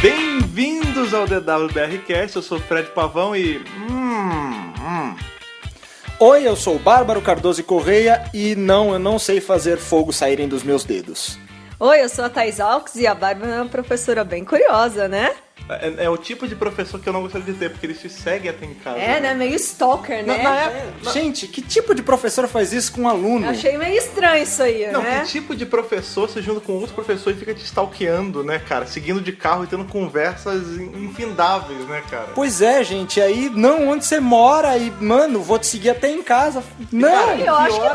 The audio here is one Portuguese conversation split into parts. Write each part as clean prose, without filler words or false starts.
Bem-vindos ao DWBRcast, eu sou o Fred Pavão e... Oi, eu sou o Bárbaro Cardoso Correia e não, eu não sei fazer fogo saírem dos meus dedos. Oi, eu sou a Thais Alves e a Bárbara é uma professora bem curiosa, né? É o tipo de professor que eu não gostaria de ter, porque ele te segue até em casa. É, né? Meio stalker, né? Gente, que tipo de professor faz isso com um aluno? Eu achei meio estranho isso aí, Não, né? que tipo de professor se junta com outro professor e fica te stalkeando, né, cara? Seguindo de carro e tendo conversas infindáveis, né, cara? Pois é, gente, aí não onde você mora e, mano, vou te seguir até em casa. Não! Cara, Eu acho que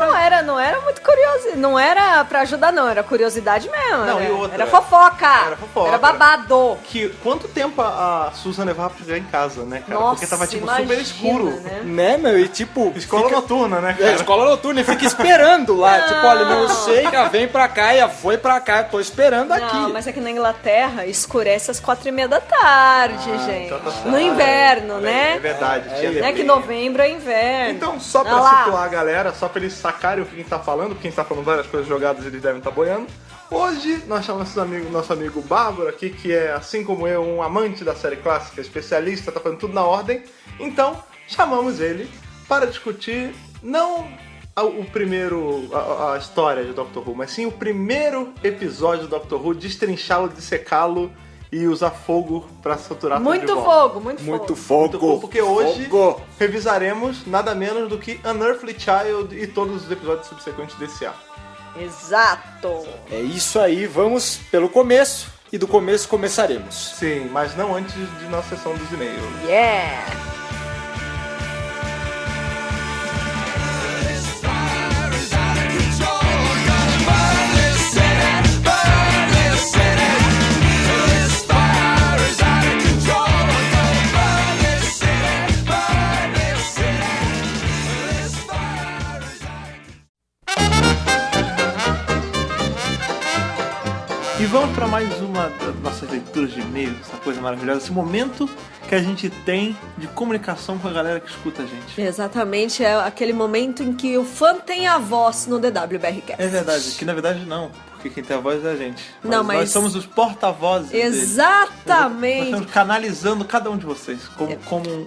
não era muito curioso, não era pra ajudar não, era curiosidade mesmo. Não, era, e outra, era fofoca. Era fofoca. Era babado. Quanto tempo a Susan levava pra chegar em casa, né, cara? Nossa, porque tava, tipo, imagina, super escuro. Né, meu? E tipo... Escola noturna, né, cara? É, escola noturna e fica esperando lá. Tipo, olha, não sei, já vem pra cá, já foi pra cá, eu tô esperando aqui. Não, mas aqui na Inglaterra escurece às 4:30 da tarde, gente. Então tá certo. No inverno, né? É verdade. tinha Não é neblina. que novembro é inverno. Então, só pra Olha lá. situar a galera, só pra eles sacarem o que a gente tá falando, porque a gente tá falando várias coisas jogadas, eles devem estar boiando. Hoje nós chamamos nosso amigo Bárbaro aqui, que é, assim como eu, um amante da série clássica, especialista, tá fazendo tudo na ordem. Então, chamamos ele para discutir não a história de Doctor Who, mas sim o primeiro episódio do Doctor Who, destrinchá-lo, dissecá-lo e usar fogo pra saturar tudo de Muito volta. fogo, muito Muito fogo. Muito bom, fogo. porque hoje Fogo. revisaremos nada menos do que Unearthly Child e todos os episódios subsequentes desse ar. Exato. É isso aí, vamos pelo começo e do começo começaremos. Sim, mas não antes de nossa sessão dos e-mails. Yeah. E vamos para mais uma das nossas leituras de e-mails, essa coisa maravilhosa, esse momento que a gente tem de comunicação com a galera que escuta a gente. Exatamente, é aquele momento em que o fã tem a voz no DWBRcast. É verdade, que na verdade não, porque quem tem a voz é a gente. Não, mas- Nós somos os porta-vozes deles. Nós Exatamente. estamos canalizando cada um de vocês,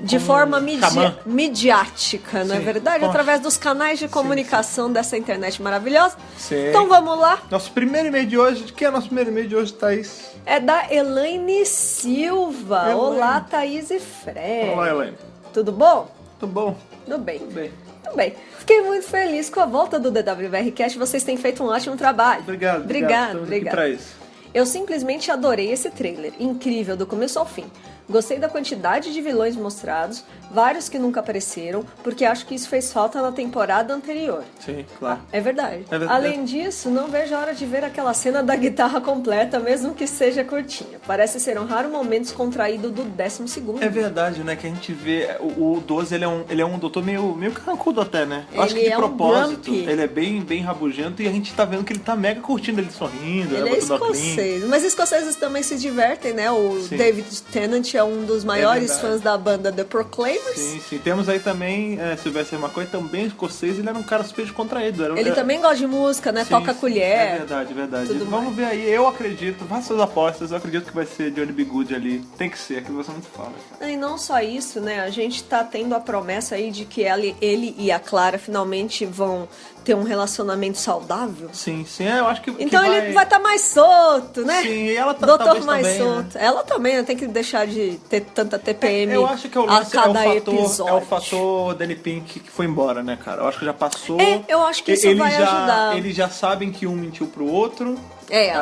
De forma xamã. midiática, não é Sim, verdade? forte. Através dos canais de comunicação dessa internet maravilhosa. Sim. Então vamos lá. Nosso primeiro e-mail de hoje, quem é o nosso primeiro e-mail de hoje, Thaís? É da Elaine Silva. Elaine. Olá, Thaís e Fred. Olá, Elaine. Tudo bom? Tudo bom? Tudo bem. Tudo bem. Tudo bem. Fiquei muito feliz com a volta do DWBRcast. Vocês têm feito um ótimo trabalho. Obrigado. Obrigado. Estamos aqui pra isso. Eu simplesmente adorei esse trailer. Incrível, do começo ao fim. Gostei da quantidade de vilões mostrados, vários que nunca apareceram, porque acho que isso fez falta na temporada anterior. Sim, claro. É verdade. É verdade. Além disso, não vejo a hora de ver aquela cena da guitarra completa, mesmo que seja curtinha. Parece ser um raro momento descontraído do 12º. É verdade, né? Que a gente vê. O 12, ele é um doutor meio carrancudo até, né? Eu acho que Ele de é um propósito, grumpy. ele é bem rabugento e a gente tá vendo que ele tá mega curtindo ele sorrindo, Ele né? é Botando óculos. escocês, mas escoceses também se divertem, né? O Sim. David Tennant é um dos maiores verdade. fãs da banda The Proclaimers. Sim. Temos aí também Sylvester McCoy, também escocês, ele era um cara super descontraído. Ele também gosta de música, né? Sim, Toca sim, colher. É verdade. tudo Vamos ver aí, eu acredito, faça suas apostas, eu acredito que vai ser Johnny B. Good ali. Tem que ser, aquilo você não fala. Cara. E não só isso, né? A gente tá tendo a promessa aí de que ele e a Clara finalmente vão ter um relacionamento saudável. Sim, eu acho que. Então que ele vai estar mais solto, né? Sim, e ela tá Doutor talvez mais também, solto. Ela também, né? Tem que deixar de ter tanta TPM Eu acho que o a lance cada é episódio. o fator Danny Pink que foi embora, né, cara? Eu acho que já passou. Eu acho que isso vai ajudar. Eles já sabem que um mentiu pro outro.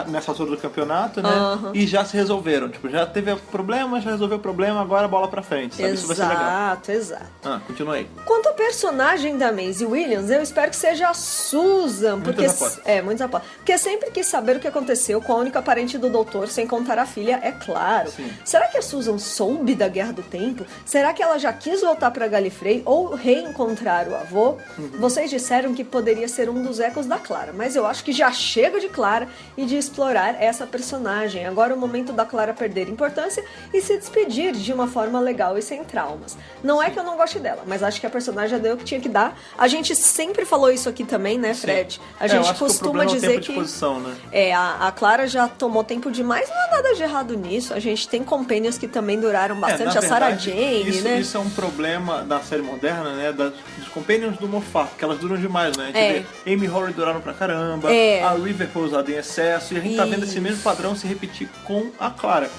Nessa altura do campeonato, né? E já se resolveram. Tipo, já teve problema, já resolveu o problema, agora bola pra frente. Sabe? Isso vai ser legal. Exato. Continua aí. Quanto ao personagem da Maisie Williams, eu espero que seja a Susan. Muitas apostas. Muitas apostas. Porque sempre quis saber o que aconteceu com a única parente do doutor, sem contar a filha, é claro. Sim. Será que a Susan Susan soube da Guerra do Tempo? Será que ela já quis voltar pra Gallifrey ou reencontrar o avô? Vocês disseram que poderia ser um dos ecos da Clara, mas eu acho que já chega de Clara e de explorar essa personagem. Agora é o momento da Clara perder importância e se despedir de uma forma legal e sem traumas. Não é que eu não goste dela, mas acho que a personagem deu o que tinha que dar. A gente sempre falou isso aqui também, né, Fred? A gente costuma dizer que né? a Clara já tomou tempo demais, não há nada de errado nisso. A gente tem companions que também duraram bastante, a Sarah Jane, né? Isso é um problema da série moderna, né? Dos companions do Moffat, que elas duram demais, né? A gente vê Amy Horry duraram pra caramba, a River foi usada em excesso, e a gente tá vendo esse mesmo padrão se repetir com a Clara.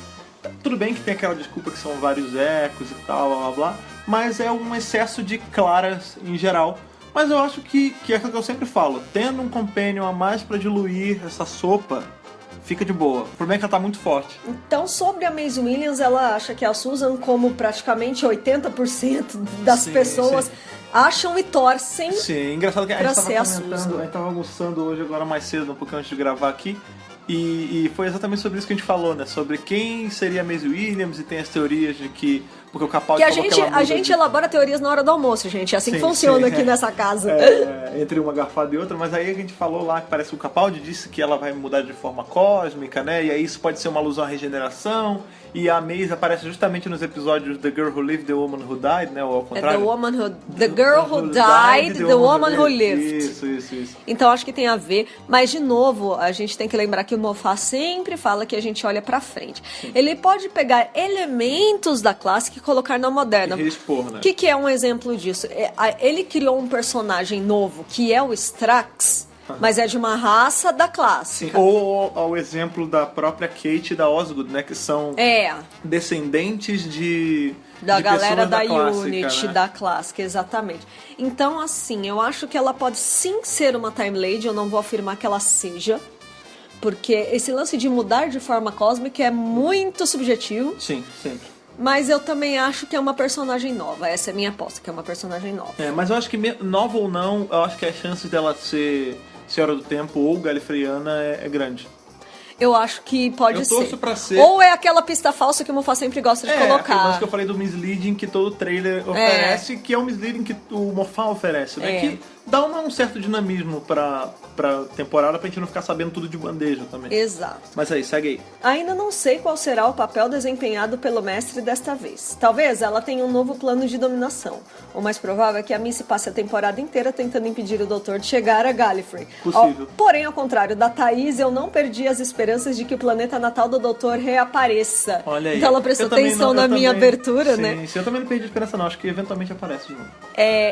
Tudo bem que tem aquela desculpa que são vários ecos e tal, blá blá blá, mas é um excesso de Claras em geral. Mas eu acho que é aquilo que eu sempre falo, tendo um companion a mais pra diluir essa sopa, fica de boa. O problema é que ela tá muito forte. Então, sobre a Maisie Williams, ela acha que a Susan, como praticamente 80% das pessoas, acham e torcem. Sim, engraçado que a gente tava comentando, a gente tava almoçando hoje agora mais cedo, um pouquinho antes de gravar aqui, e foi exatamente sobre isso que a gente falou, né? Sobre quem seria a Maisie Williams, e tem as teorias de que... Porque o Capaldi falou que a gente elabora teorias na hora do almoço, gente. É assim que funciona aqui nessa casa. Entre uma garfada e outra, mas aí a gente falou lá que parece que o Capaldi disse que ela vai mudar de forma cósmica, né? E aí isso pode ser uma alusão à regeneração. E a Maisie aparece justamente nos episódios The Girl Who Lived, The Woman Who Died, né? Ou ao contrário. The Girl Who Died, The Woman Who Lived. Isso. Então acho que tem a ver. Mas, de novo, a gente tem que lembrar que o Moffat sempre fala que a gente olha pra frente. Sim. Ele pode pegar elementos da clássica e colocar na moderna. Expor, né? O que é um exemplo disso? Ele criou um personagem novo, que é o Strax, mas é de uma raça da clássica. Sim. Ou ao exemplo da própria Kate e da Osgood, né? Que são descendentes da galera da clássica, Unity, né? da clássica, exatamente. Então, assim, eu acho que ela pode sim ser uma Time Lady, eu não vou afirmar que ela seja, porque esse lance de mudar de forma cósmica é muito subjetivo. Sim, sempre. Mas eu também acho que é uma personagem nova. Essa é a minha aposta, que é uma personagem nova. Mas eu acho que, nova ou não, eu acho que as chances dela ser Senhora do Tempo ou Galifreyana é grande. Eu acho que pode ser. Eu torço pra ser. Ou é aquela pista falsa que o Moffat sempre gosta de colocar. Mas que eu falei do misleading que todo trailer oferece, que é o misleading que o Moffat oferece, né? Que dá um certo dinamismo pra temporada pra gente não ficar sabendo tudo de bandeja também. Exato. Mas aí, segue aí. Ainda não sei qual será o papel desempenhado pelo mestre desta vez. Talvez ela tenha um novo plano de dominação. O mais provável é que a Missy passe a temporada inteira tentando impedir o Doutor de chegar a Gallifrey. Possível. Porém, ao contrário da Thaís, eu não perdi as esperanças de que o planeta natal do Doutor reapareça. Olha aí. Então ela prestou atenção na minha abertura, né? Sim, eu também não perdi esperança não. Acho que eventualmente aparece de novo.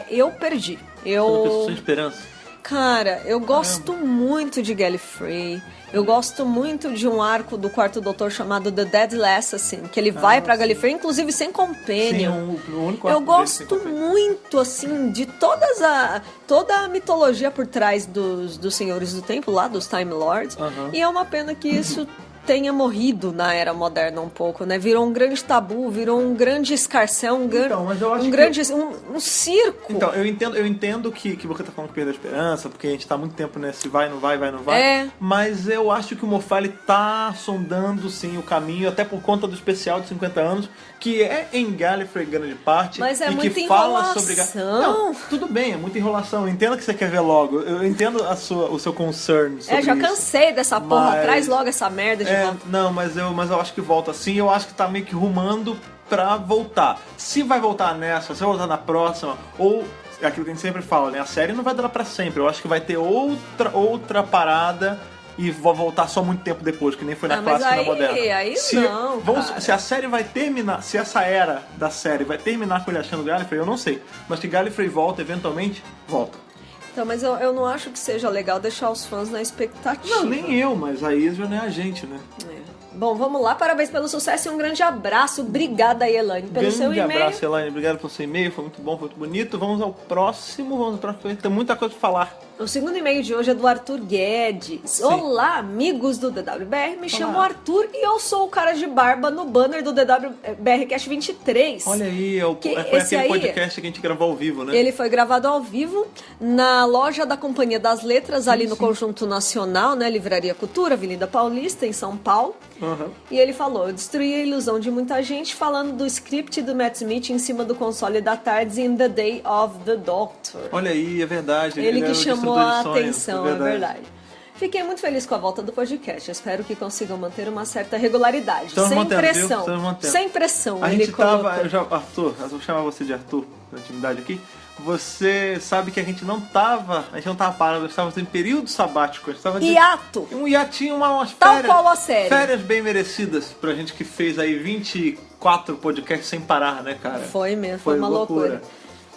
Eu perdi. Você não pensou sem esperança? Cara, eu gosto muito de Gallifrey. Eu gosto muito de um arco do Quarto Doutor chamado The Deadly Assassin, que ele vai pra Gallifrey, inclusive sem companion. Sim, o único arco eu gosto muito, assim, de toda a mitologia por trás dos Senhores do Tempo, lá dos Time Lords. E é uma pena que isso tenha morrido na era moderna um pouco, né? Virou um grande tabu, virou um grande escarcéu, um circo. Então, eu entendo que você tá falando que perdeu a esperança, porque a gente tá há muito tempo nesse vai, não vai. Mas eu acho que o Moffat tá sondando, sim, o caminho, até por conta do especial de 50 anos, que é em Gallifrey grande parte. Mas é e muita que enrolação. Fala sobre... Não, tudo bem, é muita enrolação. Eu entendo que você quer ver logo. Eu entendo o seu concern sobre já isso. cansei dessa porra. Traz logo essa merda de volta. Não, mas eu acho que volta sim. Eu acho que tá meio que rumando pra voltar. Se vai voltar nessa, se vai voltar na próxima, ou é aquilo que a gente sempre fala, né? A série não vai durar pra sempre. Eu acho que vai ter outra parada e vou voltar só muito tempo depois, que nem foi na clássica e na moderna. Se a série vai terminar, se essa era da série vai terminar com ele achando Gallifrey, eu não sei. Mas que Gallifrey volta, eventualmente, volta. Então, mas eu não acho que seja legal deixar os fãs na expectativa. Não, nem eu, mas aí já não é a gente, né? Bom, vamos lá, parabéns pelo sucesso e um grande abraço. Obrigada, Elaine, pelo seu e-mail. Grande abraço, Elaine, obrigado pelo seu e-mail, foi muito bom, foi muito bonito. Vamos ao próximo, tem muita coisa pra falar. O segundo e-mail de hoje é do Arthur Guedes. Sim. Olá, amigos do DWBR. Me chamo Arthur e eu sou o cara de barba no banner do DWBR Cast 23. Olha aí, foi esse aquele aí, podcast que a gente gravou ao vivo, né? Ele foi gravado ao vivo na loja da Companhia das Letras, ali no Conjunto Nacional, né? Livraria Cultura, Avenida Paulista, em São Paulo. Uhum. E ele falou: eu destruí a ilusão de muita gente falando do script do Matt Smith em cima do console da Tardes in The Day of the Doctor. Olha aí, é verdade. Ele que era o chamou destruidor a de sonhos, atenção, é verdade. Fiquei muito feliz com a volta do podcast. Espero que consigam manter uma certa regularidade. Estamos sem mantendo, pressão. viu? Estamos mantendo. Sem pressão. A ele gente tava. colocou. Arthur, eu vou chamar você de Arthur na intimidade aqui. Você sabe que a gente não tava parado, estávamos em período sabático. A gente tava Hiato. Um hiatinho, umas Tal férias. qual a série. Férias bem merecidas pra gente que fez aí 24 podcasts sem parar, né, cara? Foi mesmo, foi uma loucura.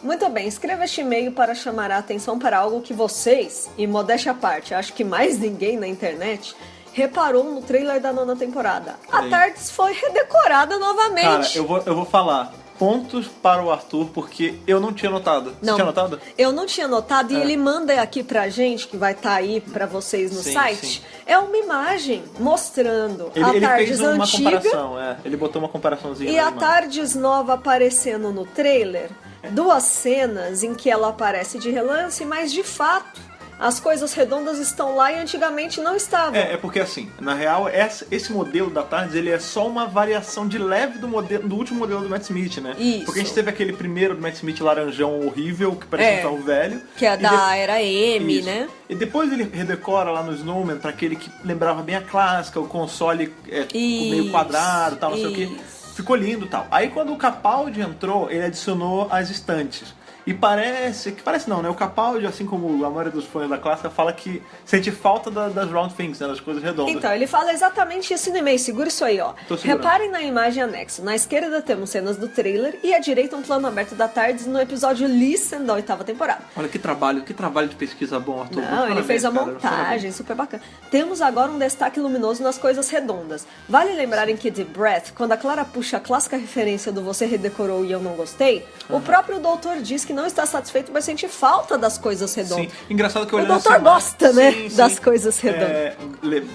Muito bem, escreva este e-mail para chamar a atenção para algo que vocês, e modéstia à parte, acho que mais ninguém na internet, reparou no trailer da 9ª temporada. A Tardes foi redecorada novamente. Cara, eu vou falar pontos para o Arthur, porque eu não tinha notado. Você tinha notado? Eu não tinha notado e ele manda aqui pra gente, que vai estar aí pra vocês no site, sim. É uma imagem mostrando a Ele Tardes fez uma antiga comparação, ele botou uma comparaçãozinha. e na a imagem. Tardes nova aparecendo no trailer. Duas cenas em que ela aparece de relance, mas de fato as coisas redondas estão lá e antigamente não estavam. É porque assim, na real, esse modelo da Tardes, ele é só uma variação de leve do último modelo do Matt Smith, né? Isso. Porque a gente teve aquele primeiro do Matt Smith laranjão horrível, que parecia um carro velho. Que é da era M, Isso. né? E depois ele redecora lá no Snowman pra aquele que lembrava bem a clássica, o console meio quadrado, tal, não sei o que. Ficou lindo e tal. Aí quando o Capaldi entrou, ele adicionou as estantes. E parece não, né? O Capaldi, assim como a maioria dos fãs da clássica, fala que sente falta das round things, né? Das coisas redondas. Então, ele fala exatamente isso no e-mail. Segura isso aí, ó. Tô segurando. Reparem na imagem anexa. Na esquerda temos cenas do trailer e à direita um plano aberto da Tardes no episódio Listen da 8ª temporada. Olha que trabalho de pesquisa bom, Arthur. Não, ele fez a montagem, super bacana. Temos agora um destaque luminoso nas coisas redondas. Vale lembrarem que The Breath, quando a Clara puxa a clássica referência do você redecorou e eu não gostei, o próprio doutor diz que não está satisfeito, mas sente falta das coisas redondas. Sim, engraçado que O olhando doutor essa gosta, né, sim. das coisas redondas.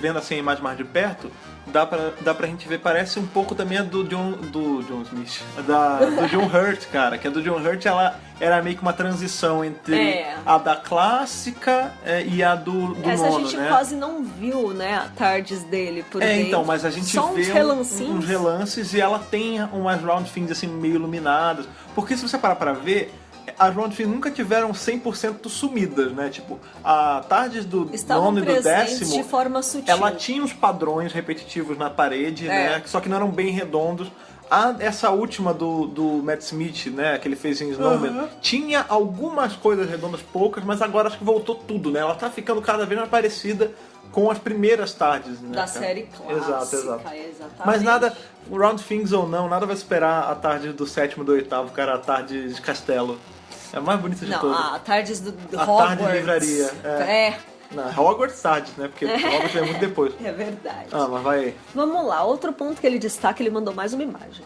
Vendo assim a imagem mais de perto, dá pra gente ver, parece um pouco também a do John Smith, do John Hurt, cara, que a do John Hurt, ela era meio que uma transição entre a da clássica e a do Essa nono, a gente né? quase não viu, né, a Tardes dele por dentro. Então, mas a gente só vê uns uns relances e ela tem umas round things assim meio iluminadas, porque se você parar pra ver, as round things nunca tiveram 100% sumidas, né? Tipo, a Tardes do estavam nono e do presentes décimo, de forma sutil. ela tinha uns padrões repetitivos na parede, né? Só que não eram bem redondos. Essa última do Matt Smith, né, que ele fez em Snowman, tinha algumas coisas redondas, poucas, mas agora acho que voltou tudo, né? Ela tá ficando cada vez mais parecida com as primeiras Tardes, né? Da série clássica. Exato. Exatamente. Mas nada, round things ou não, nada vai superar a Tarde do 7º e do 8º, cara, a Tarde de Castelo. É a mais bonita de todas. Não, a Tardes do a Hogwarts. Tarde de livraria. Não, Hogwarts Tardes, né? Porque Hogwarts é muito depois. É verdade. Mas vai aí. Vamos lá, outro ponto que ele destaca, ele mandou mais uma imagem.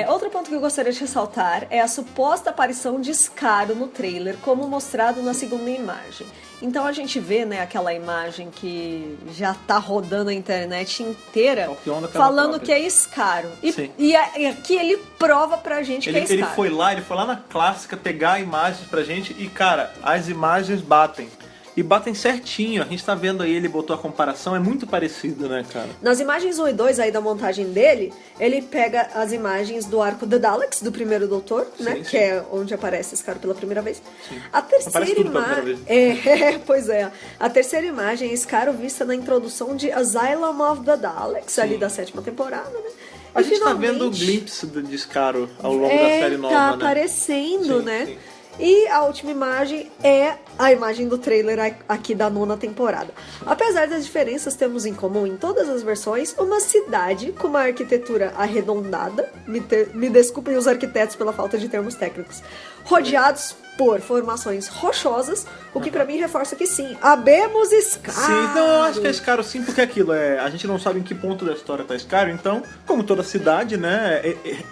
Outro ponto que eu gostaria de ressaltar é a suposta aparição de Scaro no trailer, como mostrado na segunda imagem. Então a gente vê, né, aquela imagem que já tá rodando a internet inteira, falando que é Scaro. E aqui ele prova pra gente que é Scaro. Ele foi lá na clássica pegar imagens pra gente e, cara, as imagens batem. E batem certinho, a gente tá vendo aí, ele botou a comparação, é muito parecido, né, cara? Nas imagens 1 e 2 aí da montagem dele, ele pega as imagens do arco The Daleks, do primeiro doutor, né? Que é onde aparece esse cara pela primeira vez. Sim. A terceira tudo pela primeira vez. Pois é. A terceira imagem é esse cara vista na introdução de Asylum of the Daleks, ali da 7ª temporada, né? A gente tá vendo o glimpse de Scaro ao longo da série nova, tá né? aparecendo, né? Sim. E a última imagem é a imagem do trailer aqui da 9ª temporada. Apesar das diferenças, temos em comum em todas as versões uma cidade com uma arquitetura arredondada, me desculpem os arquitetos pela falta de termos técnicos, rodeados por formações rochosas, o que pra mim reforça que sim, habemos Scaro. Sim, então eu acho que é Scaro sim, porque aquilo a gente não sabe em que ponto da história tá Scaro, então, como toda cidade, né,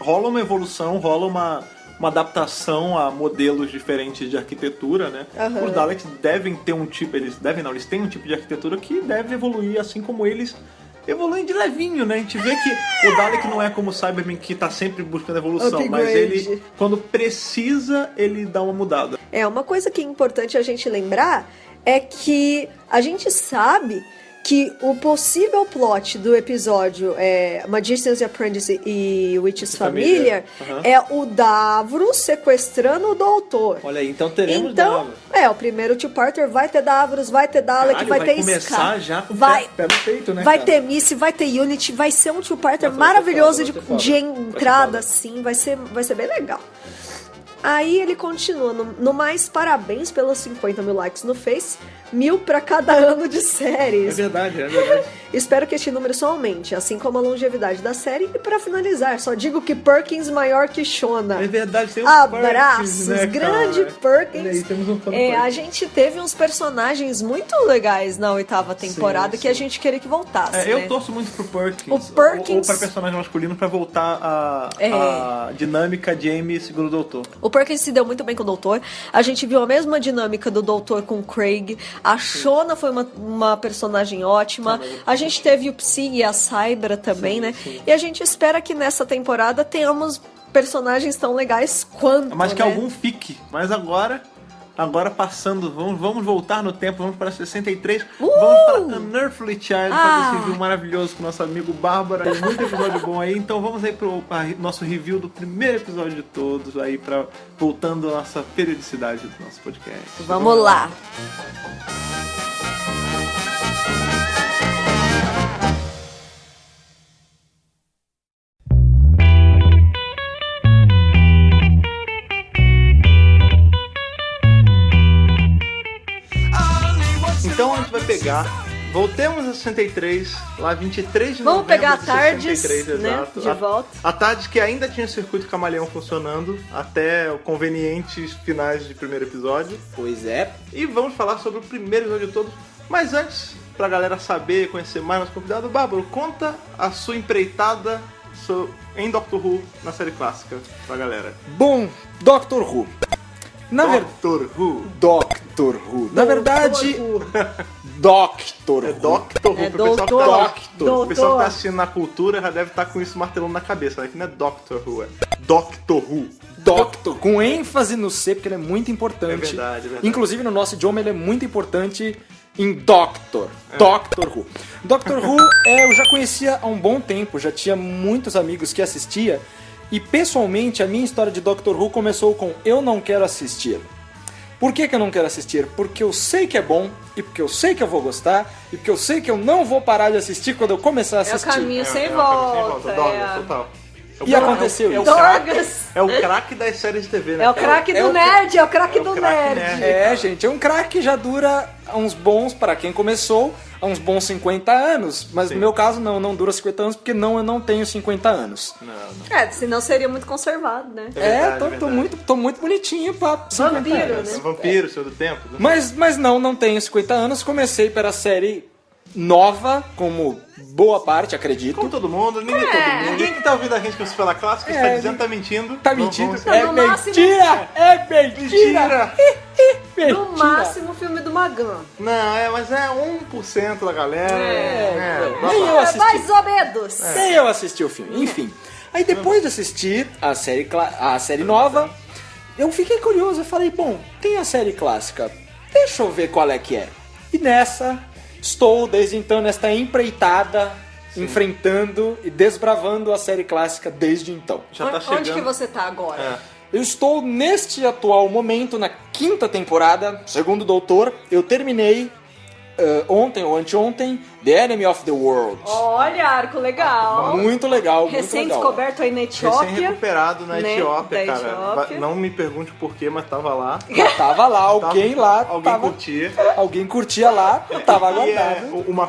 rola uma evolução, rola uma adaptação a modelos diferentes de arquitetura, né? Os Daleks devem ter um tipo, eles têm um tipo de arquitetura que deve evoluir assim como eles evoluem de levinho, né? A gente vê que o Dalek não é como o Cyberman que tá sempre buscando evolução, Upgrade. mas ele, quando precisa, ele dá uma mudada. Uma coisa que é importante a gente lembrar é que a gente sabe que o possível plot do episódio Magician's Apprentice e Witch's Familiar é o Davros sequestrando o doutor. Olha aí, então teremos Davros. O primeiro two-parter vai ter Davros, vai ter Dalek, vai ter começar Ska. já com vai pé no peito, né, Vai cara? ter Missy, vai ter Unity, vai ser um two-parter Nossa, maravilhoso vai ser foda. de entrada, assim, vai ser bem legal. Aí ele continua, no mais, parabéns pelos 50 mil likes no Face, 1000 pra cada ano de séries. É verdade. Espero que este número só aumente, assim como a longevidade da série. E pra finalizar, só digo que Perkins maior que Shona. É verdade, tem um Abraços, Perkins, né, grande cara? Perkins. Olha aí, temos um fã do Perkins. A gente teve uns personagens muito legais na 8ª temporada Sim. que a gente queria que voltasse, né? Eu torço muito pro Perkins. O Perkins- Ou pra personagem masculino pra voltar a dinâmica Jamie segundo o doutor. O Perkins se deu muito bem com o Doutor. A gente viu a mesma dinâmica do Doutor com o Craig. A Shona foi uma personagem ótima. A gente teve o Psy e a Cybra também, né? E a gente espera que nessa temporada tenhamos personagens tão legais quanto, Mas que né? algum fique. Mas agora passando, vamos voltar no tempo, vamos para 63, vamos para Unearthly Child, fazer esse review maravilhoso com o nosso amigo Bárbara, tem muito episódio bom aí, então vamos aí pro nosso review do primeiro episódio de todos, aí voltando à nossa periodicidade do nosso podcast. Vamos lá! Então a gente vai pegar, voltemos a 63, lá 23 de Vamos novembro pegar a de Tardes, 63, né, exato. de volta. A Tardes que ainda tinha o circuito camaleão funcionando, até convenientes finais de primeiro episódio. Pois é. E vamos falar sobre o primeiro episódio de todos. Mas antes, pra galera saber, conhecer mais nosso convidado, Bárbaro, conta a sua empreitada em Doctor Who na série clássica pra galera. Bom, Doctor Who. Doctor Who. Doctor Who. Na verdade, Doctor Who. É Doctor Who. É pro pessoal que doutor. tá lá. Doutor. O pessoal que tá assistindo na cultura já deve estar com isso martelando na cabeça, né? Que não é Doctor Who, é Doctor Who. Doctor, com ênfase no C, porque ele é muito importante. É verdade. Inclusive no nosso idioma ele é muito importante em Doctor. Doctor Who. Doctor Who eu já conhecia há um bom tempo, já tinha muitos amigos que assistia. E pessoalmente a minha história de Doctor Who começou com eu não quero assistir. Por que eu não quero assistir? Porque eu sei que é bom, e porque eu sei que eu vou gostar, e porque eu sei que eu não vou parar de assistir quando eu começar a assistir. É o caminho sem um caminho sem volta. Dorgas, total. E aconteceu isso. Dorgas. É o craque das séries de TV, né? É o craque do nerd, é o craque do craque nerd. nerd. Gente, é um crack que já dura uns bons, para quem começou, há uns bons 50 anos. Mas no meu caso não dura 50 anos, porque eu não tenho 50 anos. Não. Senão seria muito conservado, né? Verdade, tô muito bonitinho pra 50 Vampiro, anos. né? Vampiro, Senhor do Tempo. Mas não tenho 50 anos. Comecei pela série nova, como boa parte, acredito. Como todo mundo, ninguém que tá ouvindo a gente com pela clássica está dizendo tá mentindo. Tá Não mentindo? vamos- É No máximo- mentira! É mentira! Mentira! No máximo, o filme do Magan. Não, mas é 1% da galera. Nem eu assisti. Mais ou menos. Nem eu assisti o filme. Enfim. Aí depois de assistir a série nova, eu fiquei curioso. Eu falei, bom, tem a série clássica. Deixa eu ver qual é que é. E nessa, estou desde então nesta empreitada, enfrentando e desbravando a série clássica desde então. Já tá chegando. Onde que você tá agora? Eu estou neste atual momento, na 5ª temporada, segundo o Doutor. Eu terminei ontem ou anteontem, The Enemy of the World. Olha, arco legal. Muito legal, muito legal. Recém-descoberto aí na Etiópia. Recém-recuperado na né, Etiópia, da cara. Etiópia. Não me pergunte por quê, mas tava lá. Tava lá, alguém lá. Alguém tava, curtia. Alguém curtia lá, eu tava E aguardado. uma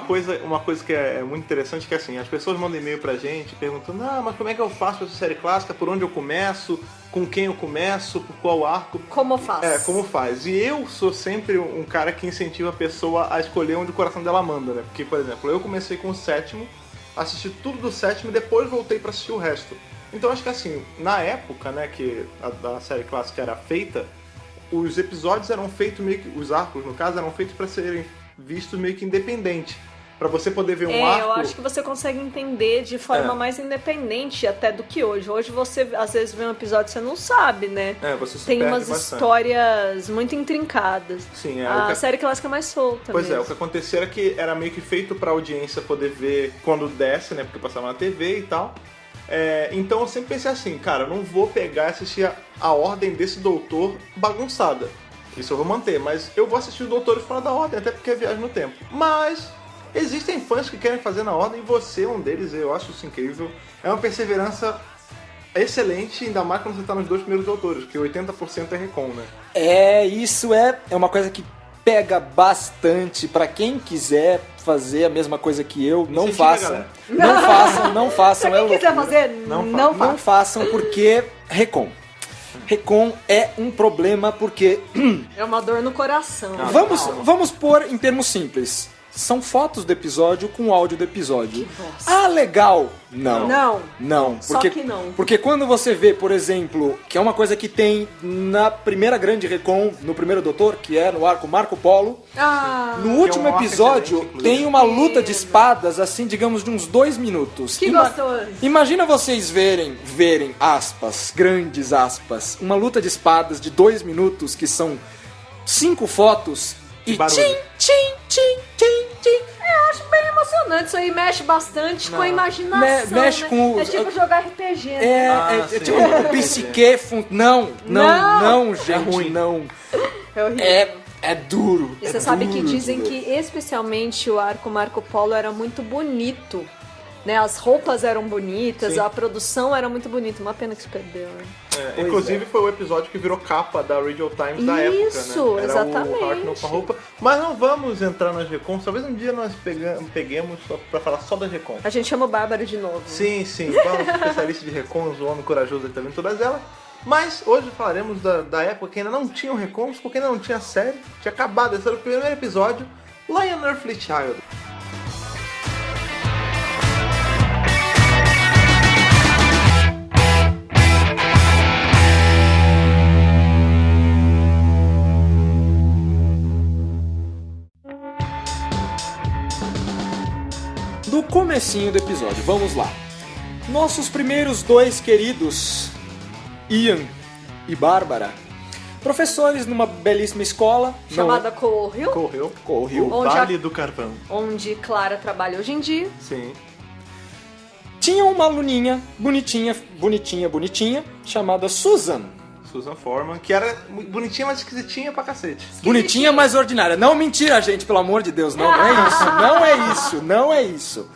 coisa que é muito interessante que assim, as pessoas mandam e-mail pra gente perguntando, mas como é que eu faço essa série clássica? Por onde eu começo? Com quem eu começo? Por qual arco? Como faz? Como faz. E eu sou sempre um cara que incentiva a pessoa a escolher onde o coração dela manda, né? Porque, por exemplo, eu comecei com o 7º, assisti tudo do 7º e depois voltei pra assistir o resto. Então acho que assim, na época, né, que a série clássica era feita, os episódios eram feitos meio que, os arcos no caso, eram feitos para serem vistos meio que independente. Pra você poder ver um arco... eu acho que você consegue entender de forma mais independente até do que hoje. Hoje você, às vezes, vê um episódio e você não sabe, né? Você se Tem perde umas bastante. histórias muito intrincadas. Sim, A série clássica é mais solta Pois mesmo. o que acontecia era que era meio que feito pra audiência poder ver quando desce, né? Porque passava na TV e tal. Então eu sempre pensei assim, cara, eu não vou pegar e assistir a ordem desse doutor bagunçada. Isso eu vou manter, mas eu vou assistir os doutores fora da ordem, até porque é viagem no tempo. Mas existem fãs que querem fazer na ordem e você é um deles, eu acho isso incrível. É uma perseverança excelente, ainda mais quando você tá nos 2 primeiros doutores, que 80% é recon, né? Isso é uma coisa que pega bastante. Pra quem quiser fazer a mesma coisa que eu, não Incentiva, façam. galera. Não façam. Pra quem quiser fazer, Não façam porque recon. Recon é um problema porque... É uma dor no coração. Vamos pôr em termos simples. São fotos do episódio com áudio do episódio. Legal? Não. Só que não. Porque quando você vê, por exemplo, que é uma coisa que tem na primeira grande recon, no primeiro doutor, que é no arco Marco Polo, no último arco episódio excelente, tem uma luta de espadas, assim, digamos, de uns 2 minutos. Que gostoso. Imagina vocês verem, aspas, grandes aspas, uma luta de espadas de 2 minutos, que são 5 fotos, e barulho. tchim. Eu acho bem emocionante. Isso aí mexe bastante com a imaginação. Mexe né? com É tipo jogar RPG, né? sim. Tipo um psique. Não, gente, É ruim. não. É horrível. É duro. E você sabe que dizem que especialmente o arco Marco Polo era muito bonito. Né? As roupas eram bonitas, Sim. a produção era muito bonita. Uma pena que se perdeu, né? Inclusive foi o episódio que virou capa da Radio Times da época, né? Isso, Era exatamente. o Hartnell com a roupa. Mas não vamos entrar nas recons, talvez um dia nós peguemos pra falar só das recons. A gente chama o Bárbaro de novo. Sim, vamos, especialista de recons, o homem corajoso que tá vendo todas elas. Mas hoje falaremos da época que ainda não tinham recons, porque ainda não tinha série. Tinha acabado, esse era o primeiro episódio, Lion Earthly Child. Do comecinho do episódio, vamos lá. Nossos primeiros 2 queridos, Ian e Bárbara, professores numa belíssima escola Chamada Corril, Correu. Corril. O Vale do Carvão. onde Clara trabalha hoje em dia. Sim. Tinha uma aluninha bonitinha, chamada Susan. Susan Foreman, que era bonitinha, mas esquisitinha pra cacete. Bonitinha, mas ordinária. Não, mentira, gente, pelo amor de Deus. Não é isso.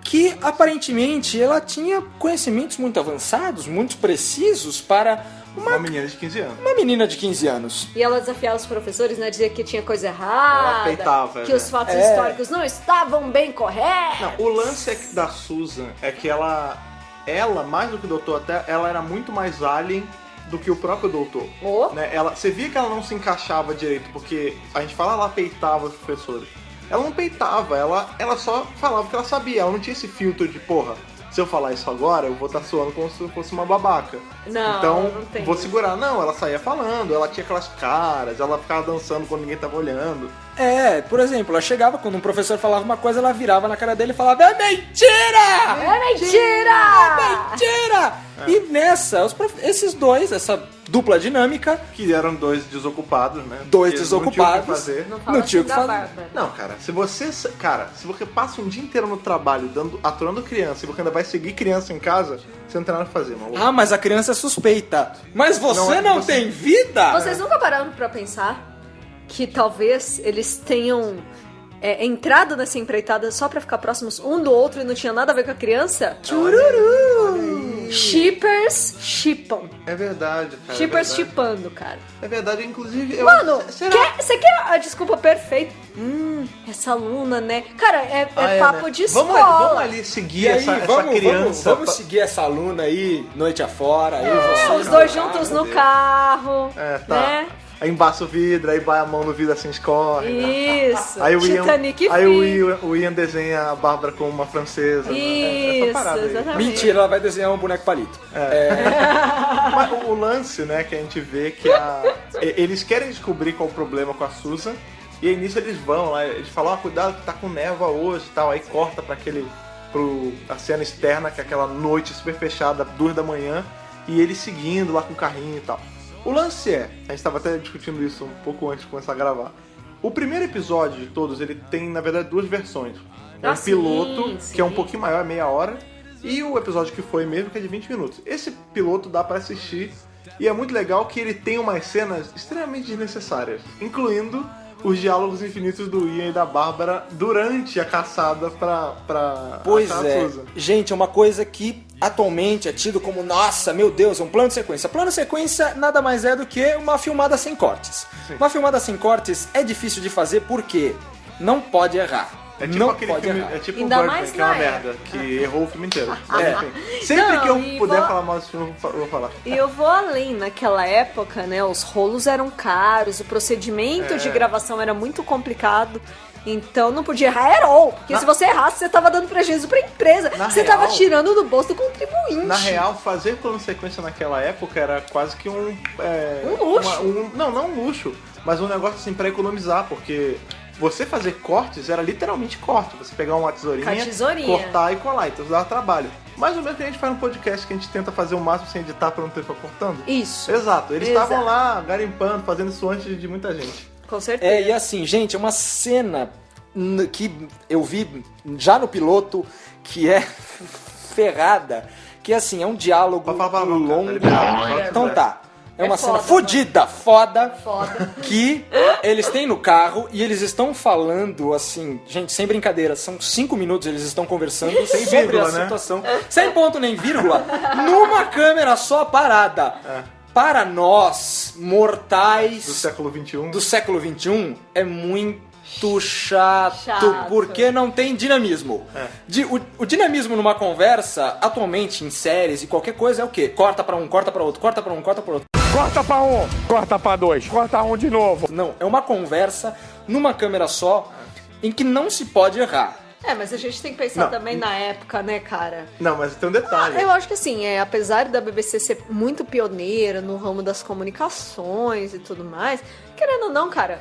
Que, aparentemente, ela tinha conhecimentos muito avançados, muito precisos para Uma menina de 15 anos. uma menina de 15 anos. E ela desafiava os professores, né? Dizia que tinha coisa errada. Ela peitava, que né? os fatos históricos não estavam bem corretos. Não, o lance da Susan é que ela, mais do que o doutor até, ela era muito mais alien do que o próprio doutor. Né? Você via que ela não se encaixava direito, porque a gente fala, ela peitava os professores. Ela não peitava, ela só falava o que ela sabia. Ela não tinha esse filtro de, porra, se eu falar isso agora, eu vou estar soando como se eu fosse uma babaca. Não, então, não tem. vou segurar. Não, ela saía falando, ela tinha aquelas caras, ela ficava dançando quando ninguém tava olhando. Por exemplo, ela chegava, quando um professor falava uma coisa, ela virava na cara dele e falava: É mentira! É mentira! Mentira! E nessa, esses dois, essa dupla dinâmica, Que eram 2 desocupados, né? dois Porque desocupados, Não tinha o que fazer. Não fala não tinha o assim que da fazer. Bárbara. Não, cara, se você passa um dia inteiro no trabalho aturando criança e você ainda vai seguir criança em casa, você não tem nada pra fazer, maluco. Ah, mas a criança é suspeita. Mas você não tem vida? Vocês nunca pararam pra pensar que talvez eles tenham entrado nessa empreitada só pra ficar próximos um do outro e não tinha nada a ver com a criança? Tchururu! Shippers shippam. É verdade, cara. Shippers é verdade. shippando, cara. É verdade, inclusive... Mano, será? você quer a desculpa perfeita? Essa aluna, né? Cara, é papo né? de escola. Vamos ali seguir E aí, essa vamos criança. seguir essa aluna aí, noite afora. Aí você, Os dois juntos no carro, tá. né? Aí embaça o vidro, aí vai a mão no vidro assim, escorre. Isso, Aí o Ian, Titanic aí Fim. o Ian desenha a Bárbara como uma francesa. Né? Isso, Essa parada aí. exatamente. Mentira, ela vai desenhar um boneco palito. Mas o lance, né, que a gente vê que eles querem descobrir qual o problema com a Susan. E aí nisso eles vão lá, eles falam, cuidado que tá com névoa hoje e tal. Aí corta a cena externa, que é aquela noite super fechada, 2 da manhã. E eles seguindo lá com o carrinho e tal. O lance a gente estava até discutindo isso um pouco antes de começar a gravar. O primeiro episódio de todos, ele tem, na verdade, 2 versões. Um piloto, sim. que é um pouquinho maior, meia hora, e o episódio que foi mesmo, que é de 20 minutos. Esse piloto dá pra assistir, e é muito legal que ele tem umas cenas extremamente desnecessárias, incluindo os diálogos infinitos do Ian e da Bárbara durante a caçada pra Pois achar a é. Susan. Gente, é uma coisa que atualmente é tido como, nossa, meu Deus, é um plano de sequência. Plano de sequência nada mais é do que uma filmada sem cortes. Sim. Uma filmada sem cortes é difícil de fazer porque não pode errar. É tipo não aquele pode filme, errar. é tipo o Ainda Birdman, mais que é uma na merda, que errou o filme inteiro. Mas, É. enfim, sempre Não, que eu e puder vou- falar mal desse filme, eu vou falar. E eu vou além, naquela época, né, os rolos eram caros, o procedimento de gravação era muito complicado, então não podia errar at all, porque se você errasse, você tava dando prejuízo pra empresa, Na você real- tava tirando do bolso do contribuinte. Na real, fazer plano de sequência naquela época era quase que um... Um luxo. Não um luxo, mas um negócio assim pra economizar, porque você fazer cortes era literalmente corte. Você pegar uma tesourinha, Com a tesourinha. cortar e colar, então dava trabalho. Mais ou menos que a gente faz no podcast, que a gente tenta fazer o máximo sem editar pra não ter que ficar cortando. Isso, Exato, eles Exato. estavam lá garimpando, fazendo isso antes de muita gente. com certeza. É, e assim, gente, é uma cena que eu vi já no piloto que é ferrada, que assim, é um diálogo Pode falar palavrão, cara, longo. tá liberado. Então tá. É uma cena foda, fodida, foda, Foda. que eles têm no carro e eles estão falando assim, gente, sem brincadeira, são 5 minutos eles estão conversando Sem sobre vírgula, a né? situação, sem ponto nem vírgula, numa câmera só parada. Para nós, mortais Do século XXI. do século XXI, é muito chato, Chato. porque não tem dinamismo. O dinamismo numa conversa, atualmente em séries e qualquer coisa, é o quê? Corta pra um, corta pra outro, corta pra um, corta pra outro. Corta pra 1, corta pra 2, corta 1 de novo. Não, é uma conversa numa câmera só, em que não se pode errar. É, mas a gente tem que pensar Não. também na época, né, cara? Não, mas tem um detalhe. Eu acho que assim, apesar da BBC ser muito pioneira no ramo das comunicações e tudo mais, querendo ou não, cara,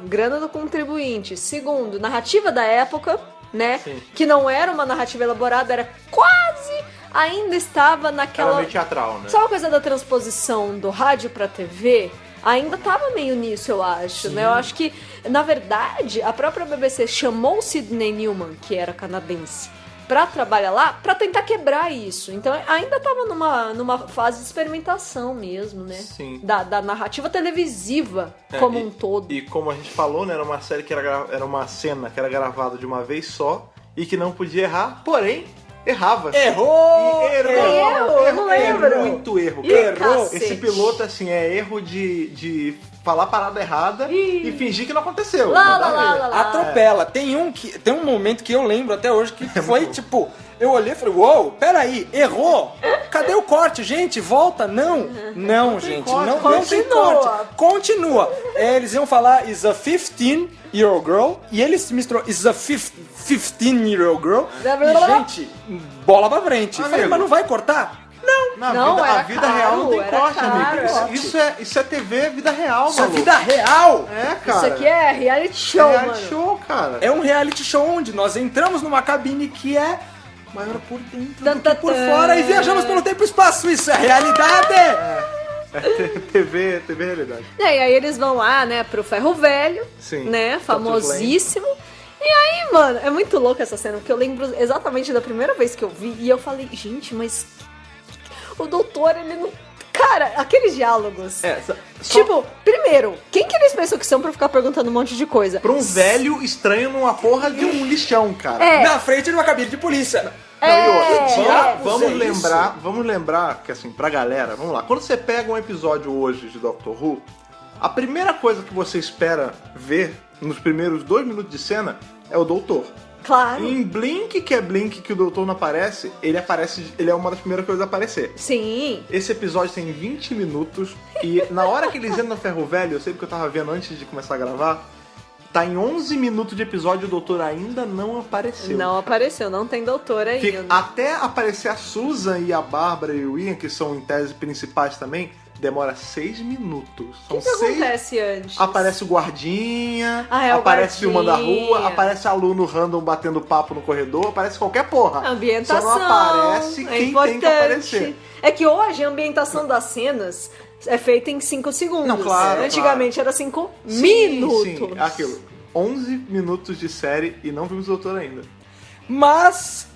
grana do contribuinte, segundo, narrativa da época, né, Sim. que não era uma narrativa elaborada, era ainda estava Era naquela... meio teatral, né? Sabe a coisa da transposição do rádio pra TV? Ainda tava meio nisso, eu acho, né? Eu acho que, na verdade, a própria BBC chamou o Sidney Newman, que era canadense, pra trabalhar lá, pra tentar quebrar isso. Então, ainda tava numa fase de experimentação mesmo, né? Sim. Da narrativa televisiva como um todo. E como a gente falou, né, era uma série que era uma cena que era gravada de uma vez só e que não podia errar, porém, errava. Errou! E errou! Eu não lembro. Muito erro. Ih, Cara. cacete. Esse piloto, assim, é erro de falar a parada errada e fingir que não aconteceu. Lá, Nada lá, a lá, ver. lá, lá. Atropela. Tem um momento que eu lembro até hoje que foi tipo, eu olhei e falei, uou, peraí, errou? Cadê o corte, gente? Volta, não. Não, gente, corte, não tem continua. corte. Continua. Eles iam falar, is a 15-year-old girl, e eles misturou, is a 15-year-old girl, e, gente, bola pra frente. Eu falei, Amigo. mas não vai cortar? Não. Não, a era vida real não tem caro, era corte, caro. amigo. Isso é TV, vida real, Isso é maluco. vida real. É, cara. Isso aqui é reality show, reality mano. show, cara. É um reality show onde nós entramos numa cabine que é maior por dentro Tan, do que tan, por tan. fora e viajamos pelo tempo e espaço. Isso é realidade! TV realidade. E aí eles vão lá, né, pro Ferro Velho, Sim. né, famosíssimo. E aí, mano, é muito louco essa cena, porque eu lembro exatamente da primeira vez que eu vi, e eu falei, gente, mas o doutor, ele não... Cara, aqueles diálogos. Tipo, primeiro, quem que eles pensam que são pra ficar perguntando um monte de coisa? Pra um velho estranho numa porra de um lixão, cara. É. Na frente de uma cabine de polícia. Não, e outra, Que diabos é vamos lembrar que assim, pra galera, vamos lá, quando você pega um episódio hoje de Doctor Who, a primeira coisa que você espera ver nos primeiros 2 minutos de cena é o doutor. Claro. Em Blink, que é Blink, que o doutor não aparece, ele é uma das primeiras coisas a aparecer. Sim. Esse episódio tem 20 minutos e na hora que eles entram no Ferro Velho, eu sei porque eu tava vendo antes de começar a gravar, tá em 11 minutos de episódio e o doutor ainda não apareceu. Não apareceu, não tem doutor ainda. Até aparecer a Susan e a Bárbara e o Ian, que são em tese principais também, demora 6 minutos. O que acontece antes? Aparece o guardinha, Ah, é o aparece uma da guardinha. rua, aparece aluno random batendo papo no corredor, aparece qualquer porra. A ambientação. Só não aparece é quem importante. tem que aparecer. É que hoje a ambientação das cenas é feita em 5 segundos. Não, claro, Antigamente era 5 Sim, minutos. Sim, aquilo. 11 minutos de série e não vimos o doutor ainda. Mas,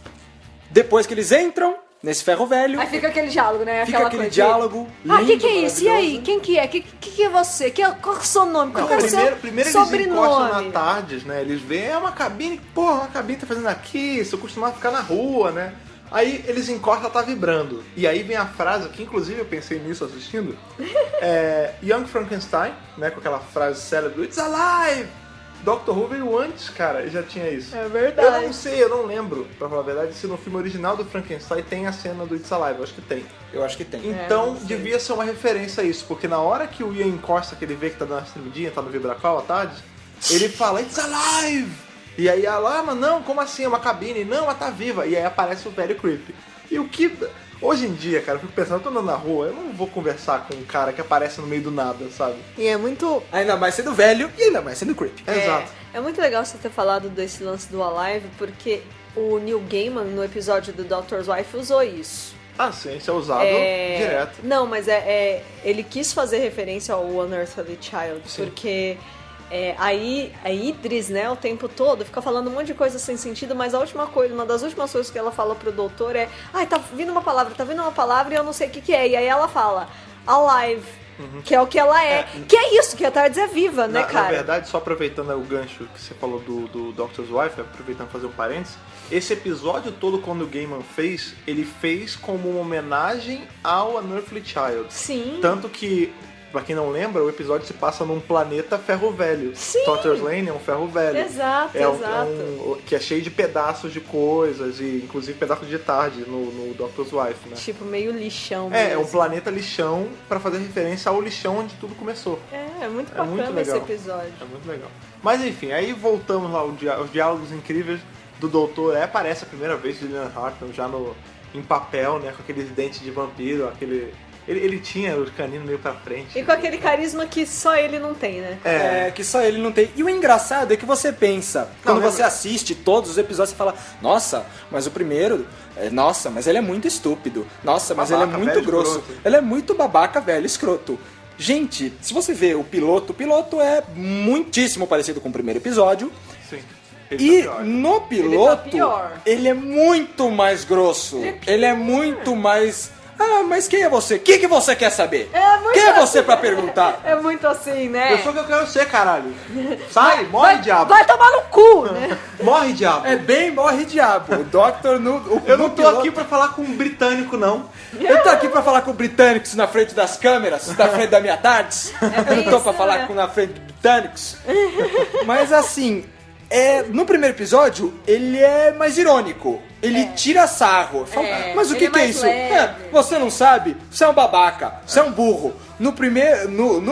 depois que eles entram nesse ferro velho, Aí fica aquele diálogo, né? fica Aquela aquele coisa de, diálogo Ah, lindo, que é isso? E aí? maravilhoso. Quem que é? Que é você? Qual é o seu nome? Qual Não, é o seu primeiro eles sobrenome? encostam na Tardes, né? Eles veem, é uma cabine, porra, uma cabine tá fazendo aqui, sou acostumado a ficar na rua, né? Aí eles encostam, ela tá vibrando. E aí vem a frase, que inclusive eu pensei nisso assistindo, Young Frankenstein, né? Com aquela frase célebre, It's alive! Doctor Who veio antes, cara, e já tinha isso. É verdade. Eu não sei, eu não lembro, pra falar a verdade, se no filme original do Frankenstein tem a cena do It's Alive, eu acho que tem. Eu acho que tem. Então, não sei. devia ser uma referência a isso, porque na hora que o Ian encosta, que ele vê que tá dando uma tremidinha, tá no vibracol à tarde, ele fala, It's alive! E aí ela, mas não, como assim? É uma cabine? Não, ela tá viva. E aí aparece o velho Creepy. E o que... Hoje em dia, cara, eu fico pensando, eu tô andando na rua, eu não vou conversar com um cara que aparece no meio do nada, sabe? E é muito... Ainda mais sendo velho e ainda mais sendo creepy. Exato. É muito legal você ter falado desse lance do Alive, porque o Neil Gaiman, no episódio do Doctor's Wife, usou isso. Ah, sim, isso é usado direto. Não, mas ele quis fazer referência ao Unearthly Child, Sim. porque aí a Idris, né, o tempo todo fica falando um monte de coisa sem sentido, mas uma das últimas coisas que ela fala pro doutor é tá vindo uma palavra e eu não sei o que é. E aí ela fala, Alive, que é o que ela é. Que é isso, que a Tardes é viva, né, cara? Na verdade, só aproveitando o gancho que você falou do Doctor's Wife, aproveitando pra fazer um parênteses, esse episódio todo, quando o Gaiman fez, ele fez como uma homenagem ao Unearthly Child. Sim. Tanto que, pra quem não lembra, o episódio se passa num planeta ferro velho. Sim. Torter's Lane é um ferro velho. Exato, exato. Que é cheio de pedaços de coisas, e inclusive pedaços de tarde no Doctor's Wife, né? Tipo, meio lixão É mesmo. um planeta lixão pra fazer referência ao lixão onde tudo começou. É muito É bacana muito esse legal. episódio. É muito legal. Mas enfim, aí voltamos lá, os diálogos incríveis do doutor. Aparece a primeira vez de Lilian Hartnell já em papel, né? Com aqueles dentes de vampiro, aquele... Ele tinha os caninos meio pra frente. E com aquele carisma que só ele não tem, né? Que só ele não tem. E o engraçado é que você pensa, quando Não, você assiste todos os episódios, você fala, nossa, mas o primeiro, nossa, mas ele é muito estúpido. Nossa, mas Babaca, ele é muito velho grosso. escroto. Ele é muito babaca, velho, escroto. Gente, se você vê o piloto é muitíssimo parecido com o primeiro episódio. Sim. E Tá pior. no piloto, pior. ele é muito mais grosso. Ele é muito mais... Ah, mas quem é você? O que você quer saber? É muito Quem é você assim. pra perguntar? É muito assim, né? Eu sou o que eu quero ser, caralho. Sai, morre, diabo. Vai tomar no cu, né? Morre, diabo. É bem morre diabo. O Doctor Eu não tô aqui pra falar com um britânico, não. Eu tô aqui pra falar com britânicos na frente das câmeras, na frente da minha tardes. Eu não tô isso, pra falar né? na frente de britânicos. Mas assim, no primeiro episódio, ele é mais irônico. Ele tira sarro. Fala, mas o ele que é é mais isso? leve. Você não sabe? Você é um babaca. Você é um burro. No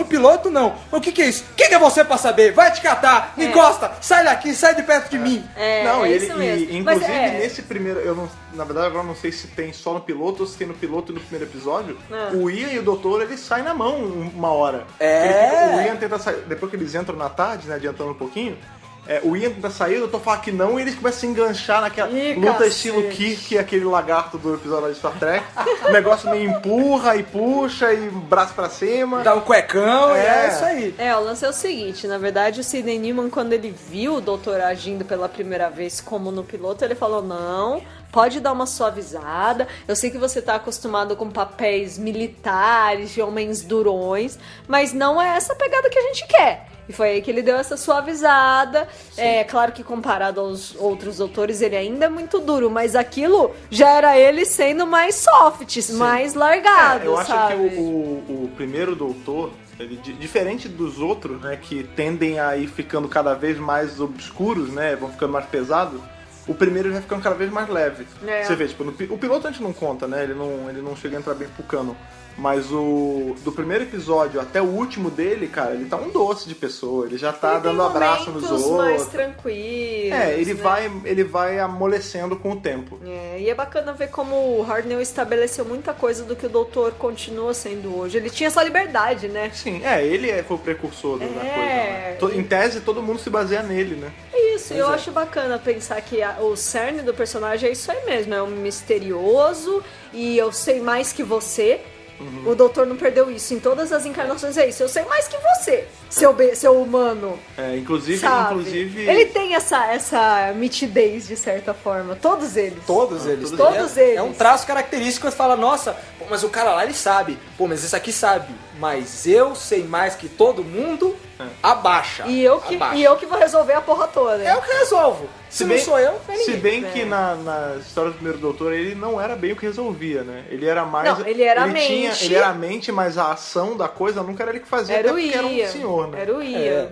piloto, não. O que é isso? Quem é você pra saber? Vai te catar. Encosta. Sai daqui. Sai de perto de mim. Não, é e isso mesmo. inclusive Mas nesse primeiro, eu não, na verdade agora não sei se tem só no piloto ou se tem no piloto e no primeiro episódio, o Ian e o doutor, eles saem na mão uma hora. O Ian tenta sair, depois que eles entram na tarde, né, adiantando um pouquinho, o Ian tenta sair, o doutor fala que não, e eles começam a se enganchar naquela luta cacete. estilo Kirk, aquele lagarto do episódio de Star Trek. O negócio meio empurra e puxa e braço pra cima. Dá um cuecão e é isso aí. O lance é o seguinte, na verdade o Sidney Newman, quando ele viu o doutor agindo pela primeira vez como no piloto, ele falou, não, pode dar uma suavizada, eu sei que você tá acostumado com papéis militares, de homens durões, mas não é essa pegada que a gente quer. E foi aí que ele deu essa suavizada. É claro que comparado aos outros doutores, ele ainda é muito duro, mas aquilo já era ele sendo mais soft, mais largado, Eu acho sabe? que o primeiro doutor, ele, diferente dos outros, né, que tendem a ir ficando cada vez mais obscuros, né, vão ficando mais pesados, o primeiro vai ficando cada vez mais leve. É. Você vê, tipo, o piloto a gente não conta, né? Ele não chega a entrar bem pro canon. Mas do primeiro episódio até o último dele, cara, ele tá um doce de pessoa. Ele já tá Ele tem dando abraço nos momentos outros. mais tranquilos. Ele vai amolecendo com o tempo. E é bacana ver como o Hartnell estabeleceu muita coisa do que o Doutor continua sendo hoje. Ele tinha essa liberdade, né? Sim, ele foi o precursor da coisa, né? Em tese, todo mundo se baseia nele, né? Isso, eu acho bacana pensar que o cerne do personagem é isso aí mesmo. É um misterioso e eu sei mais que você. O doutor não perdeu isso. Em todas as encarnações é isso. Eu sei mais que você, seu humano. Inclusive... Ele tem essa mitidez, de certa forma. Todos eles. Todos eles. É um traço característico que você fala, nossa, pô, mas o cara lá ele sabe. Pô, mas esse aqui sabe. Mas eu sei mais que todo mundo, abaixa. E eu que vou resolver a porra toda. É o que resolvo. Se não sou eu, é ninguém. Se bem que na história do primeiro doutor, ele não era bem o que resolvia, né? Ele era mais... Não, ele era a mente. Ele era a mente, mas a ação da coisa nunca era ele que fazia, até porque era um senhor, né? Era o Ian.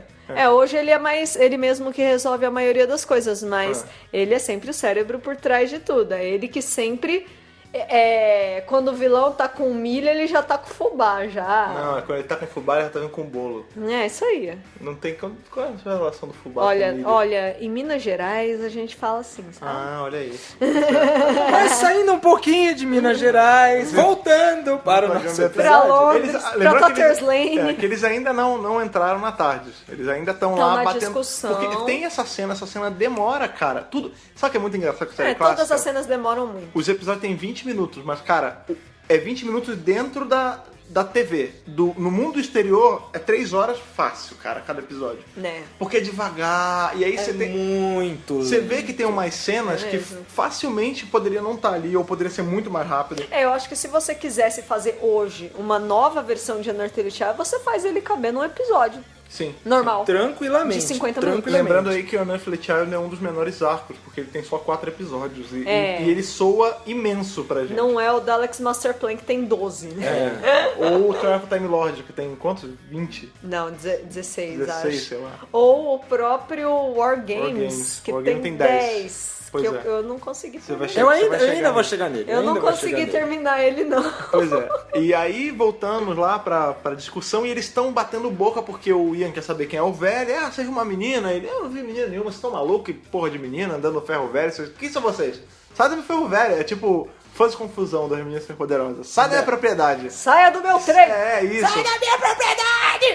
Hoje ele é mais ele mesmo que resolve a maioria das coisas, mas ele é sempre o cérebro por trás de tudo. É ele que sempre... quando o vilão tá com milho, ele já tá com fubá, já. Não, quando ele tá com fubá, ele já tá vindo com bolo. É, isso aí. Não tem... Qual é a sua relação do fubá com milho? Olha, em Minas Gerais a gente fala assim, sabe? Ah, olha aí. Mas saindo um pouquinho de Minas Gerais, voltando para o nosso Pra episódio. Londres, pra Tatter's Lane. Que eles ainda não entraram na tarde. Eles ainda estão Tão lá na batendo. discussão. Porque tem essa cena demora, cara. Tudo. Sabe o que é muito engraçado com a série clássica? Todas as cenas demoram muito. Os episódios têm 20 minutos, mas, cara, é 20 minutos dentro da TV. No mundo exterior, é 3 horas fácil, cara, cada episódio. Né? Porque é devagar, e aí você tem... Muito. Você vê que tem umas cenas que facilmente poderia não estar ali, ou poderia ser muito mais rápido. Eu acho que se você quisesse fazer hoje uma nova versão de Undertale Child, você faz ele caber num episódio. Sim. Normal. Tranquilamente. De 50 minutos. Lembrando aí que o Unearthly Child é um dos menores arcos, porque ele tem só 4 episódios. E ele soa imenso pra gente. Não é o Daleks Master Plan que tem 12, né? Ou o Triumph Time Lord, que tem quantos? 20? Não, 16, acho. 16, sei lá. Ou o próprio War Games, Games. que War tem Game tem 10. Pois que é. eu não consegui terminar. Eu ainda vou chegar nele. Eu não consegui terminar ele, não. Pois é. E aí voltamos lá pra discussão e eles estão batendo boca porque o Ian quer saber quem é o velho. Seja uma menina. Ele, eu não vi menina nenhuma, vocês estão malucos? Que porra de menina andando no ferro velho. Quem são vocês? Sai do meu ferro velho. É tipo, fãs de confusão das meninas superpoderosas. Sai da minha propriedade. Saia do meu trem! É isso. Sai da minha propriedade!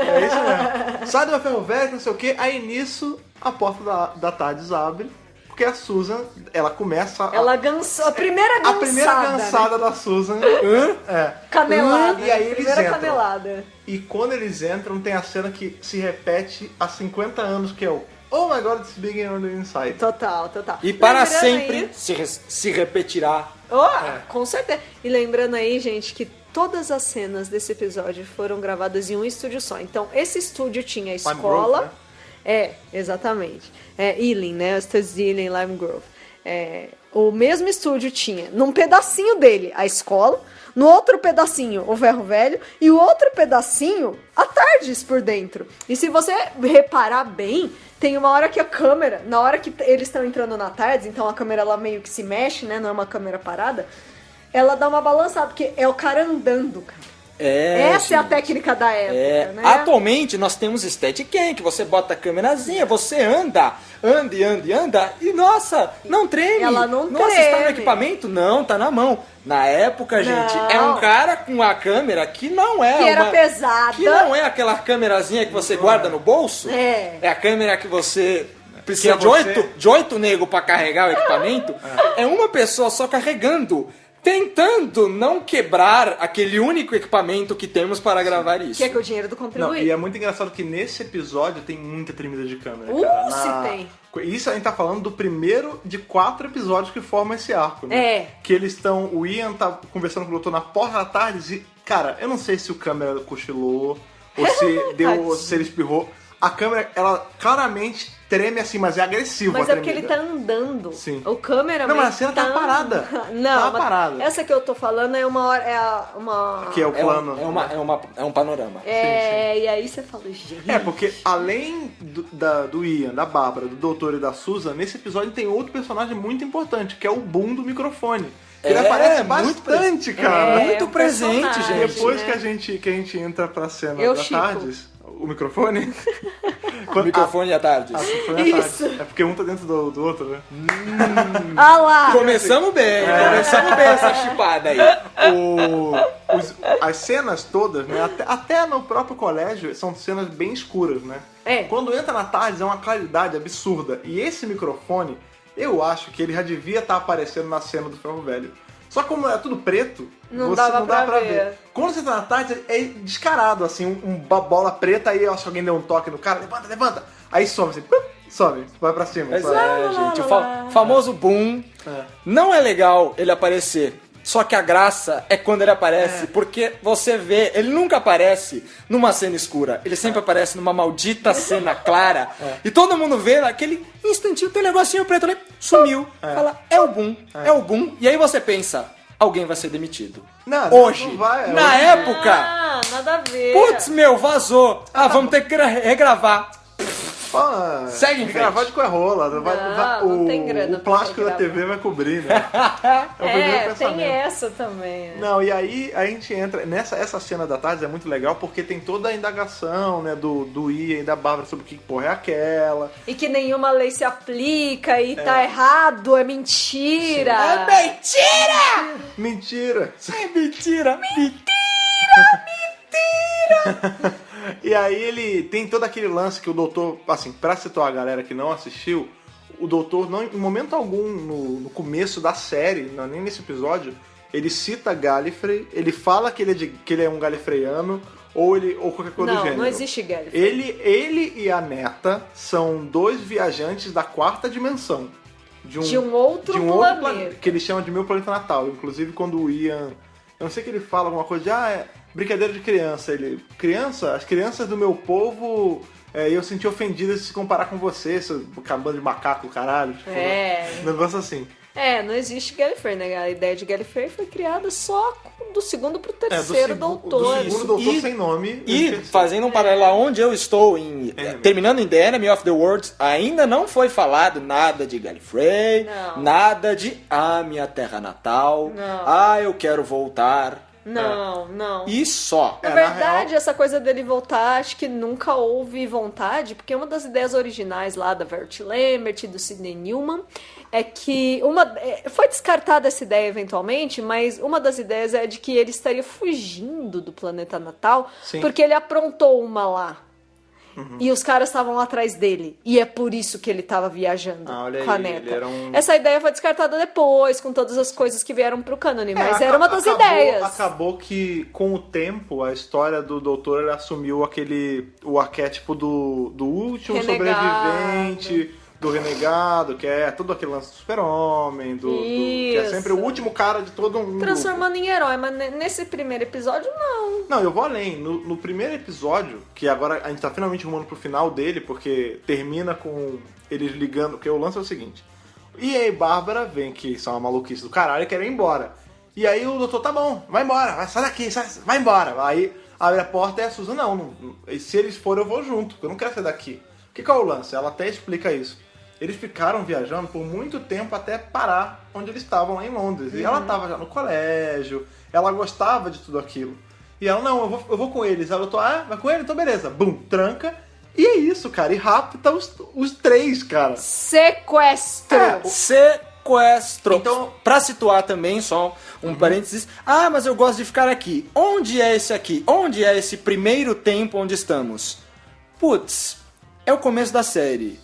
É isso mesmo. Sai do meu ferro velho, não sei o que. Aí nisso, a porta da TARDIS abre. Porque a Susan, ela começa... A primeira gansada. A primeira gansada da Susan. Canelada. E aí eles primeira entram. canelada. E quando eles entram, tem a cena que se repete há 50 anos, que é o Oh my God, it's big on the inside. Total. E para Lembrando sempre aí- se repetirá. Com certeza. E lembrando aí, gente, que todas as cenas desse episódio foram gravadas em um estúdio só. Então, esse estúdio tinha a Lime escola... Grove, exatamente. Ealing, né? Os estúdios de Ealing, Lime Grove. O mesmo estúdio tinha, num pedacinho dele, a escola, no outro pedacinho, o Ferro Velho, e o outro pedacinho, a TARDIS por dentro. E se você reparar bem, tem uma hora que a câmera, na hora que eles estão entrando na TARDIS, então a câmera ela meio que se mexe, né? Não é uma câmera parada, ela dá uma balançada, porque é o cara andando, cara. Essa é a técnica da época, né? Atualmente nós temos Steadicam, que você bota a câmerazinha, você anda, e nossa, não treme. Ela não nossa, treme. está no equipamento? Não, tá na mão. Na época, gente, é um cara com a câmera que não é Que era pesada. Que não é aquela câmerazinha que você guarda no bolso. É a câmera que você... Precisa Que é você- de 8 nego pra carregar o equipamento. É uma pessoa só carregando, tentando não quebrar aquele único equipamento que temos para gravar isso. que é com o dinheiro do Não, contribuinte. e é muito engraçado que nesse episódio tem muita tremida de câmera, Se tem. Isso a gente tá falando do primeiro de 4 episódios que formam esse arco, né? Que eles estão... O Ian tá conversando com o doutor na porta da tarde e... Cara, eu não sei se o câmera cochilou ou se deu, se ele espirrou. a câmera, ela claramente treme assim, mas é agressivo. Mas a é porque ele tremida. tá andando. Sim. O cameraman. Não, mas a cena tá parada. Não, Tá mas parada. essa que eu tô falando é uma hora. uma... Que é o plano. É um panorama. E aí você fala, gente. Porque além do Ian, da Bárbara, do Doutor e da Susan, nesse episódio tem outro personagem muito importante, que é o Boom do microfone. Ele aparece muito bastante, cara. muito um presente, personagem, gente. Depois né? que a gente entra pra cena Eu da chipo. Tardes, o microfone. O microfone à tarde. microfone da Isso. Tardes. É porque um tá dentro do outro, né? Ah lá! Começamos bem essa chipada aí. As cenas todas, né? Até no próprio colégio, são cenas bem escuras, né? Quando entra na Tardes é uma claridade absurda. E esse microfone, eu acho que ele já devia estar aparecendo na cena do Ferro Velho. Só que como é tudo preto, Não você dava não dá pra pra ver. ver. Quando você tá na Tardes, é descarado, assim, uma bola preta, aí eu acho que alguém deu um toque no cara, levanta. Aí some, assim, sobe, vai pra cima. Mas sabe? gente, o famoso boom não é legal ele aparecer. Só que a graça é quando ele aparece, porque você vê, ele nunca aparece numa cena escura, ele sempre aparece numa maldita cena clara, e todo mundo vê naquele instantinho, tem um negocinho preto ali, sumiu, fala, é o boom, e aí você pensa, alguém vai ser demitido. Não, Hoje, não vai, na época, Ah, nada a ver. putz, vazou, vamos ter que regravar. Segue em frente. Gravar de rola. Não tem grana o plástico pra da regravar. TV vai cobrir, né? É o primeiro tem pensamento. essa também. Não, e aí a gente entra. Essa cena da Tarde é muito legal porque tem toda a indagação, né, do Ian e da Bárbara sobre que porra é aquela. E que nenhuma lei se aplica e tá errado, é mentira. Mentira! É mentira! E aí ele tem todo aquele lance que o doutor, assim, pra situar a galera que não assistiu, o doutor, não, em momento algum, no começo da série, não, nem nesse episódio, ele cita Gallifrey, ele fala que ele é um galifreyano, ou qualquer coisa do gênero. Não existe Gallifrey. Ele e a neta são dois viajantes da quarta dimensão. De um outro planeta. Que ele chama de meu planeta natal. Inclusive quando o Ian... Eu não sei que ele fala alguma coisa de... é brincadeira de criança. Ele... As crianças do meu povo... eu senti ofendida de se comparar com você, seu cabelo de macaco, caralho. Tipo, um negócio assim. Não existe Gallifrey, né? A ideia de Gallifrey foi criada só do segundo pro terceiro doutor. Do segundo doutor sem nome. E fazendo um paralelo aonde eu estou, terminando em The Enemy of the World, ainda não foi falado nada de Gallifrey, nada de minha terra natal, eu quero voltar. Não. E só. Na verdade, essa coisa dele voltar, acho que nunca houve vontade, porque uma das ideias originais lá da Verity Lambert e do Sidney Newman é que foi descartada essa ideia eventualmente, mas uma das ideias é de que ele estaria fugindo do planeta natal, porque ele aprontou uma lá. E os caras estavam lá atrás dele. E é por isso que ele estava viajando com a neta. Essa ideia foi descartada depois, com todas as coisas que vieram pro cânone. Mas era uma das ideias. Acabou que, com o tempo, a história do doutor ele assumiu o arquétipo do último sobrevivente, do renegado, que é todo aquele lance do super-homem, que é sempre o último cara de todo um transformando em herói, mas nesse primeiro episódio, não. Não, eu vou além. No primeiro episódio, que agora a gente tá finalmente rumando pro final dele, porque termina com eles ligando, porque o lance é o seguinte. E aí Bárbara vem, que são uma maluquice do caralho, e querem ir embora. E aí o doutor, tá bom, vai embora, sai daqui, vai embora. Aí abre a porta e a Susan, não, se eles forem eu vou junto, porque eu não quero sair daqui. O que é o lance? Ela até explica isso. Eles ficaram viajando por muito tempo até parar onde eles estavam lá em Londres. E ela estava já no colégio, ela gostava de tudo aquilo. E ela, não, eu vou com eles. Ela falou, vai com ele? Então beleza. Bum, tranca. E é isso, cara. E rapta os três, cara. Sequestro. Sequestro. Então, pra situar também, só um parênteses. Mas eu gosto de ficar aqui. Onde é esse aqui? Onde é esse primeiro tempo onde estamos? Putz, é o começo da série.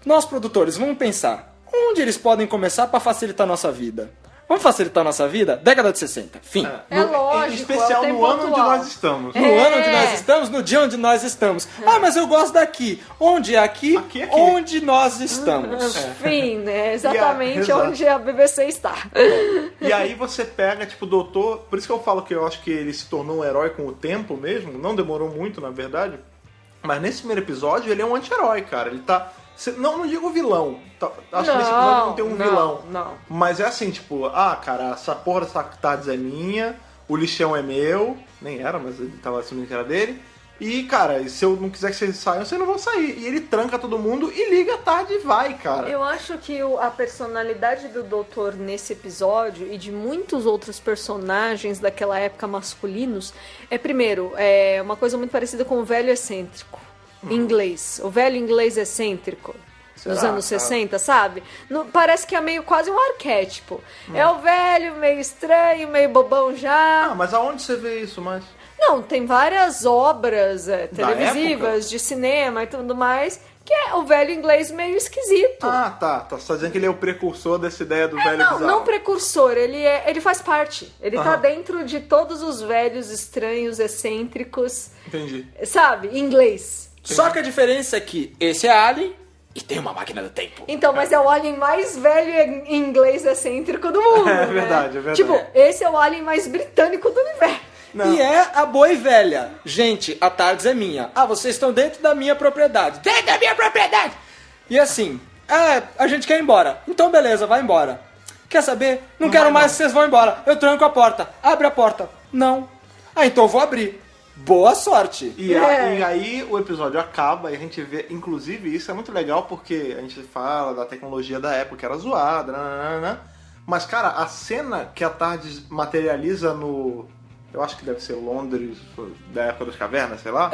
Nós, produtores, vamos pensar. Onde eles podem começar para facilitar a nossa vida? Vamos facilitar a nossa vida? Década de 60. Fim. Lógico. Em especial no ano onde nós estamos. No ano onde nós estamos, no dia onde nós estamos. Mas eu gosto daqui. Onde é aqui? Aqui. Onde nós estamos. Fim, né? Exatamente Exato. onde a BBC está. E aí você pega, tipo, o doutor... Por isso que eu falo que eu acho que ele se tornou um herói com o tempo mesmo. Não demorou muito, na verdade. Mas nesse primeiro episódio ele é um anti-herói, cara. Ele tá... Não digo vilão. Acho que nesse episódio não tem um vilão. Não. Mas é assim, tipo... Ah, cara, essa porra dessa tarde é minha. O lixão é meu. Nem era, mas ele tava assumindo que era dele. E, cara, se eu não quiser que vocês saiam, vocês não vão sair. E ele tranca todo mundo e liga a tarde e vai, cara. Eu acho que a personalidade do doutor nesse episódio e de muitos outros personagens daquela época masculinos é, primeiro, uma coisa muito parecida com o velho excêntrico inglês. O velho inglês excêntrico. Será, Dos anos cara? 60, sabe? Parece que é meio quase um arquétipo. É o velho, meio estranho, meio bobão já. Ah, mas aonde você vê isso mais? Não, tem várias obras televisivas, época? de cinema e tudo mais, que é o velho inglês meio esquisito. Ah, tá. Você tá dizendo que ele é o precursor dessa ideia do velho bizarro. Não precursor, ele faz parte. Ele tá Aham. dentro de todos os velhos, estranhos, excêntricos, Entendi. sabe? Inglês. Só que a diferença é que esse é Alien e tem uma máquina do tempo. Então, mas é o alien mais velho em inglês excêntrico do mundo, É né? verdade, é verdade. Tipo, esse é o alien mais britânico do universo. Não. E é a boa e velha. Gente, a Tardes é minha. Ah, vocês estão dentro da minha propriedade. Dentro da minha propriedade! E assim, a gente quer ir embora. Então beleza, vai embora. Quer saber? Não quero vai, mais não. que vocês vão embora. Eu tranco a porta. Abre a porta. Não. Ah, então eu vou abrir. Boa sorte. E aí o episódio acaba e a gente vê, inclusive, isso é muito legal porque a gente fala da tecnologia da época que era zoada, nananana. Mas, cara, a cena que a Tardes materializa no... Eu acho que deve ser Londres, da época das cavernas, sei lá.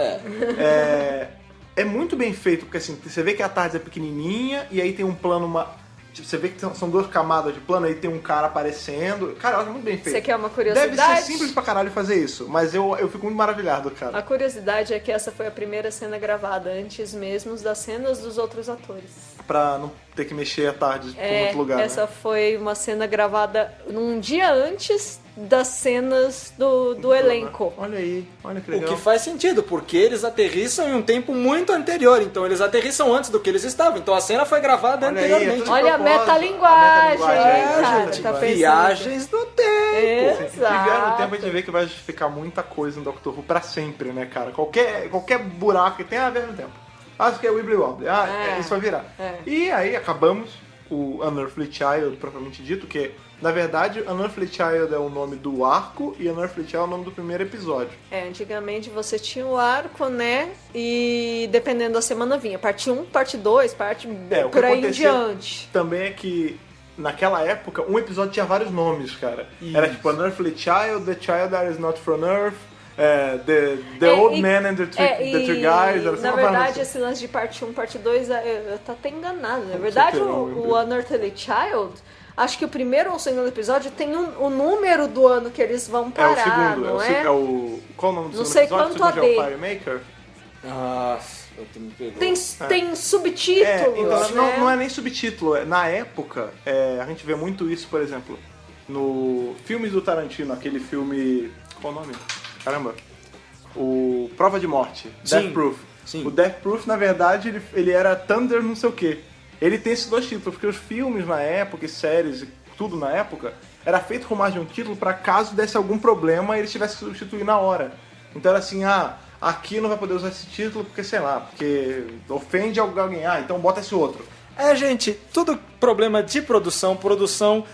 É muito bem feito, porque assim, você vê que a Tardes é pequenininha e aí tem um plano... Tipo, você vê que são duas camadas de plano, aí tem um cara aparecendo. Cara, eu acho muito bem feito. Você quer uma curiosidade? Deve ser simples pra caralho fazer isso, mas eu fico muito maravilhado, cara. A curiosidade é que essa foi a primeira cena gravada antes mesmo das cenas dos outros atores. Pra não ter que mexer a tarde por muito lugar, essa né? foi uma cena gravada num dia antes das cenas do elenco. Olha aí, olha que O legal. que faz sentido, porque eles aterrissam em um tempo muito anterior. Então eles aterrissam antes do que eles estavam. Então a cena foi gravada Olha aí, anteriormente. é tudo Olha a propósito, metalinguagem, a metalinguagem, cara, gente. tá pensando. Viagens do tempo. Se vier no Exato. tempo, a gente vê que vai justificar muita coisa no Doctor Who pra sempre, né, cara? Qualquer buraco que tem a ver no tempo. Acho que é Wibbly Wobbly. Isso vai virar. E aí acabamos o Unearthly Child, propriamente dito, que na verdade Unearthly Child é o nome do arco e Unearthly Child é o nome do primeiro episódio. Antigamente você tinha o arco, né? E dependendo da semana vinha. Parte 1, parte 2, parte O que por aí em acontecia diante. também é que naquela época um episódio tinha vários nomes, cara. Era tipo Unearthly Child, The Child That Is Not From Earth, The Old Man and the Three Guys. Era Na uma verdade, parada assim. esse lance de parte 1, parte 2, eu tô até enganado. Na verdade, o Unearthly Child, acho que o primeiro ou o segundo episódio tem o número do ano que eles vão É o parar, segundo, não é? qual o nome do Não segundo sei episódio? quanto O segundo é o AD. Firemaker? Nossa, eu tô me pegando. Tem subtítulos, Então, né? não é nem subtítulo. Na época, a gente vê muito isso, por exemplo, no filmes do Tarantino, aquele filme... Qual o nome? Caramba. O Prova de Morte, Sim, Death Proof. sim. O Death Proof, na verdade, ele era Thunder não sei o quê. Ele tem esses dois títulos, porque os filmes na época, e séries, e tudo na época, era feito com mais de um título pra caso desse algum problema eles tivessem que substituir na hora. Então era assim, aqui não vai poder usar esse título porque, sei lá, porque ofende alguém, então bota esse outro. Gente, tudo problema de produção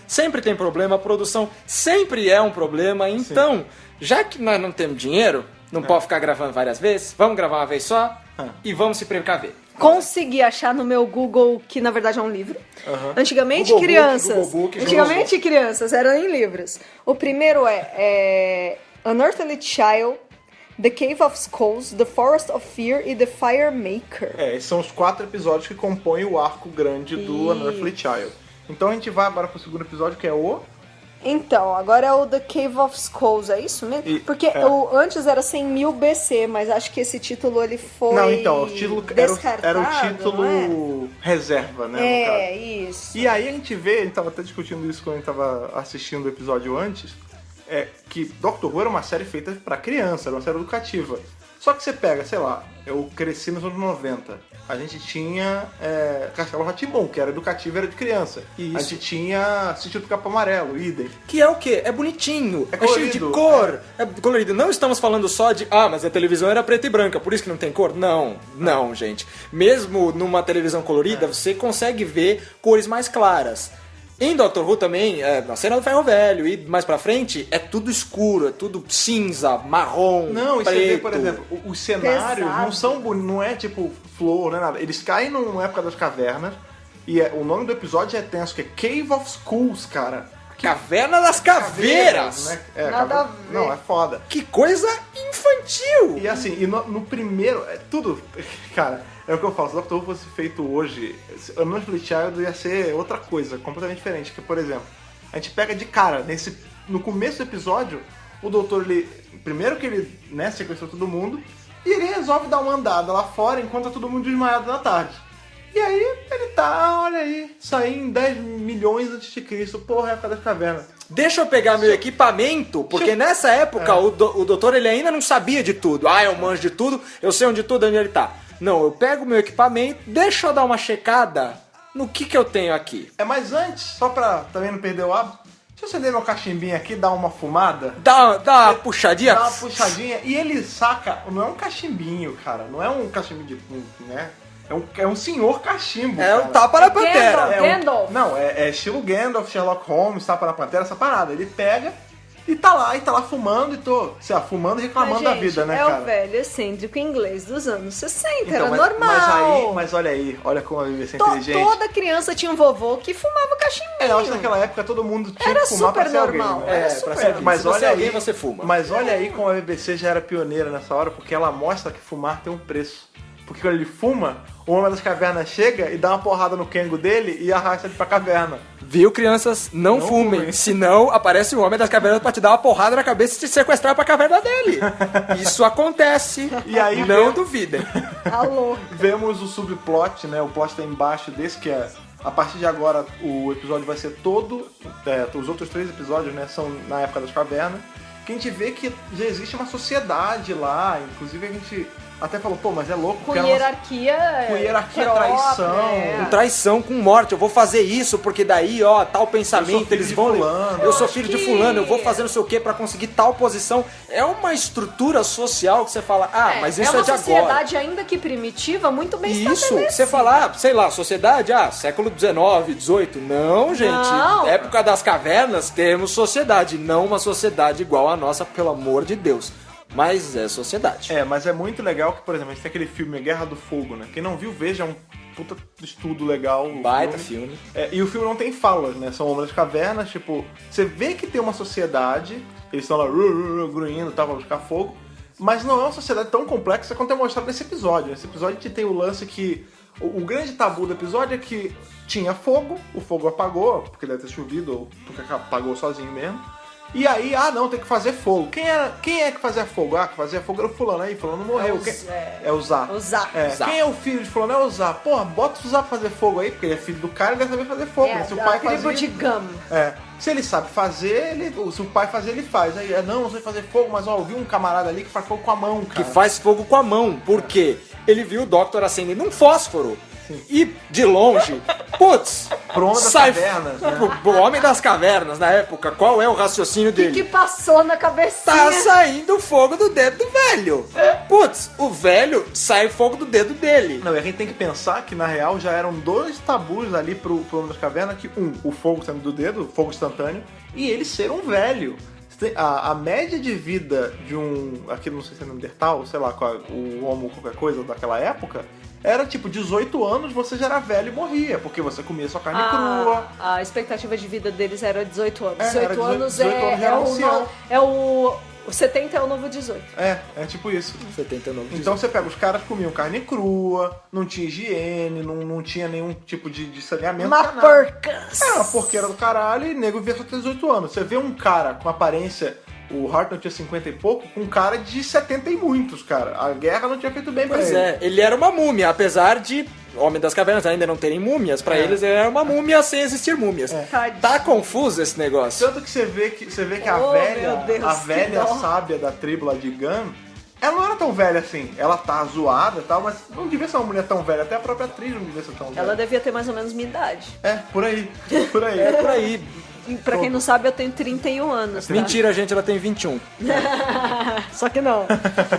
sempre tem problema, produção sempre é um problema, então, já que nós não temos dinheiro, não pode ficar gravando várias vezes, vamos gravar uma vez só e vamos se precaver. Consegui achar no meu Google, que na verdade é um livro. Antigamente, Google Book, crianças. Google Book, antigamente, crianças eram em livros. O primeiro é Unearthly Child, The Cave of Skulls, The Forest of Fear e The Firemaker. Esses são os 4 episódios que compõem o arco grande do Unearthly Child. Então a gente vai agora pro segundo episódio, que é o... Então, agora é o The Cave of Skulls, é isso mesmo? Porque antes era 100.000 BC, mas acho que esse título ele foi Não, então, o título descartado, era o título não reserva, né? no caso. isso. E aí a gente vê, a gente tava até discutindo isso quando a gente tava assistindo o episódio antes, é que Doctor Who era uma série feita pra criança, era uma série educativa. Só que você pega, sei lá, eu cresci nos anos 90. A gente tinha Castelo Rá-Tim-Bum, que era educativo, era de criança. Isso. A gente tinha Sítio do Capão Amarelo, idem. Que é o quê? É bonitinho, É cheio de colorido, cor, é colorido. Não estamos falando só de, mas a televisão era preta e branca, por isso que não tem cor. Não, gente. Mesmo numa televisão colorida, você consegue ver cores mais claras. Em Doctor Who também, na cena do Ferro Velho e mais pra frente, é tudo escuro, é tudo cinza, marrom, Não, e preto. você vê, por exemplo, os cenários Pesado. não são bonitos, não é tipo flor, não é nada. Eles caem numa época das cavernas, e o nome do episódio é tenso, que é Cave of Skulls, cara. Caverna das Caveiras! né? Nada a ver. Não, é foda. Que coisa infantil! E assim, no primeiro, tudo, cara, é o que eu falo, se o Doctor Who fosse feito hoje, a Monthly Child ia ser outra coisa, completamente diferente. Que, por exemplo, a gente pega de cara, no começo do episódio, o doutor, primeiro que ele, sequestrou todo mundo, e ele resolve dar uma andada lá fora enquanto tá todo mundo desmaiado na tarde. E aí, ele tá, olha aí, saiu em 10 milhões antes de Cristo, porra, época das cavernas. Deixa eu pegar meu equipamento, porque nessa época o doutor ele ainda não sabia de tudo. Eu manjo de tudo, eu sei onde ele tá. Não, eu pego meu equipamento, deixa eu dar uma checada no que eu tenho aqui. Mas antes, só pra também não perder o hábito, deixa eu acender meu cachimbinho aqui, dar uma fumada. Dá uma puxadinha. Dá uma puxadinha e ele saca, não é um cachimbinho, cara, não é um cachimbinho de, né? É um senhor cachimbo, É cara. um tapa na pantera. Gandalf. Não, é estilo Gandalf, Sherlock Holmes, tapa na pantera, essa parada. Ele pega e tá lá fumando fumando e reclamando da vida, né, é cara? o velho excêntrico inglês dos anos 60, Então, era mas, normal. Mas olha aí, olha como a BBC é inteligente. Toda criança tinha um vovô que fumava cachimbinho. Eu acho que naquela época todo mundo tinha Era que fumar pra super ser alguém. normal, Né? era pra super ser alguém. Mas Se você olha é alguém, aí, você fuma. Mas olha aí como a BBC já era pioneira nessa hora, porque ela mostra que fumar tem um preço. Porque quando ele fuma, o Homem das Cavernas chega e dá uma porrada no Kengo dele e arrasta ele pra caverna. Viu, crianças? Não fumem, fumem. senão aparece o Homem das Cavernas pra te dar uma porrada na cabeça e te sequestrar pra caverna dele. Isso acontece, E aí não vem- duvidem. Alô. Vemos o subplot, né? O plot tá embaixo desse, que é... A partir de agora, o episódio vai ser todo... os outros 3 episódios, né? São na época das cavernas. Que a gente vê que já existe uma sociedade lá. Inclusive, a gente até falou, pô, mas é louco. Com porque era uma- hierarquia. Com hierarquia, própria, traição. Com traição, com morte, eu vou fazer isso, porque daí, tal pensamento, Eu sou filho eles de vão... fulano. Eu sou filho de que- fulano, eu vou fazer não sei o que pra conseguir tal posição. É uma estrutura social que você fala, mas isso é, uma de agora. sociedade, ainda que primitiva, muito bem Isso, estabelecida. você fala, sei lá, sociedade, século XIX, XVIII. Não, gente. Não. Época das cavernas, temos sociedade. Não uma sociedade igual a nossa, pelo amor de Deus. Mas é sociedade. Mas é muito legal que, por exemplo, a gente tem aquele filme Guerra do Fogo, né? Quem não viu, veja, é um puta estudo legal. o Baita filme. E o filme não tem falas, né? São homens das cavernas, tipo... Você vê que tem uma sociedade, eles estão lá grunhindo e tal, pra buscar fogo, mas não é uma sociedade tão complexa quanto é mostrado nesse episódio. Nesse episódio a gente tem o lance que... O grande tabu do episódio é que tinha fogo, o fogo apagou, porque deve ter chovido, ou porque apagou sozinho mesmo. E aí, não, tem que fazer fogo. Quem é que fazia fogo? Que fazia fogo era o fulano. Aí, fulano morreu. É o Zá. O Zá. Zá. Quem é o filho de fulano? É o Zá. Porra, bota o Zá pra fazer fogo aí, porque ele é filho do cara e deve saber fazer fogo. né? Se o pai tribo fazia... de Gum. Se ele sabe fazer, se o pai fazer, ele faz. Aí, não sei fazer fogo, mas eu vi um camarada ali que faz fogo com a mão, cara. Que faz fogo com a mão. Por quê? Ele viu o Doctor acendendo um fósforo. E, de longe, putz, Pro Homem das Cavernas, né? Pro Homem das Cavernas, na época, qual é o raciocínio O dele? que passou na cabecinha? Tá saindo fogo do dedo do velho. Putz, o velho sai fogo do dedo dele. Não, e a gente tem que pensar que, na real, já eram 2 tabus ali pro Homem das Cavernas, que o fogo saindo do dedo, fogo instantâneo, e ele ser um velho. A média de vida de aqui não sei se é Neandertal, sei lá, o Homo qualquer coisa daquela época, era tipo 18 anos, você já era velho e morria, porque você comia sua carne crua. A expectativa de vida deles era 18 anos. Era 18 anos 18 anos já era ancião. o 70 é o novo 18. É tipo isso. 79. Então você pega, os caras comiam carne crua, não tinha higiene, não tinha nenhum tipo de saneamento. Uma não tinha nada. porcas. Era uma porqueira do caralho e nego via só ter 18 anos. Você vê um cara com aparência O Hartnell tinha 50 e pouco, com um cara de 70 e muitos, cara. A guerra não tinha feito bem pra Pois ele. é, ele era uma múmia, apesar de Homem das Cavernas ainda não terem múmias, pra eles ele era uma múmia sem existir múmias. Tadinho. Tá confuso esse negócio. Tanto que você vê que a Oh, velha, meu Deus, a que velha dó. sábia da tribo lá de Gunn, ela não era tão velha assim. Ela tá zoada e tal, mas não devia ser uma mulher tão velha. Até a própria atriz não devia ser tão velha. Ela devia ter mais ou menos minha idade. É, por aí. Por aí. É por aí. E pra quem não sabe, eu tenho 31 anos, tá? Mentira, gente, ela tem 21. Só que não.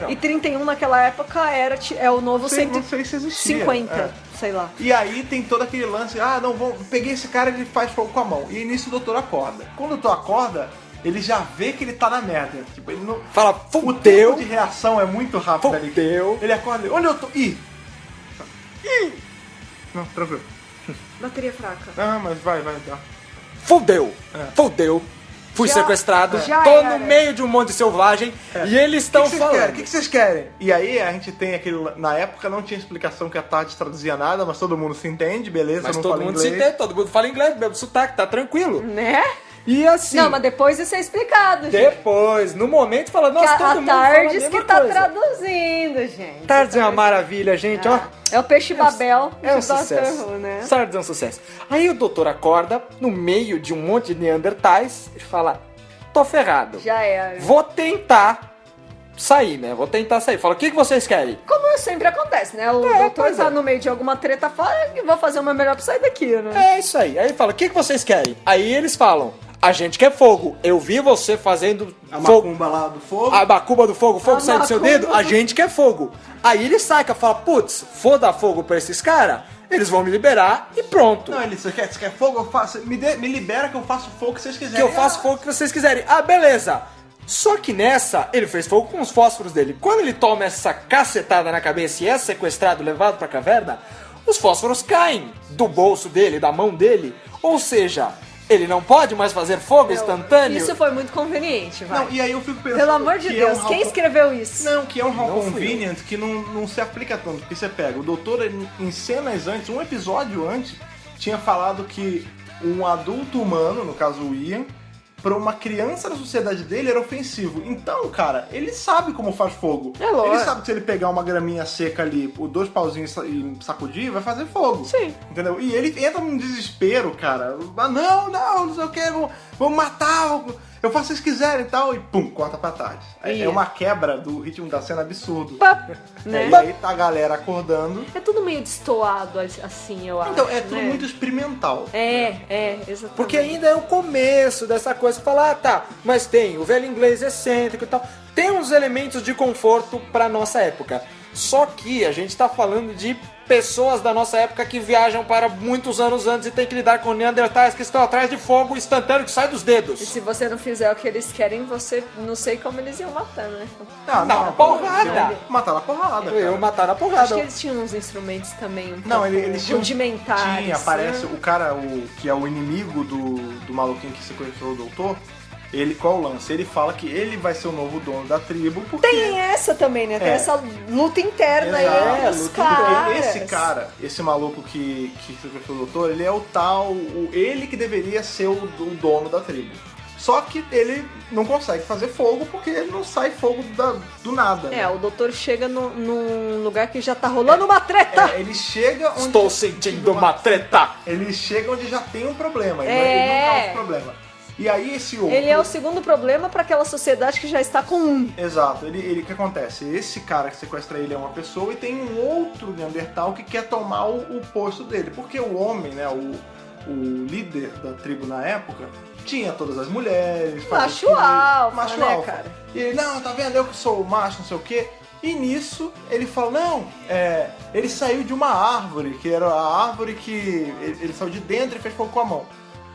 E 31 naquela época é o novo Não sei se existia. 150, É. sei lá. E aí tem todo aquele lance, peguei esse cara e ele faz fogo com a mão. E nisso o doutor acorda. Quando o doutor acorda, ele já vê que ele tá na merda. Tipo, ele não... Fala, O fudeu, tempo de reação é muito rápido ali. fudeu. Ele acorda, olha eu tô... Ih! Não, tranquilo. Bateria fraca. Ah, mas vai, tá. Fudeu, fudeu. Fui Já- sequestrado, já tô era. no meio de um monte de selvagem e eles estão falando. O que vocês querem? E aí a gente tem aquele... Na época não tinha explicação que a Tati traduzia nada, mas todo mundo se entende, beleza, Mas não todo fala mundo inglês. se entende, todo mundo fala inglês, mesmo sotaque, tá tranquilo. Né? E assim, Não, mas depois isso é explicado, gente. depois, no momento, fala, Que nossa, a todo mundo fala a Tardes mesma que tá coisa. traduzindo, gente. Tardes é uma maravilha, gente, ó. É o peixe Babel É um de Doctor sucesso. Who, né? Tardes é um sucesso. Aí o doutor acorda, no meio de um monte de Neandertais, e fala, tô ferrado. Já era. Vou tentar sair, né? Vou tentar sair. Fala, o que vocês querem? Como sempre acontece, né? O doutor pois tá é. no meio de alguma treta, fala que vou fazer o meu melhor pra sair daqui, né? É isso aí. Aí ele fala, o que vocês querem? Aí eles falam, a gente quer fogo. Eu vi você fazendo A fogo. macumba lá do fogo. A macumba do fogo, fogo A sai do seu macumba dedo, a gente quer fogo. Aí ele saca, fala, putz, for dar fogo pra esses caras, eles vão me liberar e pronto. Não, você quer fogo? Eu faço. Me libera que eu faço fogo que vocês Que quiserem. eu faço fogo que vocês quiserem. Ah, beleza. Só que nessa, ele fez fogo com os fósforos dele. Quando ele toma essa cacetada na cabeça e é sequestrado, levado pra caverna, os fósforos caem do bolso dele, da mão dele. Ou seja, ele não pode mais fazer fogo instantâneo. Isso foi muito conveniente, vai. Não, e aí eu fico pensando. Pelo amor de que Deus, é um quem how- escreveu isso? Não, que é um how Não fui convenient que não se aplica tanto. Porque você pega, o doutor, ele, em cenas antes, um episódio antes, tinha falado que um adulto humano, no caso o Ian, pra uma criança da sociedade dele era ofensivo. Então, cara, ele sabe como faz fogo. É lógico. Ele sabe que se ele pegar uma graminha seca ali, por 2 pauzinhos e sacudir, vai fazer fogo. Sim. Entendeu? E ele entra num desespero, cara. Ah, não sei o que, vou matar, eu faço o que vocês quiserem e tal. E pum, corta pra tarde. É uma quebra do ritmo da cena absurdo. Pá, né? E aí tá a galera acordando. É tudo meio destoado, assim, eu acho. Então, é tudo né? muito experimental. Exatamente. Porque ainda é o começo dessa coisa. Falar, ah, tá, mas tem o velho inglês excêntrico e tal. Tem uns elementos de conforto pra nossa época. Só que a gente tá falando de pessoas da nossa época que viajam para muitos anos antes e tem que lidar com neandertais que estão atrás de fogo instantâneo que sai dos E dedos. se você não fizer o que eles querem, você não sei como eles iam matar, né? Na porrada. Matar na porrada, Eu cara. matar na Acho porrada. que eles tinham uns instrumentos também um Não, pouco eles tinham... rudimentares. Tinha, aparece né? o cara, que é o inimigo do maluquinho que sequestrou o doutor. Ele, qual o lance? Ele fala que ele vai ser o novo dono da tribo porque... Tem essa também, né? Tem É. essa luta interna aí Exato. entre os luta caras. Esse cara, esse maluco que sequestrou o doutor, ele é o tal, ele que deveria ser o dono da tribo. Só que ele não consegue fazer fogo porque ele não sai fogo do nada. É, né? o doutor chega num lugar que já tá rolando uma treta. Ele chega onde... Estou sentindo uma treta. Ele chega onde já tem um problema, ele É. não causa problema. E aí esse outro... Ele é o segundo problema pra aquela sociedade que já está com um. Exato, ele o que acontece? Esse cara que sequestra ele é uma pessoa e tem um outro Neandertal que quer tomar o posto dele. Porque o homem, né, o líder da tribo na época, tinha todas as mulheres. fazia Macho tudo, alfa, macho né, alfa. cara? E ele, não, tá vendo? Eu que sou o macho, não sei o quê. E nisso ele fala, não, ele saiu de uma árvore, que era a árvore que ele saiu de dentro e fez fogo com a mão.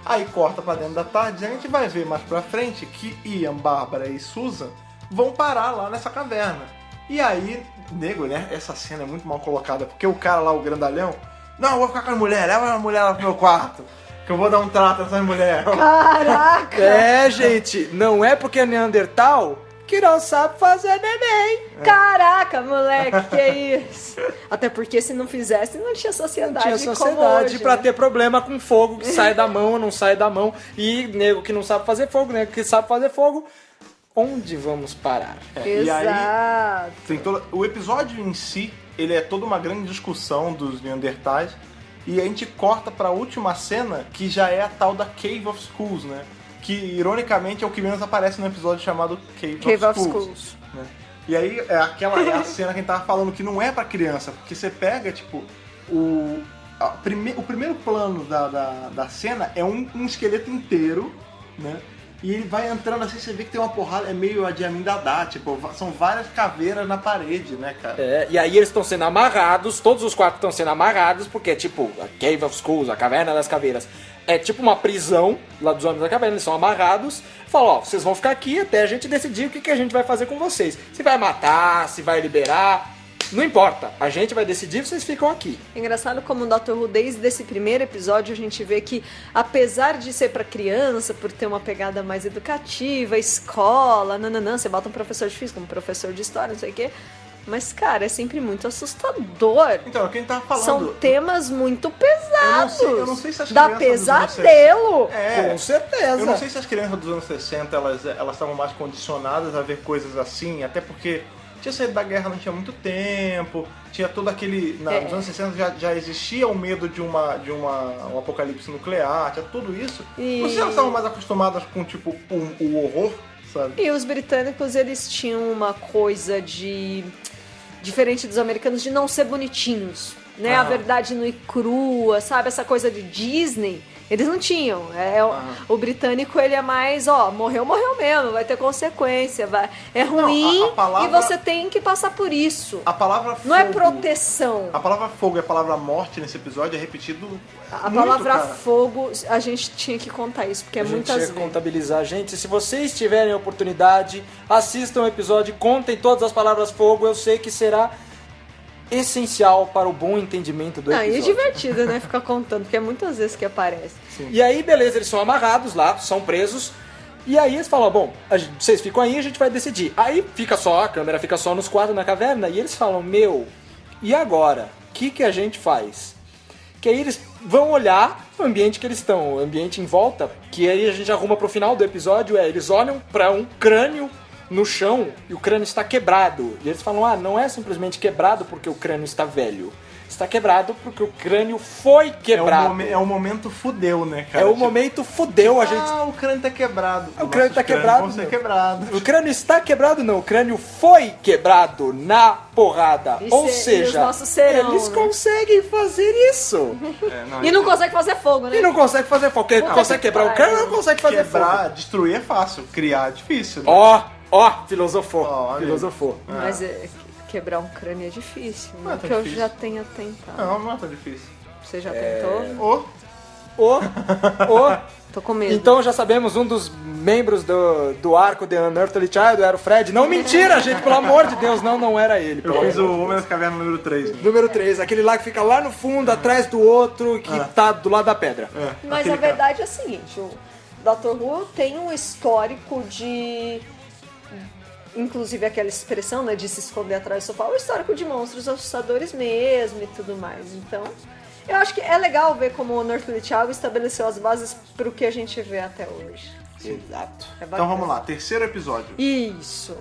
Aí corta pra dentro da tarde e a gente vai ver mais pra frente que Ian, Bárbara e Susan vão parar lá nessa caverna. E aí, nego, né? Essa cena é muito mal colocada, porque o cara lá, o grandalhão, não, eu vou ficar com a mulher, leva a mulher lá pro meu quarto, que eu vou dar um trato nessas mulheres. Caraca! É, gente, não é porque é Neandertal que não sabe fazer neném. Caraca, moleque, que isso? Até porque se não fizesse, não tinha sociedade Tinha como sociedade hoje, pra né? ter problema com fogo que sai da mão ou não sai da mão. E nego que não sabe fazer fogo, nego que sabe fazer fogo, onde vamos parar? E aí, Exato. tem o episódio em si, ele é toda uma grande discussão dos Neandertais, e a gente corta pra última cena, que já é a tal da Cave of Skulls, né? Que, ironicamente, é o que menos aparece no episódio chamado Cave of Skulls. Né? E aí, é a cena que a gente tava falando que não é pra criança, porque você pega, tipo, o primeiro plano da cena é um esqueleto inteiro, né? E ele vai entrando assim, você vê que tem uma porrada, é meio a de Amin Dada, tipo, são várias caveiras na parede, né, cara? E aí eles estão sendo amarrados, todos os 4 estão sendo amarrados, porque é tipo a Cave of Skulls, a Caverna das Caveiras. É tipo uma prisão lá dos Homens da Caverna, eles são amarrados. Falam, ó, vocês vão ficar aqui até a gente decidir o que a gente vai fazer com vocês. Se vai matar, se vai liberar, não importa. A gente vai decidir, vocês ficam aqui. Engraçado como o Dr. Who, desde esse primeiro episódio, a gente vê que, apesar de ser pra criança, por ter uma pegada mais educativa, escola, nananã, você bota um professor de física, um professor de história, não sei o quê. Mas, cara, é sempre muito assustador. Então, quem tava falando... São temas muito pesados. Eu não sei se as dá crianças dos anos pesadelo. Com certeza. Eu não sei se as crianças dos anos 60, elas estavam mais condicionadas a ver coisas assim, até porque tinha saído da guerra não tinha muito tempo, tinha todo aquele... Nos anos 60 já existia o medo de um apocalipse nuclear, tinha tudo isso. Não sei se elas estavam mais acostumadas com, tipo, o horror, sabe? E os britânicos, eles tinham uma coisa diferente dos americanos, de não ser bonitinhos, né? A verdade nua e crua, sabe? Essa coisa de Disney, eles não tinham. O britânico, ele é mais, morreu mesmo, vai ter consequência, é ruim a palavra... e você tem que passar por isso. A palavra fogo... Não é proteção. A palavra fogo e a palavra morte nesse episódio é repetido A muito, palavra cara. fogo, a gente tinha que contar isso, porque A gente muitas tinha vezes... que contabilizar. Gente, se vocês tiverem a oportunidade, assistam o episódio, contem todas as palavras fogo, eu sei que será essencial para o bom entendimento do episódio. E é divertido, né? Ficar contando, porque é muitas vezes que aparece. E aí, beleza, eles são amarrados lá, são presos. E aí eles falam, bom, vocês ficam aí, a gente vai decidir. Aí a câmera fica só nos 4 na caverna, e eles falam, e agora? O que a gente faz? Que aí eles vão olhar o ambiente que eles estão, o ambiente em volta, que aí a gente arruma pro final do episódio, eles olham para um crânio no chão e o crânio está quebrado. E eles falam, não é simplesmente quebrado porque o crânio está velho. Está quebrado porque o crânio foi quebrado. É o momento fudeu, né, cara? É o momento fudeu, a gente... o crânio tá quebrado. O crânio tá quebrado. Vão ser quebrados. O crânio está quebrado, não. O crânio foi quebrado na porrada. Ou E seja, os nossos serão, eles né? conseguem fazer isso. E não consegue fazer fogo, né? E não consegue fazer fogo. Porque consegue quebrar o crânio, não consegue fazer Quebrar, fogo. destruir é fácil, criar é difícil. Né? Filosofou. Olha. Filosofou. Mas quebrar um crânio é difícil, Não é né? tão Que eu difícil. já tenha tentado. Não é tão difícil. Você já tentou? Tô com medo. Então já sabemos, um dos membros do arco de Unearthly Child era o Fred. Não, mentira, gente, pelo amor de Deus, não era ele. Eu fiz o Homem das Cavernas número 3. Né? Número 3, aquele lá que fica lá no fundo, atrás do outro, que tá do lado da pedra. Mas a verdade é a seguinte, o Dr. Who tem um histórico de... Inclusive aquela expressão, né, de se esconder atrás do sofá, o histórico de monstros assustadores mesmo e tudo mais. Então, eu acho que é legal ver como o Unearthly Child estabeleceu as bases pro que a gente vê até hoje. Exato. É Então vamos lá, terceiro episódio. Isso.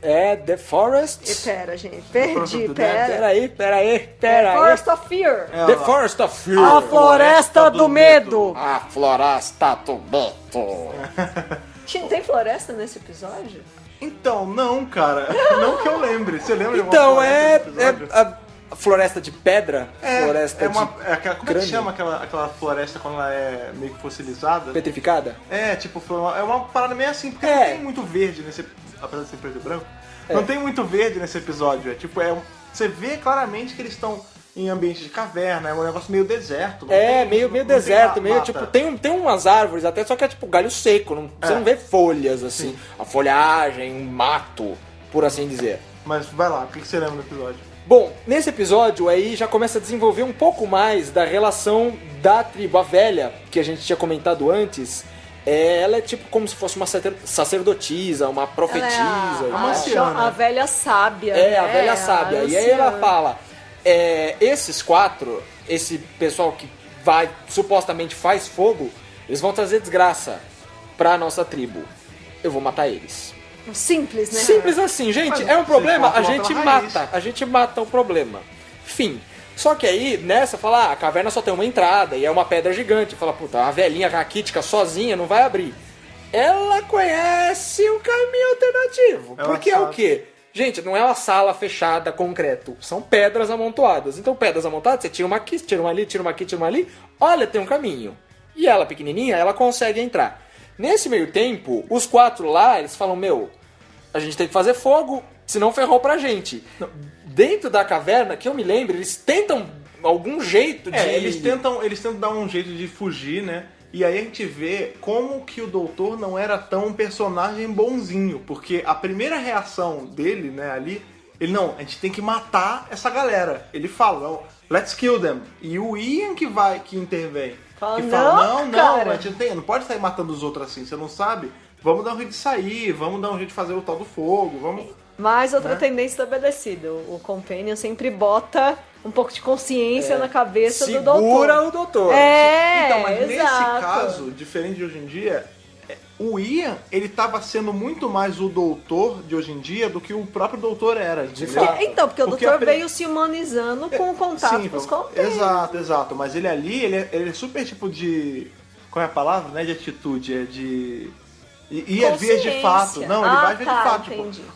É The Forest... Pera, gente. Perdi, Forest pera. Peraí. Forest of Fear. The Forest of Fear. A Floresta do Medo. A Floresta do Medo. Tem floresta nesse episódio? Então, não, cara. Não que eu lembre. Você lembra de alguma Então, floresta nesse episódio? a floresta de pedra, floresta como é que crânio. chama aquela floresta quando ela é meio que fossilizada? Petrificada? É uma parada meio assim, porque não tem muito verde nesse... Apesar de ser preto e branco, não tem muito verde nesse episódio. Você vê claramente que eles estão em ambiente de caverna, é um negócio meio deserto. Meio deserto, tem meio mata. tipo, tem umas árvores até, só que é tipo galho seco, você não vê folhas assim, a folhagem, um mato, por assim dizer. Mas vai lá, o que você lembra do episódio? Bom, nesse episódio aí já começa a desenvolver um pouco mais da relação da tribo, a velha, que a gente tinha comentado antes. Ela é tipo como se fosse uma sacerdotisa, uma profetisa. uma anciana. A velha sábia. A velha sábia. E aí ela fala, esses 4, esse pessoal que supostamente faz fogo, eles vão trazer desgraça pra nossa tribo. Eu vou matar eles. Simples, né? Simples assim, gente, Mas é um problema, você a corta gente pela mata, raiz. a gente mata o problema. Fim. Só que aí, nessa, fala, a caverna só tem uma entrada e é uma pedra gigante. Fala, puta, uma velhinha raquítica sozinha não vai abrir. Ela conhece um caminho alternativo. Ela Porque é o sabe. quê? Gente, não é uma sala fechada, concreto. São pedras amontoadas. Então, pedras amontoadas, você tira uma aqui, tira uma ali, tira uma aqui, tira uma ali. Olha, tem um caminho. E ela, pequenininha, ela consegue entrar. Nesse meio tempo, os 4 lá, eles falam, meu, a gente tem que fazer fogo, senão ferrou pra gente. Dentro da caverna, que eu me lembro, eles tentam algum jeito de... Eles tentam dar um jeito de fugir, né? E aí a gente vê como que o doutor não era tão um personagem bonzinho, porque a primeira reação dele, né, ali, ele, não, a gente tem que matar essa galera. Ele fala, não, let's kill them. E o Ian que intervém. Fala, Que fala, não, não, cara. a gente não pode sair matando os outros assim, você não sabe? Vamos dar um jeito de sair, vamos dar um jeito de fazer o tal do fogo, vamos... Mas outra Né? tendência estabelecida. O Companion sempre bota um pouco de consciência na cabeça do doutor. Segura o doutor. Então, mas nesse exato. caso, diferente de hoje em dia, o Ian, ele tava sendo muito mais o doutor de hoje em dia do que o próprio doutor era. entendeu? fato. Então, porque o Porque doutor a pre- veio se humanizando com o contato Sim, com os Companions. exato. Mas ele ali, ele é super tipo de... Qual é a palavra? Não é de atitude, é de... E é vias de fato. Consciência. Não, ele vai ver de fato. Entendi. Tipo,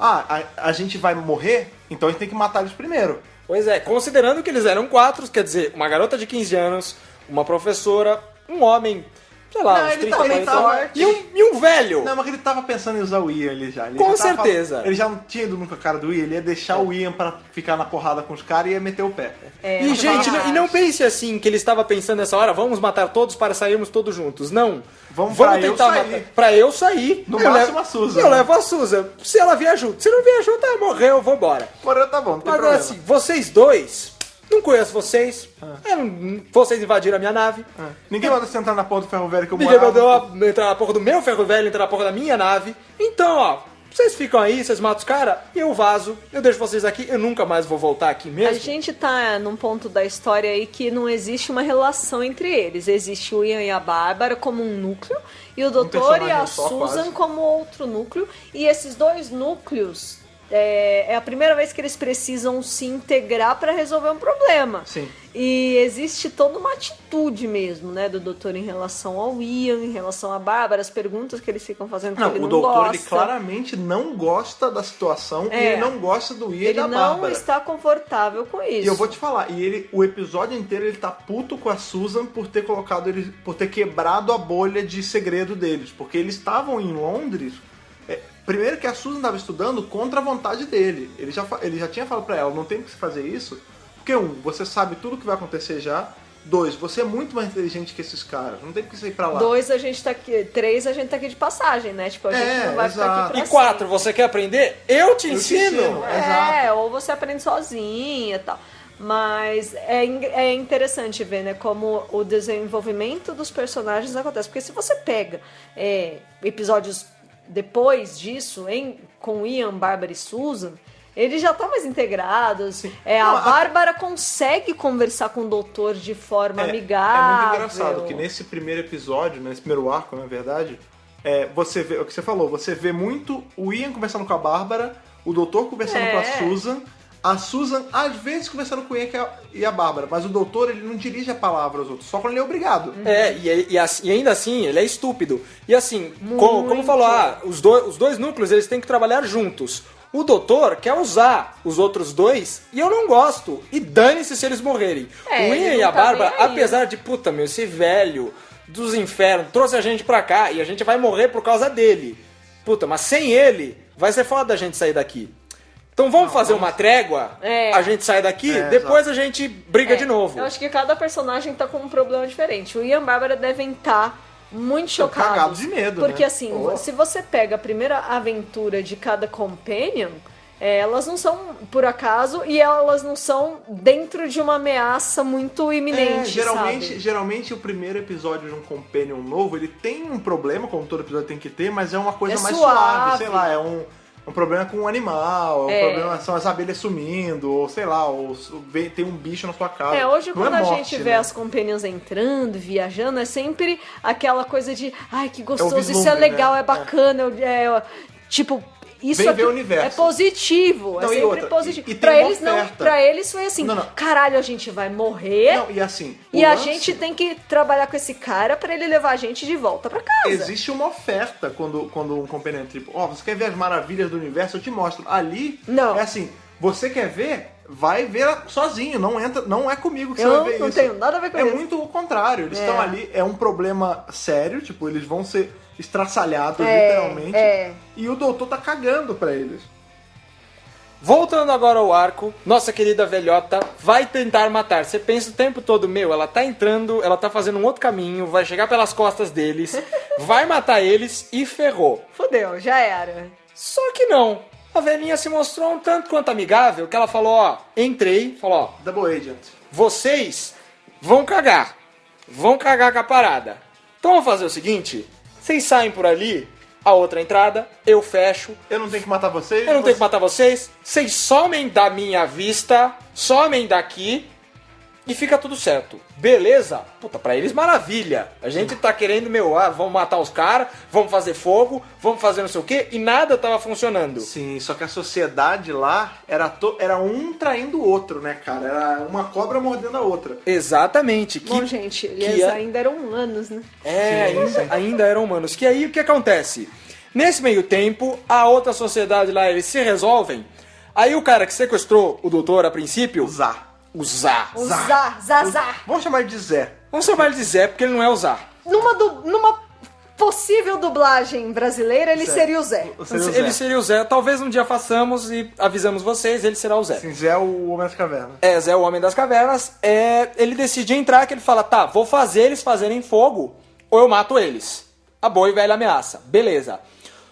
a gente vai morrer, então a gente tem que matar eles primeiro. Pois é, considerando que eles eram 4, quer dizer, uma garota de 15 anos, uma professora, um homem, sei lá, Não, uns ele 30, tá- ele 40 tava- anos, e um velho. Não, mas ele tava pensando em usar o Ian ali já. Ele Com já tava certeza. Ele já não tinha ido nunca a cara do Ian, ele ia deixar o Ian pra ficar na porrada com os caras e ia meter o pé. E, gente, mas- e não pense assim, que ele estava pensando nessa hora, vamos matar todos para sairmos todos juntos. Não. Vamos pra eu tentar sair. matar. Pra eu sair. No eu máximo levo, a Susan, Eu né? levo a Susan. Se ela vier junto. Se não vier junto, tá, morreu, vambora. Agora tá bom, não tem Agora problema. assim, vocês dois, não conheço vocês. Vocês invadiram a minha nave. Ninguém manda você entrar na porra do ferro velho que eu Ninguém morava. mandou entrar na porra do meu ferro velho, entrar na porra da minha nave. Então, ó, vocês ficam aí, vocês matam os caras, e eu vazo, eu deixo vocês aqui, eu nunca mais vou voltar aqui A mesmo. gente tá num ponto da história aí que não existe uma relação entre eles. Existe o Ian e a Bárbara como um núcleo, e o doutor e a personagem só, Susan quase. como outro núcleo. E esses dois núcleos é a primeira vez que eles precisam se integrar para resolver um problema. Sim. E existe toda uma atitude mesmo, né, do doutor em relação ao Ian, em relação à Bárbara, as perguntas que eles ficam fazendo que Não, ele o não doutor, gosta. ele claramente não gosta da situação e É. ele não gosta do Ian e Ele da não Bárbara. está confortável com isso. E eu vou te falar, o episódio inteiro ele tá puto com a Susan por ter colocado eles, por ter quebrado a bolha de segredo deles, porque eles estavam em Londres. Primeiro que a Susan estava estudando contra a vontade dele. Ele já tinha falado pra ela, não tem que se fazer isso, porque você sabe tudo o que vai acontecer já. 2, você é muito mais inteligente que esses caras, não tem que você ir pra lá. 2, a gente tá aqui. 3, a gente tá aqui de passagem, né? Tipo, a gente não vai ficar exato. aqui pra E 4, você quer aprender? Eu te Eu te ensino. ensino. É, Exato. ou você aprende sozinha e tal. Mas é interessante ver, né, como o desenvolvimento dos personagens acontece. Porque se você pega episódios depois disso, com Ian, Bárbara e Susan, eles já estão mais integrados. Não, a Bárbara consegue conversar com o doutor de forma amigável. É muito engraçado que nesse primeiro episódio, nesse primeiro arco, na verdade, você vê o que você falou, você vê muito o Ian conversando com a Bárbara, o doutor conversando com a Susan às vezes conversando com o Ian e a Bárbara, mas o doutor ele não dirige a palavra aos outros, só quando ele é obrigado. E ainda assim, ele é estúpido. E assim, como falou, os dois núcleos eles têm que trabalhar juntos. O doutor quer usar os outros dois e eu não gosto. E dane-se se eles morrerem. O Ian ele e não a tá Bárbara, nem aí. apesar de, puta meu, esse velho dos infernos trouxe a gente pra cá e a gente vai morrer por causa dele. Puta, mas sem ele, vai ser foda a gente sair daqui. Então vamos fazer uma trégua, a gente sai daqui, depois a gente briga de novo. Eu acho que cada personagem tá com um problema diferente. O Ian e a Bárbara devem estar muito chocados. cagados de medo, Porque né? assim, se você pega a primeira aventura de cada companion, elas não são por acaso e elas não são dentro de uma ameaça muito iminente, sabe? Geralmente o primeiro episódio de um Companion novo, ele tem um problema, como todo episódio tem que ter, mas é uma coisa mais suave, sei lá, é um problema com um animal, um problema são as abelhas sumindo, ou sei lá, ou tem um bicho na sua casa. Hoje Não quando é a morte, gente vê né? as companions entrando, viajando, é sempre aquela coisa de ai, que gostoso, isso é vislumbre, legal, né? é bacana, tipo, isso vem aqui ver o universo. é positivo, Não, é e sempre outra, positivo. e tem Pra uma eles não, oferta. pra eles foi assim, Não. caralho, a gente vai morrer Não, e assim, o e a lance- gente tem que trabalhar com esse cara pra ele levar a gente de volta pra casa. Existe uma oferta quando um companheiro tipo, você quer ver as maravilhas do universo? Eu te mostro. Ali, Não. é assim, você quer ver? Vai ver sozinho, não é comigo que você Eu vai ver não isso. tenho nada a ver com É isso. muito o contrário, eles estão ali, é um problema sério, tipo, eles vão ser estraçalhados, literalmente, e o doutor tá cagando pra eles. Voltando agora ao arco, nossa querida velhota vai tentar matar. Você pensa o tempo todo, ela tá entrando, ela tá fazendo um outro caminho, vai chegar pelas costas deles, vai matar eles e ferrou. Fudeu, já era. Só que não. A velhinha se mostrou um tanto quanto amigável, que ela falou, entrei, falou, Double Agent. vocês vão cagar com a parada. Então vamos fazer o seguinte, vocês saem por ali, a outra entrada, eu fecho, Eu não tenho que matar vocês? eu não tenho que matar vocês, vocês somem da minha vista, somem daqui e fica tudo certo. Beleza? Puta, pra eles maravilha. A gente tá querendo, vamos matar os caras, vamos fazer fogo, vamos fazer não sei o quê, e nada tava funcionando. Sim, só que a sociedade lá era um traindo o outro, né, cara? Era uma cobra mordendo a outra. Exatamente. Bom, gente, eles ainda eram humanos, né? Ainda eram humanos. Que aí o que acontece? Nesse meio tempo, a outra sociedade lá, eles se resolvem. Aí o cara que sequestrou o doutor a princípio... Usar. Usar. Zazar. Vamos chamar ele de Zé. Vamos chamar ele de Zé, porque ele não é usar. Numa possível dublagem brasileira, ele seria o Zé. Ele seria o Zé. Talvez um dia façamos e avisamos vocês, ele será o Zé. Sim, Zé é o Homem das Cavernas. Zé é o Homem das Cavernas. Ele decide entrar, que ele fala, tá, vou fazer eles fazerem fogo, ou eu mato eles. A boa e velha ameaça. Beleza.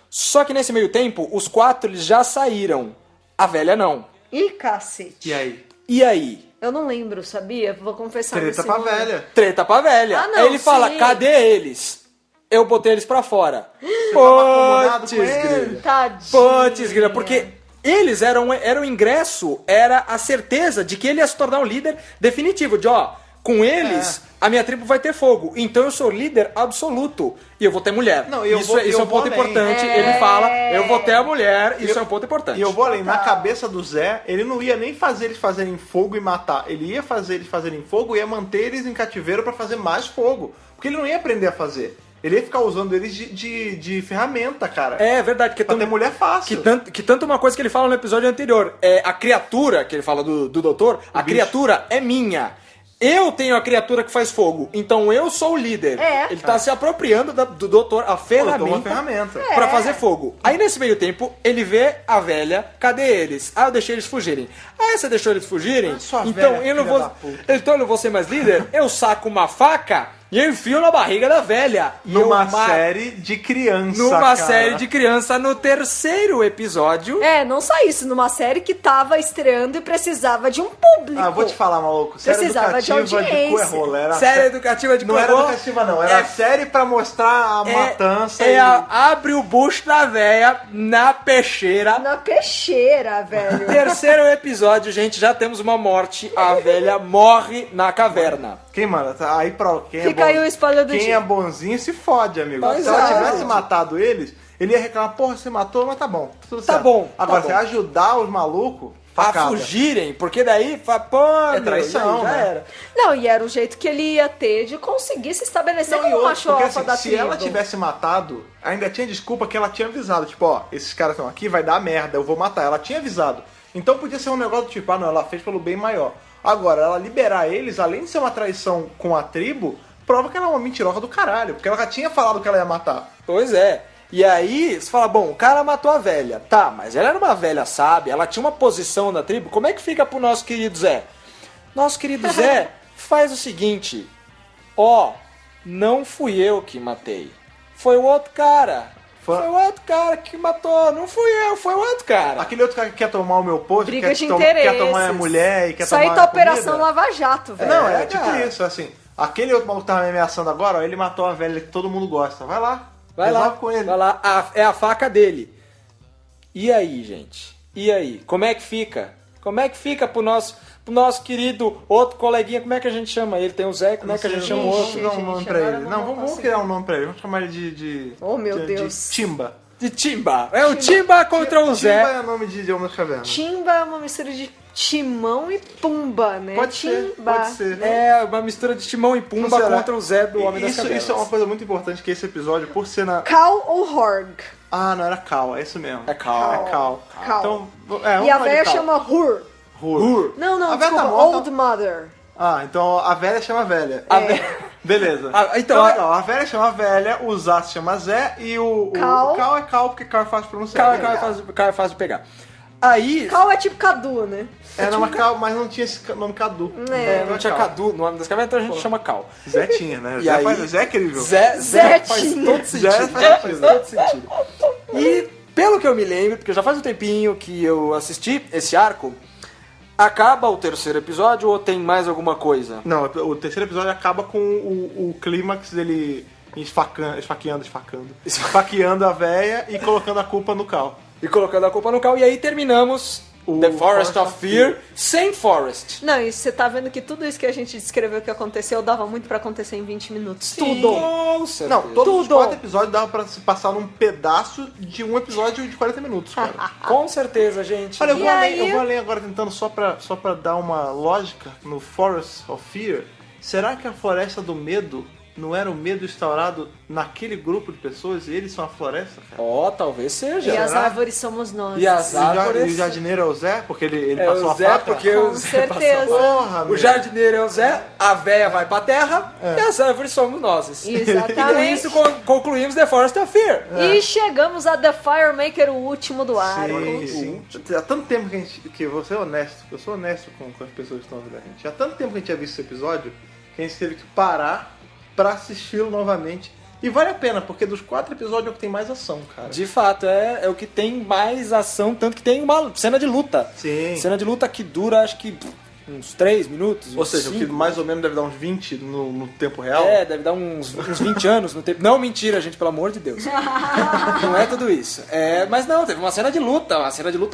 Só que nesse meio tempo, os 4 eles já saíram. A velha não. Ih, cacete. E aí? E aí? Eu não lembro, sabia? Vou confessar. Treta nesse pra momento. velha. Treta pra velha. Ah, não, Aí ele fala, sim. cadê eles? Eu botei eles pra fora. tava acomodado com Putz, ele. grila. Tadinho. Putz, grila. Porque eles era o ingresso, era a certeza de que ele ia se tornar um líder definitivo. De, com eles, a minha tribo vai ter fogo. Então eu sou líder absoluto. E eu vou ter mulher. Não, eu isso vou- isso eu é um ponto vou além. importante. Ele fala, eu vou ter a mulher. Isso é um ponto importante. E eu vou além, na cabeça do Zé, ele não ia nem fazer eles fazerem fogo e matar. Ele ia fazer eles fazerem fogo e ia manter eles em cativeiro pra fazer mais fogo. Porque ele não ia aprender a fazer. Ele ia ficar usando eles de ferramenta, cara. É verdade. Que Pra ter mulher fácil. Que tanto uma coisa que ele fala no episódio anterior, a criatura, que ele fala do doutor, a bicho. criatura é minha. Eu tenho a criatura que faz fogo, então eu sou o líder. Ele tá se apropriando do doutor, a Uma ferramenta, ferramenta. pra fazer fogo. Aí nesse meio tempo, ele vê a velha, cadê eles? Eu deixei eles fugirem. Você deixou eles fugirem? Sua Então velha, eu não filha vou. da puta. Então eu não vou ser mais líder? Eu saco uma faca e eu enfio na barriga da velha. E Numa eu ma- série de criança, Numa cara. série de criança, no 3º episódio. Não só isso, numa série que tava estreando e precisava de um público. Vou te falar, maluco. Série Precisava de educativa de audiência. Coerrola. Era Série educativa de Não era Coerrola. educativa, não. Era série pra mostrar a matança Abre o bucho da véia na peixeira. Na peixeira, velho. 3º episódio, gente, já temos uma morte. A velha morre na caverna. Quem, mano? Aí pra quem Fica aí o spoiler do Quem dia. é bonzinho se fode, amigo. Pois Se ela é, tivesse gente. matado eles, ele ia reclamar, porra, você matou, mas tá bom. Tudo Tá certo. bom, tá Agora, bom. você ajudar os malucos, A facada. fugirem, porque daí pô, meu, traição, já né? era. Não, e era o jeito que ele ia ter de conseguir se estabelecer Não, e como outra, macho porque alfa assim, da se tribo. ela tivesse matado, ainda tinha desculpa que ela tinha avisado. Tipo, esses caras estão aqui, vai dar merda, eu vou matar. Ela tinha avisado. Então podia ser um negócio do tipo, não, ela fez pelo bem maior. Agora, ela liberar eles, além de ser uma traição com a tribo, prova que ela é uma mentirosa do caralho. Porque ela já tinha falado que ela ia matar. Pois é. E aí, você fala, bom, o cara matou a velha. Tá, mas ela era uma velha sábia, ela tinha uma posição na tribo. Como é que fica pro nosso querido Zé? Nosso querido Zé faz o seguinte. Não fui eu que matei. Foi o outro cara. Foi o outro cara que matou. Não fui eu, foi o outro cara. Aquele outro cara que quer tomar o meu posto, Briga quer, de quer interesses. tomar a mulher e quer Isso tomar aí a tá Operação comida. Lava Jato, velho. Não, é tipo cara. isso, assim. Aquele outro maluco que tava me ameaçando agora, ó, ele matou a velha que todo mundo gosta. Vai lá. Vai lá, resolve com ele. vai lá. É a faca dele. E aí, gente? E aí? Como é que fica? Como é que fica pro nosso querido outro coleguinha? Como é que a gente chama ele? Tem o Zé, como é que a gente chama o outro? Vamos dar um nome gente, pra agora ele. não Não, vou vamos conseguir. criar um nome pra ele. Vamos chamar ele de Oh, meu de Deus. Timba. de Timba. É o Timba contra o Timba Zé. é nome de Homem das Cavernas. Timba é uma mistura de Timão e Pumba, né? Pode ser, Timba. pode ser. É uma mistura de Timão e Pumba Funcionar. contra o Zé do Homem das Cavernas. Isso é uma coisa muito importante, que esse episódio, por ser na... Cal ou Horg? Ah, não, era Cal, é isso mesmo. É Cal. É Cal. Cal. Então, E vamos a falar de véia Cal. chama Hur. Hur. Não, A véia desculpa, tá morta. Old Mother. Ah, então a velha chama velha. Beleza. Ah, então, legal, a velha chama velha, o Zá se chama Zé e o Cal. Cal é Cal, porque Cal é fácil de pronunciar. Cal é fácil de pegar. Aí... Cal é tipo Cadu, né? Era uma Cal, mas não tinha esse nome Cadu. não tinha Cadu no Homem das Cavernas, então a gente chama Cal. Zé tinha, né? E Zé, aí- Zé é incrível. Zé faz tinha. todo sentido. Zé faz sentido. todo sentido. E pelo que eu me lembro, porque já faz um tempinho que eu assisti esse arco, acaba o terceiro episódio ou tem mais alguma coisa? Não, o terceiro episódio acaba com o clímax dele esfaqueando a véia e colocando a culpa no Cal. E colocando a culpa no Cal, e aí terminamos O The Forest Forest of of Fear sem Forest. Não, e você tá vendo que tudo isso que a gente descreveu que aconteceu dava muito pra acontecer em 20 minutos. Sim. Tudo. Com certeza. Não, todos os Tudo. 4 episódios dava pra se passar num pedaço de um episódio de 40 minutos, cara. Com certeza, gente. Olha, eu E vou, além, aí? eu vou além agora tentando só pra dar uma lógica no Forest of Fear. Será que a Floresta do Medo não era o medo instaurado naquele grupo de pessoas e eles são a floresta, cara? Ó, talvez seja. E as Será? árvores somos nós. E as E o árvores... jardineiro é o Zé, porque ele É passou o a Zé, faca? porque Com o Zé certeza. passou a faca. Porra, O meu. jardineiro é o Zé, a véia vai pra terra e as árvores somos nós. E com Exatamente. isso concluímos The Forest of Fear. E chegamos a The Firemaker, o último do arco. Sim, sim. Há tanto tempo que você é honesto, eu sou honesto com as pessoas que estão ouvindo a gente. Há tanto tempo que a gente tinha visto esse episódio que a gente teve que parar pra assisti-lo novamente. E vale a pena, porque dos 4 episódios é o que tem mais ação, cara. De fato, é o que tem mais ação, tanto que tem uma cena de luta. Sim. Cena de luta que dura, acho que, uns 3 minutos. Ou uns seja, o que 5. mais ou menos deve dar uns 20 no tempo real. É, deve dar uns 20 anos no tempo. Não, mentira, gente, pelo amor de Deus. Não é tudo isso. É, mas não, teve uma cena de luta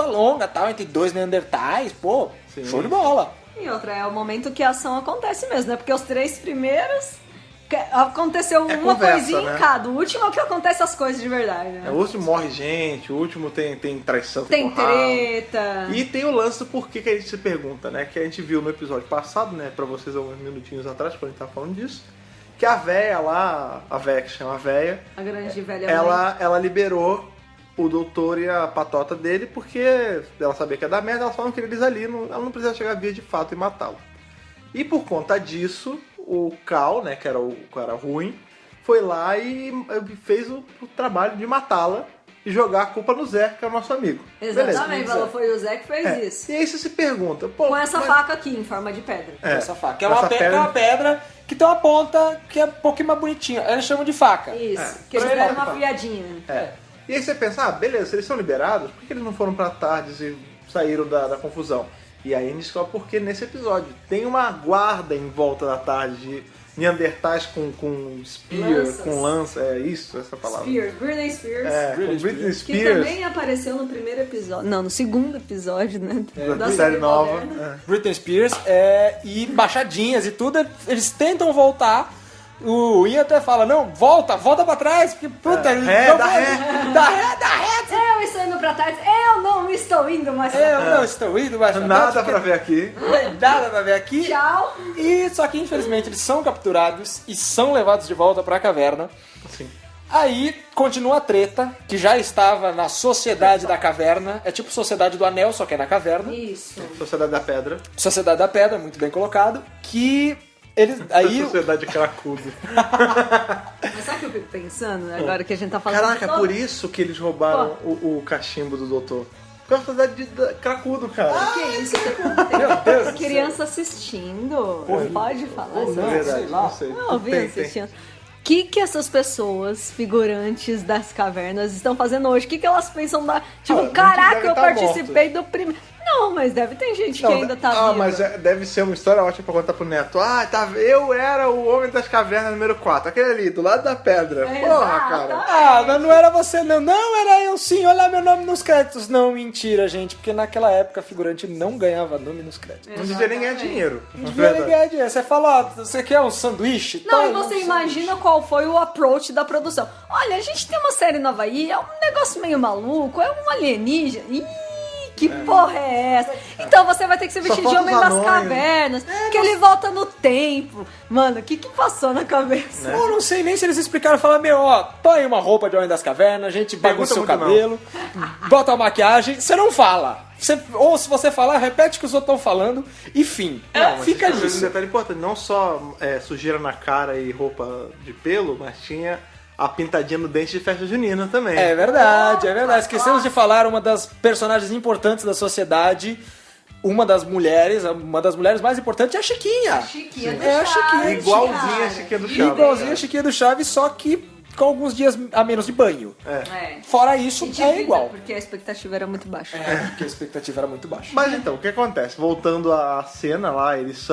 longa, tal, entre 2 neandertais, pô, Sim. show de bola. E outra, é o momento que a ação acontece mesmo, né? Porque os 3 primeiros aconteceu É uma conversa, coisinha né? em cada. O último é o que acontece as coisas de verdade, né? O último morre gente, o último tem traição, Tem porrada. treta. E tem o lance do porquê que a gente se pergunta, né? Que a gente viu no episódio passado, né? Pra vocês alguns minutinhos atrás, quando a gente tava falando disso. Que a véia lá, a véia que chama véia, A grande velha mãe. ela liberou o doutor e a patota dele porque ela sabia que ia dar merda, ela só não queria eles ali, ela não precisava chegar via de fato e matá-lo. E por conta disso, o Cal, né, que era o cara ruim, foi lá e fez o trabalho de matá-la e jogar a culpa no Zé, que é o nosso amigo. Exatamente, Beleza. falou, foi o Zé que fez É. isso. E aí você se pergunta, pô... Com essa mas- faca aqui, em forma de pedra. Essa faca. Que é essa uma, que é uma pedra que tem uma ponta que é um pouquinho mais bonitinha. Eles chamam de faca. Isso, É. que eles Pra deram ele, uma pá. fiadinha. É. E aí você pensa, beleza, se eles são liberados, por que eles não foram pra Tardes e saíram da confusão? E aí a gente descobre porque nesse episódio tem uma guarda em volta da Tardes de neandertais com spear, Lanças. com lança, é isso, essa palavra. Spears, Britney Spears. É, com Britney Britney Que Spears, também apareceu no primeiro episódio. Não, no segundo episódio, né? da série nova. moderna. Britney Spears e baixadinhas e tudo, eles tentam voltar. O Ian até fala, não, volta pra trás, porque puta, eles ré, não dá vão- ré. dá ré. Eu estou indo pra trás. Eu não estou indo mais pra Eu trás. não estou indo mais pra Nada trás, pra ver aqui. porque nada pra ver aqui. Tchau. E só que infelizmente eles são capturados e são levados de volta pra caverna. Sim. Aí continua a treta, que já estava na Sociedade da Caverna. É tipo Sociedade do Anel, só que é na caverna. Isso. Sociedade da Pedra. Sociedade da Pedra, muito bem colocado. Que eles. Aí. Sociedade cracudo. Mas sabe o que eu fico pensando, né, agora que a gente tá falando? Caraca, é todo- por isso que eles roubaram o cachimbo do doutor. Por causa da sociedade de cracudo, cara. Que isso? Meu Deus do céu. Criança assistindo. Pode falar Ou assim. não, É verdade, sei lá. não sei. Não, ouvi Tem. assistindo. O que essas pessoas, figurantes das cavernas, estão fazendo hoje? O que elas pensam da. Tipo, Ah, caraca, deve eu tá participei do primeiro. não, mas deve ter gente que ainda tá viva. mas deve ser uma história ótima pra contar pro neto. Eu era o Homem das Cavernas número 4, aquele ali, do lado da pedra. Porra, cara. Mas não era você, não. Não, era eu sim. Olha meu nome nos créditos. Não, mentira, gente. Porque naquela época, figurante não ganhava nome nos créditos. Não devia nem ganhar dinheiro. Não devia nem ganhar dinheiro. Você fala, você quer um sanduíche? Não, Tá, e você imagina qual foi o approach da produção. Olha, a gente tem uma série no Havaí, é um negócio meio maluco, é um alienígena. Ih, que porra é essa? Então você vai ter que se vestir de Homem das Cavernas, que ele volta no tempo. Mano, o que passou na cabeça? Eu não sei nem se eles explicaram. Falaram, põe uma roupa de Homem das Cavernas, a gente bagunça o seu cabelo, bota a maquiagem, você não fala. Ou se você falar, repete o que os outros estão falando e fim. Fica nisso. Um detalhe importante, não só sujeira na cara e roupa de pelo, mas tinha a pintadinha no dente de festa junina também. É verdade. Esquecemos de falar uma das personagens importantes da sociedade. Uma das mulheres mais importantes é a Chiquinha. Chiquinha do É a Chiquinha. Igualzinha a Chiquinha do Chaves. Igualzinha a Chiquinha do Chaves, só que com alguns dias a menos de banho. Fora isso, E de é vida, igual. Porque a expectativa era muito baixa. Porque a expectativa era muito baixa. Mas então, o que acontece? Voltando à cena lá, eles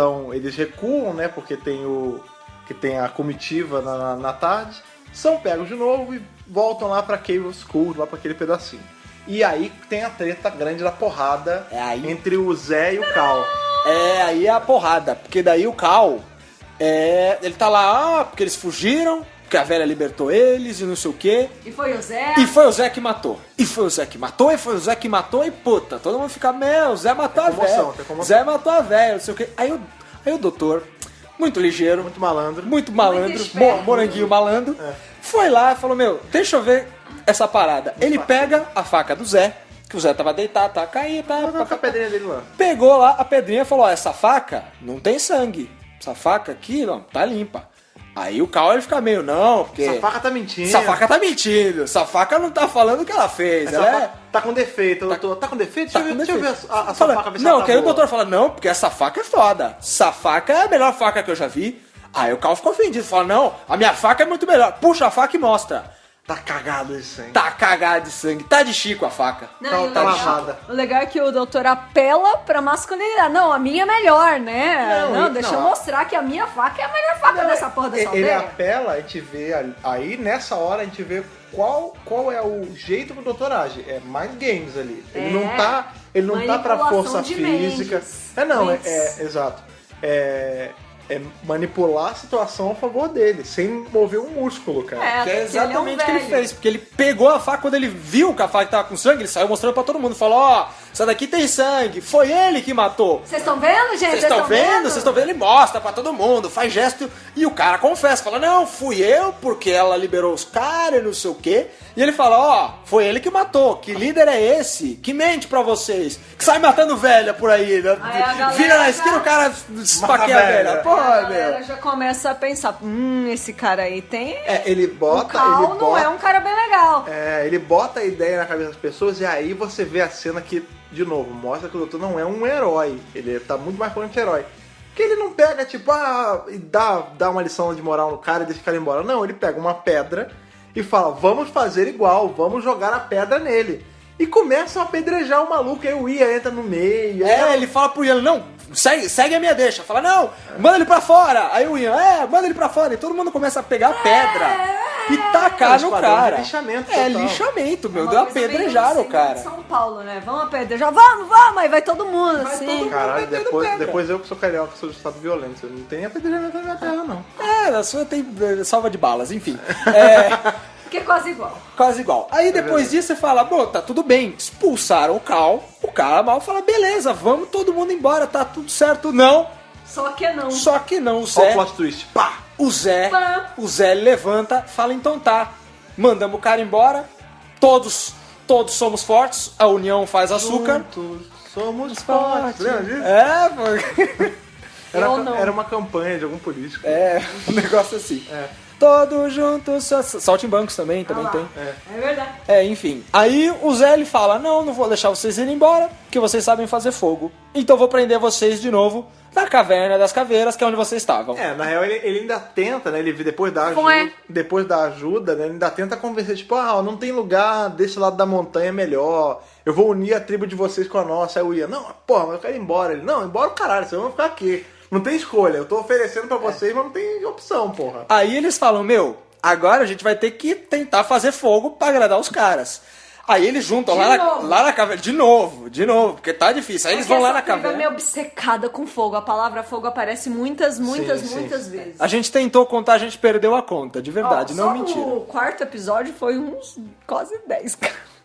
recuam, né? Porque tem a comitiva na tarde. São pegos de novo e voltam lá pra Cave of Skulls, lá pra aquele pedacinho. E aí tem a treta grande da porrada entre o Zé e o Cal. Aí é a porrada. Porque daí o Cal, ele tá lá, porque eles fugiram, porque a velha libertou eles e não sei o quê. E foi o Zé. E foi o Zé que matou. E foi o Zé que matou, e puta, todo mundo fica, o Zé matou a velha. Zé matou a velha, não sei o quê. Aí o doutor, muito ligeiro, Muito malandro. muito esperto. moranguinho malandro, foi lá e falou, deixa eu ver essa parada. Ele pega a faca do Zé, que o Zé tava deitado, tava caído, Tá a pedrinha dele lá. pegou lá a pedrinha e falou, essa faca não tem sangue, essa faca aqui, não, tá limpa. Aí o Cal, ele fica meio, não, porque... Essa faca tá mentindo. Essa faca tá mentindo, essa faca não tá falando o que ela fez, Essa faca tá com defeito, doutor. Tá com defeito? Deixa eu ver a sua faca, ver se ela tá que aí o boa. doutor fala, não, porque essa faca é foda. Essa faca é a melhor faca que eu já vi. Aí o Cal ficou ofendido, fala, não, a minha faca é muito melhor. Puxa a faca e mostra. Tá cagado esse sangue. Tá cagado de sangue, tá de Chico a faca. Não, Tá lavada. O legal é que o doutor apela pra masculinidade. Não, a minha é melhor, né? Deixa eu mostrar que a minha faca é a melhor faca dessa porra dessa Ele aldeia. apela, a gente vê aí, nessa hora, a gente vê qual é o jeito que o doutor age. É mind games ali. Ele não tá pra Manipulação força de física. mentes. Exato. É manipular a situação a favor dele, sem mover um músculo, cara. Que é exatamente o que ele velho. fez, porque ele pegou a faca, quando ele viu que a faca tava com sangue, ele saiu mostrando pra todo mundo, falou, essa daqui tem sangue, foi ele que matou. Vocês estão vendo, gente? Vocês estão vendo? Vocês estão vendo? Ele mostra pra todo mundo, faz gesto, e o cara confessa, fala, não, fui eu, porque ela liberou os caras, não sei o quê. E ele fala, foi ele que matou, que líder é esse? Que mente pra vocês? Que sai matando velha por aí, né? Aí a galera Vira na esquina, o cara esfaqueia a velha. Pô, A galera já começa a pensar, esse cara aí tem... Ele bota... O Cal não é um cara bem legal. Ele bota a ideia na cabeça das pessoas e aí você vê a cena que, de novo, mostra que o doutor não é um herói. Ele tá muito mais forte que herói. Porque ele não pega, tipo, e dá uma lição de moral no cara e deixa o cara embora. Não, ele pega uma pedra e fala, vamos fazer igual, vamos jogar a pedra nele. E começam a apedrejar o maluco, aí o Ian entra no meio. Ele fala pro Ian, não, segue a minha deixa. Fala, não, manda ele pra fora. Aí o Ian, manda ele pra fora. E todo mundo começa a pegar a pedra e tacar no cara. Lixamento lixamento, meu Uma Deus, coisa bem apedrejaram o assim, cara. de São Paulo, né? Vamos apedrejar, vamos, aí vai todo mundo, assim. Caralho, metendo pedra. depois eu que sou carioca, sou de estado violento. Eu não tenho apedrejamento na minha terra, não. A sua tem salva de balas, enfim. Porque é quase igual. Quase igual. Aí depois disso você fala, tá tudo bem. Expulsaram o Cal. O cara mal fala, beleza, vamos todo mundo embora, tá tudo certo. Não. Só que não. Só que não, o Olha Zé. o plot twist. Pá! O Zé Pá. levanta, fala, então tá. Mandamos o cara embora. Todos somos fortes. A união faz açúcar. Juntos somos fortes. Lembra disso? Eu não. Era uma campanha de algum político. Um negócio assim. Todos juntos. Saltimbancos também lá. tem. É verdade. Enfim. Aí o Zé ele fala, não vou deixar vocês irem embora, porque vocês sabem fazer fogo. Então vou prender vocês de novo na Caverna das Caveiras, que é onde vocês estavam. Na real ele ainda tenta, né? Ele depois da ajuda, né? Ele ainda tenta convencer, tipo, não tem lugar desse lado da montanha melhor. Eu vou unir a tribo de vocês com a nossa. Aí o Ian, não, porra, mas eu quero ir embora. Ele, não, embora o caralho, vocês vão ficar aqui. Não tem escolha, eu tô oferecendo pra vocês, mas não tem opção, porra. Aí eles falam, agora a gente vai ter que tentar fazer fogo pra agradar os caras. Aí eles juntam lá na caverna. De novo, porque tá difícil. Aí eles vão lá na caverna. É meio obcecada com fogo. A palavra fogo aparece muitas vezes. A gente tentou contar, a gente perdeu a conta, de verdade, não mentira. O 4º episódio foi uns quase 10, cara.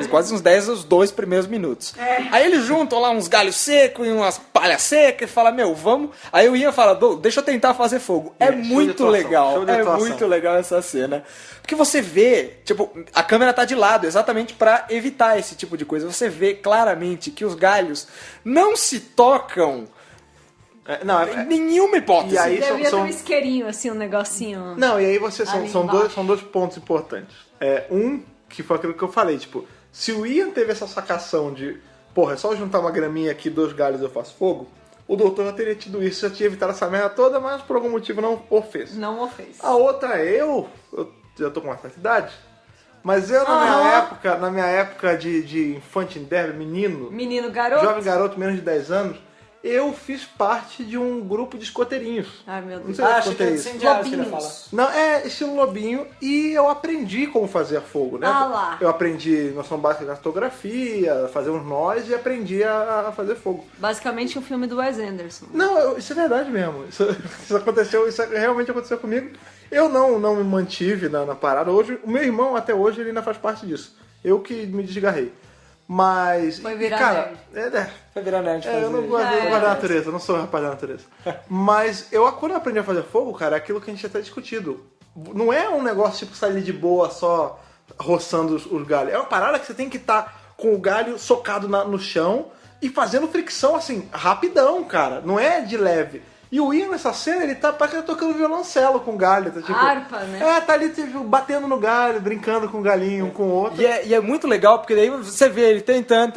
Quase uns 10 os 2 primeiros minutos. Aí eles juntam lá uns galhos secos e umas palhas secas e falam, vamos. Aí o Ian fala, deixa eu tentar fazer fogo. É muito legal. É muito legal essa cena. Porque você vê, tipo, a câmera tá de lado exatamente pra evitar esse tipo de coisa. Você vê claramente que os galhos não se tocam. Em nenhuma hipótese. E aí devia ter um isqueirinho, assim, um negocinho. Não, e aí são dois pontos importantes. Que foi aquilo que eu falei, tipo, se o Ian teve essa sacação de, porra, é só juntar uma graminha aqui, 2 galhos eu faço fogo, o doutor já teria tido isso, já tinha evitado essa merda toda, mas por algum motivo não o fez. Não o fez. A outra eu já tô com uma certa idade, mas eu na minha época de infante derby, menino garoto, jovem garoto, menos de 10 anos, eu fiz parte de um grupo de escoteirinhos. Ai, meu Deus. Não sei acho que é incendiário que ele fala. Não, é estilo lobinho, e eu aprendi como fazer fogo, né? Lá. Eu aprendi noção básica de cartografia, fazer uns nós e aprendi a fazer fogo. Basicamente um filme do Wes Anderson. Não, isso é verdade mesmo. Isso aconteceu, isso realmente aconteceu comigo. Eu não me mantive na parada. Hoje, o meu irmão, até hoje, ele ainda faz parte disso. Eu que me desgarrei. Mas... Foi virar nerd. Foi virar nerd. Eu não gosto da natureza, eu não sou um rapaz da natureza. Mas quando eu aprendi a fazer fogo, cara, é aquilo que a gente já tá discutido. Não é um negócio tipo sair de boa só roçando os galhos. É uma parada que você tem que estar com o galho socado no chão e fazendo fricção assim, rapidão, cara. Não é de leve. E o Ian nessa cena, ele tá tocando violoncelo com o galho. Tá, tipo, harpa, né? Tá ali tipo, batendo no galho, brincando com o galinho, um com o outro. E é muito legal, porque daí você vê ele tentando.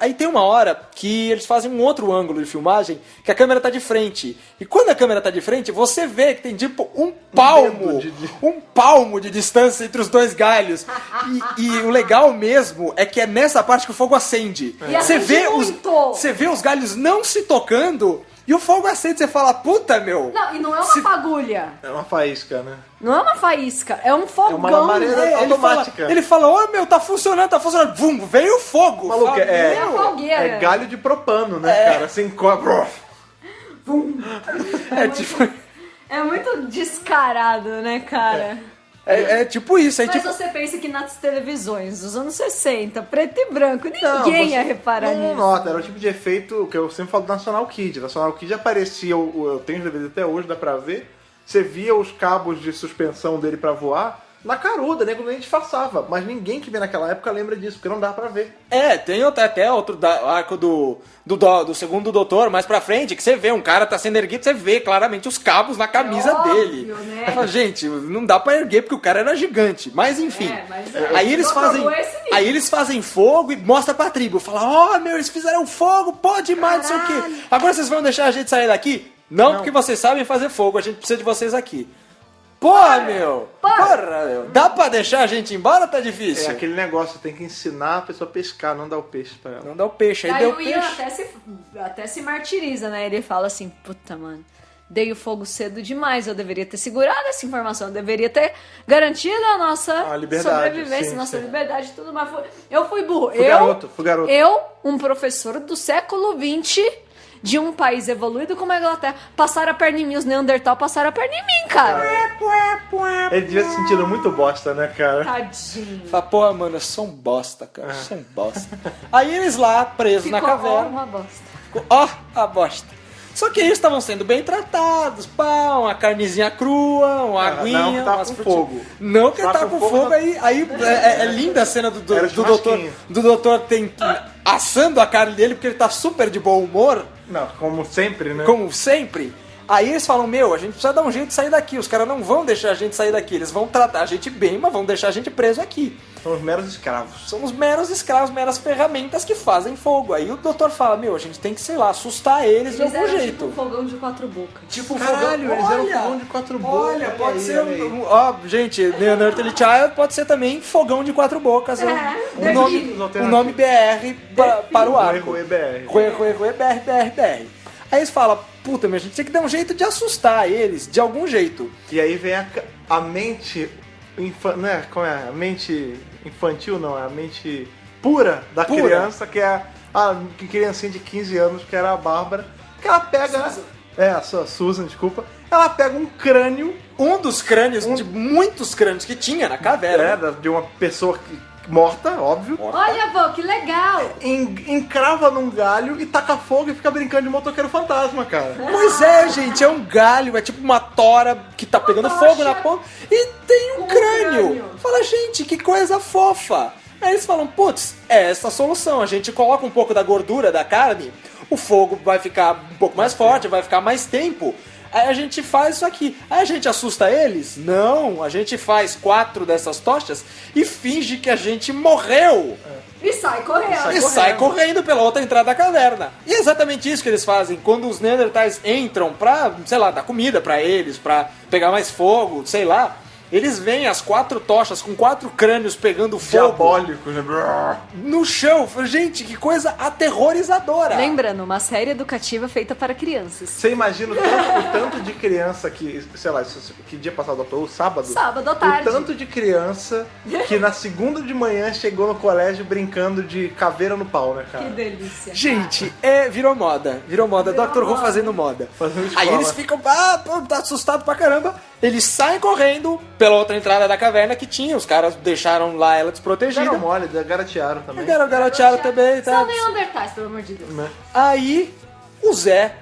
Aí tem uma hora que eles fazem um outro ângulo de filmagem, que a câmera tá de frente. E quando a câmera tá de frente, você vê que tem tipo um palmo de distância entre os 2 galhos. E o legal mesmo é que é nessa parte que o fogo acende. Você vê os galhos não se tocando. E o fogo acende, você fala, puta, meu... Não, e não é uma fagulha. É uma faísca, né? Não é uma faísca, é um fogão. É uma labareda automática. Ele fala, meu, tá funcionando. Vum, veio o fogo. Maluco, é galho de propano, né, cara? Assim, É muito descarado, né, cara? É tipo isso. Mas você pensa que nas televisões dos anos 60, preto e branco, ninguém ia reparar nisso. Não nota, era o tipo de efeito que eu sempre falo do National Kid. National Kid aparecia, eu tenho os DVDs até hoje, dá pra ver. Você via os cabos de suspensão dele pra voar na caruda, né? Quando a gente disfarçava. Mas ninguém que vê naquela época lembra disso, porque não dá pra ver. Tem até outro arco do segundo doutor, mais pra frente, que você vê, um cara tá sendo erguido, você vê claramente os cabos na camisa dele. Né? Eu falo, gente, não dá pra erguer porque o cara era gigante. Mas enfim. Aí eles fazem fogo e mostra pra tribo. Fala, eles fizeram fogo, pode mais, não sei o quê. Agora vocês vão deixar a gente sair daqui? Não, porque vocês sabem fazer fogo, a gente precisa de vocês aqui. Porra, meu! Dá pra deixar a gente embora ou tá difícil? É aquele negócio, tem que ensinar a pessoa a pescar, não dar o peixe pra ela. Não dá o peixe, aí deu o peixe. Até se martiriza, né? Ele fala assim, puta, mano, dei o fogo cedo demais, eu deveria ter segurado essa informação, eu deveria ter garantido a nossa sobrevivência, nossa liberdade e tudo mais. Eu fui burro. Fui garoto. Eu, um professor do século XX... de um país evoluído como a Inglaterra, passaram a perna em mim, os Neandertal passaram a perna em mim, cara. Ele devia se sentindo muito bosta, né, cara? Tadinho. Fala, porra, mano, eu sou um bosta, cara, eu sou um bosta. Aí eles lá, presos na caverna. Uma bosta. A bosta. Só que eles estavam sendo bem tratados, uma carnezinha crua, uma aguinha. Não que tá com fogo. Não que tá com fogo, aí é linda a cena do doutor assando a carne dele, porque ele tá super de bom humor. Não, como sempre, né? Como sempre. Aí eles falam, a gente precisa dar um jeito de sair daqui. Os caras não vão deixar a gente sair daqui. Eles vão tratar a gente bem, mas vão deixar a gente preso aqui. São os meros escravos. São os meros escravos, meras ferramentas que fazem fogo. Aí o doutor fala, a gente tem que, sei lá, assustar eles de algum jeito. Tipo um fogão de 4 bocas. Tipo um Caralho, eles eram Olha! fogão de 4 bocas. Olha, pode aí, ser. olha aí. Ó, gente, Neanderthal Child pode ser também fogão de 4 bocas. É, Um nome BR para o arco. Rue BR. Rue, BR. Aí eles falam, puta, mas a gente tem que dar um jeito de assustar eles, de algum jeito. E aí vem a mente... né? Como é? A mente infantil, não. É a mente pura da criança, que é a criancinha de 15 anos, que era a Bárbara. Que ela pega... a Susan, desculpa. Ela pega um crânio... Um dos crânios, de muitos crânios que tinha na caverna. De uma pessoa morta, óbvio. Olha, vô, que legal! Encrava num galho e taca fogo e fica brincando de motoqueiro fantasma, cara. Pois é, gente, é um galho, é tipo uma tora que tá pegando fogo na ponta e tem um crânio. Fala, gente, que coisa fofa. Aí eles falam, putz, é essa a solução. A gente coloca um pouco da gordura da carne, o fogo vai ficar um pouco mais forte, vai ficar mais tempo. Aí a gente faz isso aqui. Aí a gente assusta eles? Não, a gente faz 4 dessas tochas e finge que a gente morreu. E sai correndo. E sai correndo pela outra entrada da caverna. E é exatamente isso que eles fazem. Quando os Neandertais entram pra, sei lá, dar comida pra eles, pra pegar mais fogo, sei lá, eles veem as 4 tochas com 4 crânios pegando fogo. Diabólico, né? No chão. Gente, que coisa aterrorizadora. Lembrando, uma série educativa feita para crianças. Você imagina o tanto de criança que, sei lá, que dia passado o sábado? Sábado à tarde. O tanto de criança que na segunda de manhã chegou no colégio brincando de caveira no pau, né, cara? Que delícia. Gente, virou moda. Virou moda. Dr. Who fazendo moda. Fazendo Aí escola. eles ficam tá assustados pra caramba. Eles saem correndo pela outra entrada da caverna que tinha. Os caras deixaram lá ela desprotegida. Deram mole, garotearam também. Garotearam também. Tá? São Neandertais, pelo amor de Deus. Né? Aí o Zé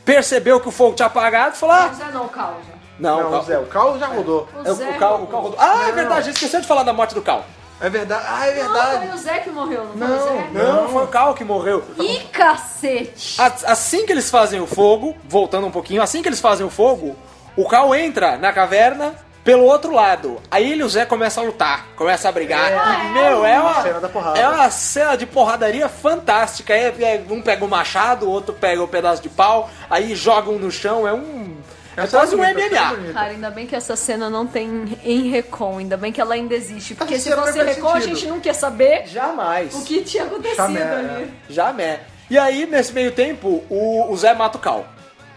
percebeu que o fogo tinha apagado e falou: Não, Zé não, Cal já. Não, o Zé, o Cal já rodou. o Cal rodou. Ah, é verdade, esqueceu de falar da morte do Cal. É verdade. Ah, é Não, verdade. foi o Zé que morreu, não foi o Zé? Não, foi o Cal que morreu. Ih, cacete! Assim que eles fazem o fogo, voltando um pouquinho, assim que eles fazem o fogo, o Cal entra na caverna pelo outro lado. Aí ele e o Zé começam a lutar, começam a brigar. Cena da porrada. É uma cena de porradaria fantástica. Um pega o machado, o outro pega o pedaço de pau, aí joga um no chão, é quase um MMA. Cara, ainda bem que essa cena não tem em Recon, ainda bem que ela ainda existe. Porque se cena fosse faz Recon, a sentido. gente não quer saber Jamais. o que tinha acontecido Chamé, ali. Jamais. E aí, nesse meio tempo, o Zé mata o Cal.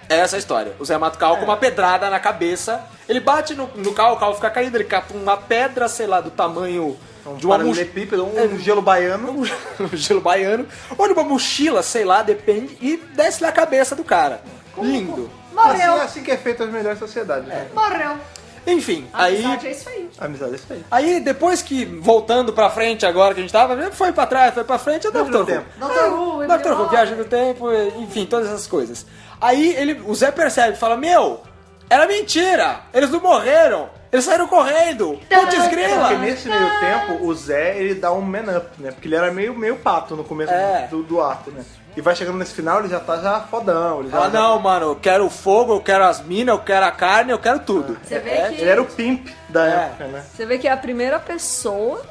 É essa a história. O Zé mata o Cal com uma pedrada na cabeça. Ele bate no Cal, o Cal fica caído. Ele cata uma pedra, sei lá, do tamanho de uma paralelepípedo, um gelo baiano. um gelo baiano. Ou de uma mochila, sei lá, depende. E desce na cabeça do cara. Lindo. Morreu. Assim que é feito as melhores sociedades. Né? Morreu. Enfim, Amizade é isso aí. Amizade é isso aí. aí depois que, voltando pra frente agora que a gente tava, foi pra trás, foi pra frente, é Viagem Dr. no Who. tempo. Dr. Who, Dr. Who, viagem no tempo, enfim, todas essas coisas. Aí o Zé percebe, fala, era mentira, eles não morreram, eles saíram correndo, putz grila. Porque nesse meio tempo, o Zé, ele dá um man-up, né? Porque ele era meio pato no começo do ato, né? E vai chegando nesse final, ele já tá fodão. Ele já, Não, mano, eu quero o fogo, eu quero as minas, eu quero a carne, eu quero tudo. Você vê que... Ele era o pimp da época, né? Você vê que é a primeira pessoa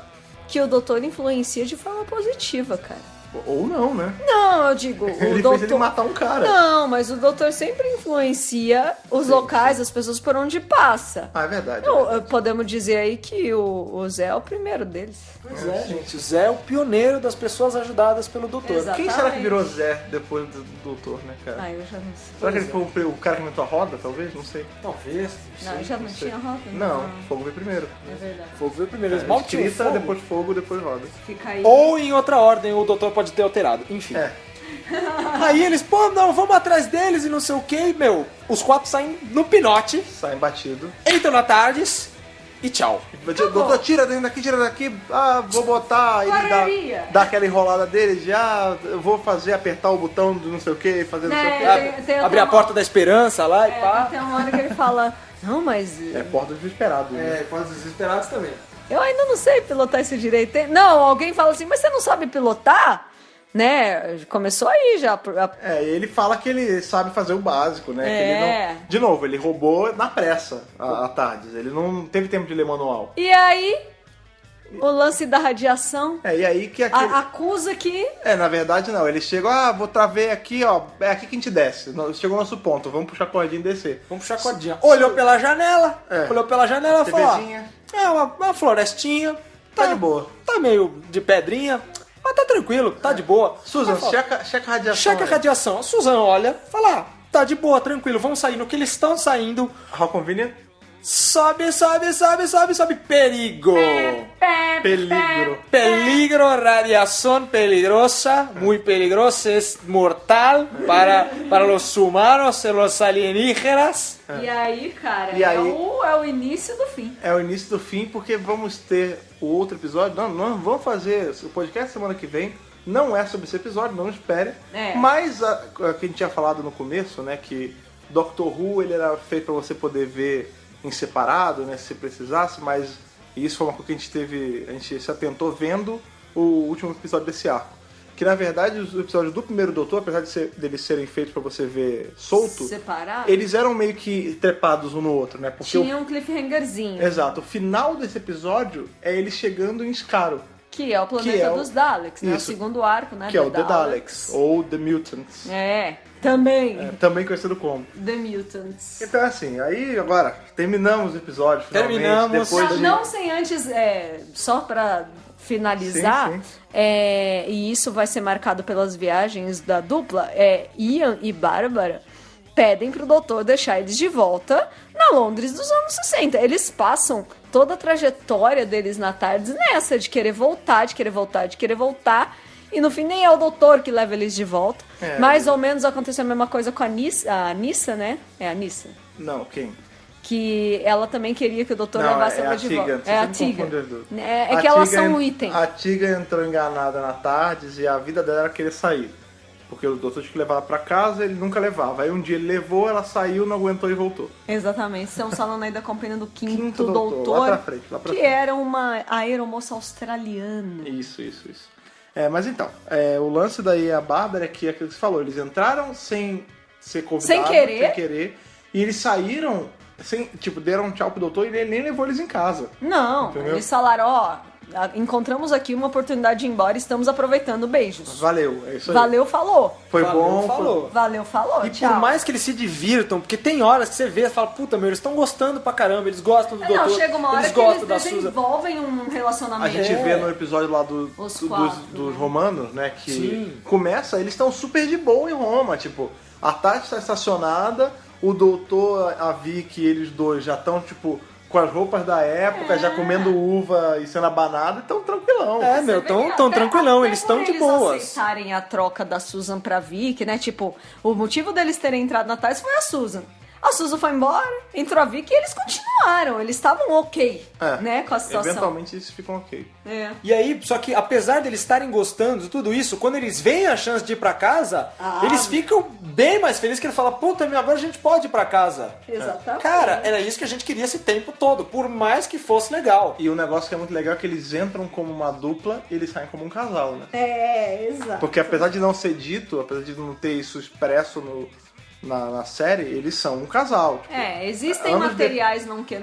que o doutor influencia de forma positiva, cara. Ou não, né? Não, eu digo, Ele o doutor... fez ele matar um cara. Não, mas o doutor sempre influencia os locais, as pessoas por onde passa. Ah, é verdade. Então, podemos dizer aí que o Zé é o primeiro deles. Pois é, gente, o Zé é o pioneiro das pessoas ajudadas pelo doutor. Exato. Quem será que virou Zé depois do doutor, né, cara? Ah, eu já não sei. Será que ele foi o cara que inventou a roda, talvez? Não sei. Talvez. Não, eu já não tinha roda. Não, fogo veio primeiro. É verdade. Fogo veio primeiro, eles mal tinham Escrita, fogo. depois fogo, depois roda. Fica aí. Ou em outra ordem, o doutor pode ter alterado. Enfim. É. Aí eles, vamos atrás deles e não sei o que, os 4 saem no pinote, Sai batido. entram na Tardes e tchau. Doutor, tira daqui. Ah, vou botar. Ele Correria. dá aquela enrolada dele já. Eu vou apertar o botão do não sei o que, fazer não sei o que. Né, tem Abrir a porta da esperança lá e pá. Tem uma hora que ele fala, não, mas É porta desesperado. Né? porta dos desesperados também. eu ainda não sei pilotar isso direito. Não, alguém fala assim, mas você não sabe pilotar? né? Começou aí já. Ele fala que ele sabe fazer o básico, né? Que ele não... De novo, ele roubou na pressa a TARDIS. Ele não teve tempo de ler manual. E aí, o lance da radiação E aí que aquele... acusa que... na verdade não. Ele chegou, vou traver aqui, ó. É aqui que a gente desce. Chegou o nosso ponto. Vamos puxar a cordinha e descer. Vamos puxar a cordinha. Olhou pela janela e falou, TVzinha. uma florestinha. Tá de boa. Tá meio de pedrinha, mas tá tranquilo, tá de boa. Susan, checa a radiação. Checa a radiação. A Susan olha, fala, tá de boa, tranquilo, vamos sair. No que eles estão saindo, How convenient? sobe, perigo. Peligro. Peligro, radiación peligrosa, muy peligrosa, es mortal para los humanos y los alienígenas. E aí, cara, E aí? é o início do fim. É o início do fim, porque vamos ter o outro episódio. Não vamos fazer o podcast semana que vem. Não é sobre esse episódio, não espere. Mas a que a gente tinha falado no começo, né, que Doctor Who ele era feito para você poder ver em separado, né, se precisasse, mas isso foi uma coisa que a gente se atentou vendo o último episódio desse arco. Que na verdade os episódios do primeiro Doutor, apesar deles serem feitos para você ver solto, Separado? eles eram meio que trepados um no outro, né? Porque Tinha um cliffhangerzinho. Exato, o final desse episódio é ele chegando em Skaro. Que é o planeta dos Daleks, né? Isso. O segundo arco, né? Que é o The Daleks, ou The Mutants. Também. Também conhecido como. The Mutants. Então assim, aí agora terminamos o episódio finalmente. Terminamos. Depois Não sem antes, só pra finalizar, Sim. E isso vai ser marcado pelas viagens da dupla, Ian e Bárbara pedem pro doutor deixar eles de volta na Londres dos anos 60. Eles passam toda a trajetória deles na TARDIS nessa, de querer voltar. E no fim nem é o doutor que leva eles de volta. Mais ou menos aconteceu a mesma coisa com a Nissa, né? É a Nissa. Não, quem? Que ela também queria que o doutor Não, levasse é ela a de Tegan, volta. você É a sempre Tegan. confunde as duas. É A que elas Tegan- são um item. A Tegan entrou enganada na TARDIS e a vida dela era querer sair. Porque o doutor tinha que levar ela pra casa, ele nunca levava. Aí um dia ele levou, ela saiu, não aguentou e voltou. Exatamente. Estamos falando aí da companhia do quinto Quinto doutor. lá pra frente, lá pra que frente. era uma aeromoça australiana. Isso. Mas então, o lance daí a Bárbara é que aquilo que você falou, eles entraram sem ser convidados, Sem querer. sem querer, e eles saíram, deram um tchau pro doutor e ele nem levou eles em casa. Não, Entendeu? eles falaram, encontramos aqui uma oportunidade de ir embora, estamos aproveitando, beijos. Valeu, é isso aí. Valeu, falou. Foi Valeu, bom, falou. Valeu, falou, E tchau. por mais que eles se divirtam, porque tem horas que você vê e fala, puta, meu, eles estão gostando pra caramba, eles gostam do doutor, Não, chega uma hora eles que gostam eles da Susan. desenvolvem um A relacionamento. gente vê no episódio lá Os dos quatro, né? romanos, né, que Sim. começa, eles estão super de boa em Roma, tipo, a Tati está estacionada, o doutor, a Vicky, eles dois já estão, tipo, com as roupas da época, já comendo uva e sendo abanado, então tranquilão. Meu, Você vê que tão até- tranquilão, até eles por estão de boas. aceitarem a troca da Susan pra Vicky, né? Tipo, o motivo deles terem entrado na TARDIS foi a Susan. A Susan foi embora, entrou a Vicky e eles continuaram. Eles estavam ok, né? Com a situação. Eventualmente eles ficam ok. E aí, só que apesar deles estarem gostando de tudo isso, quando eles veem a chance de ir pra casa, eles ficam bem mais felizes, que ele fala, puta, meu, agora a gente pode ir pra casa. Exatamente. Cara, era isso que a gente queria esse tempo todo, por mais que fosse legal. E o negócio que é muito legal é que eles entram como uma dupla e eles saem como um casal, né? Exato. Porque apesar de não ser dito, apesar de não ter isso expresso na série, eles são um casal. Tipo, Existem anos materiais não que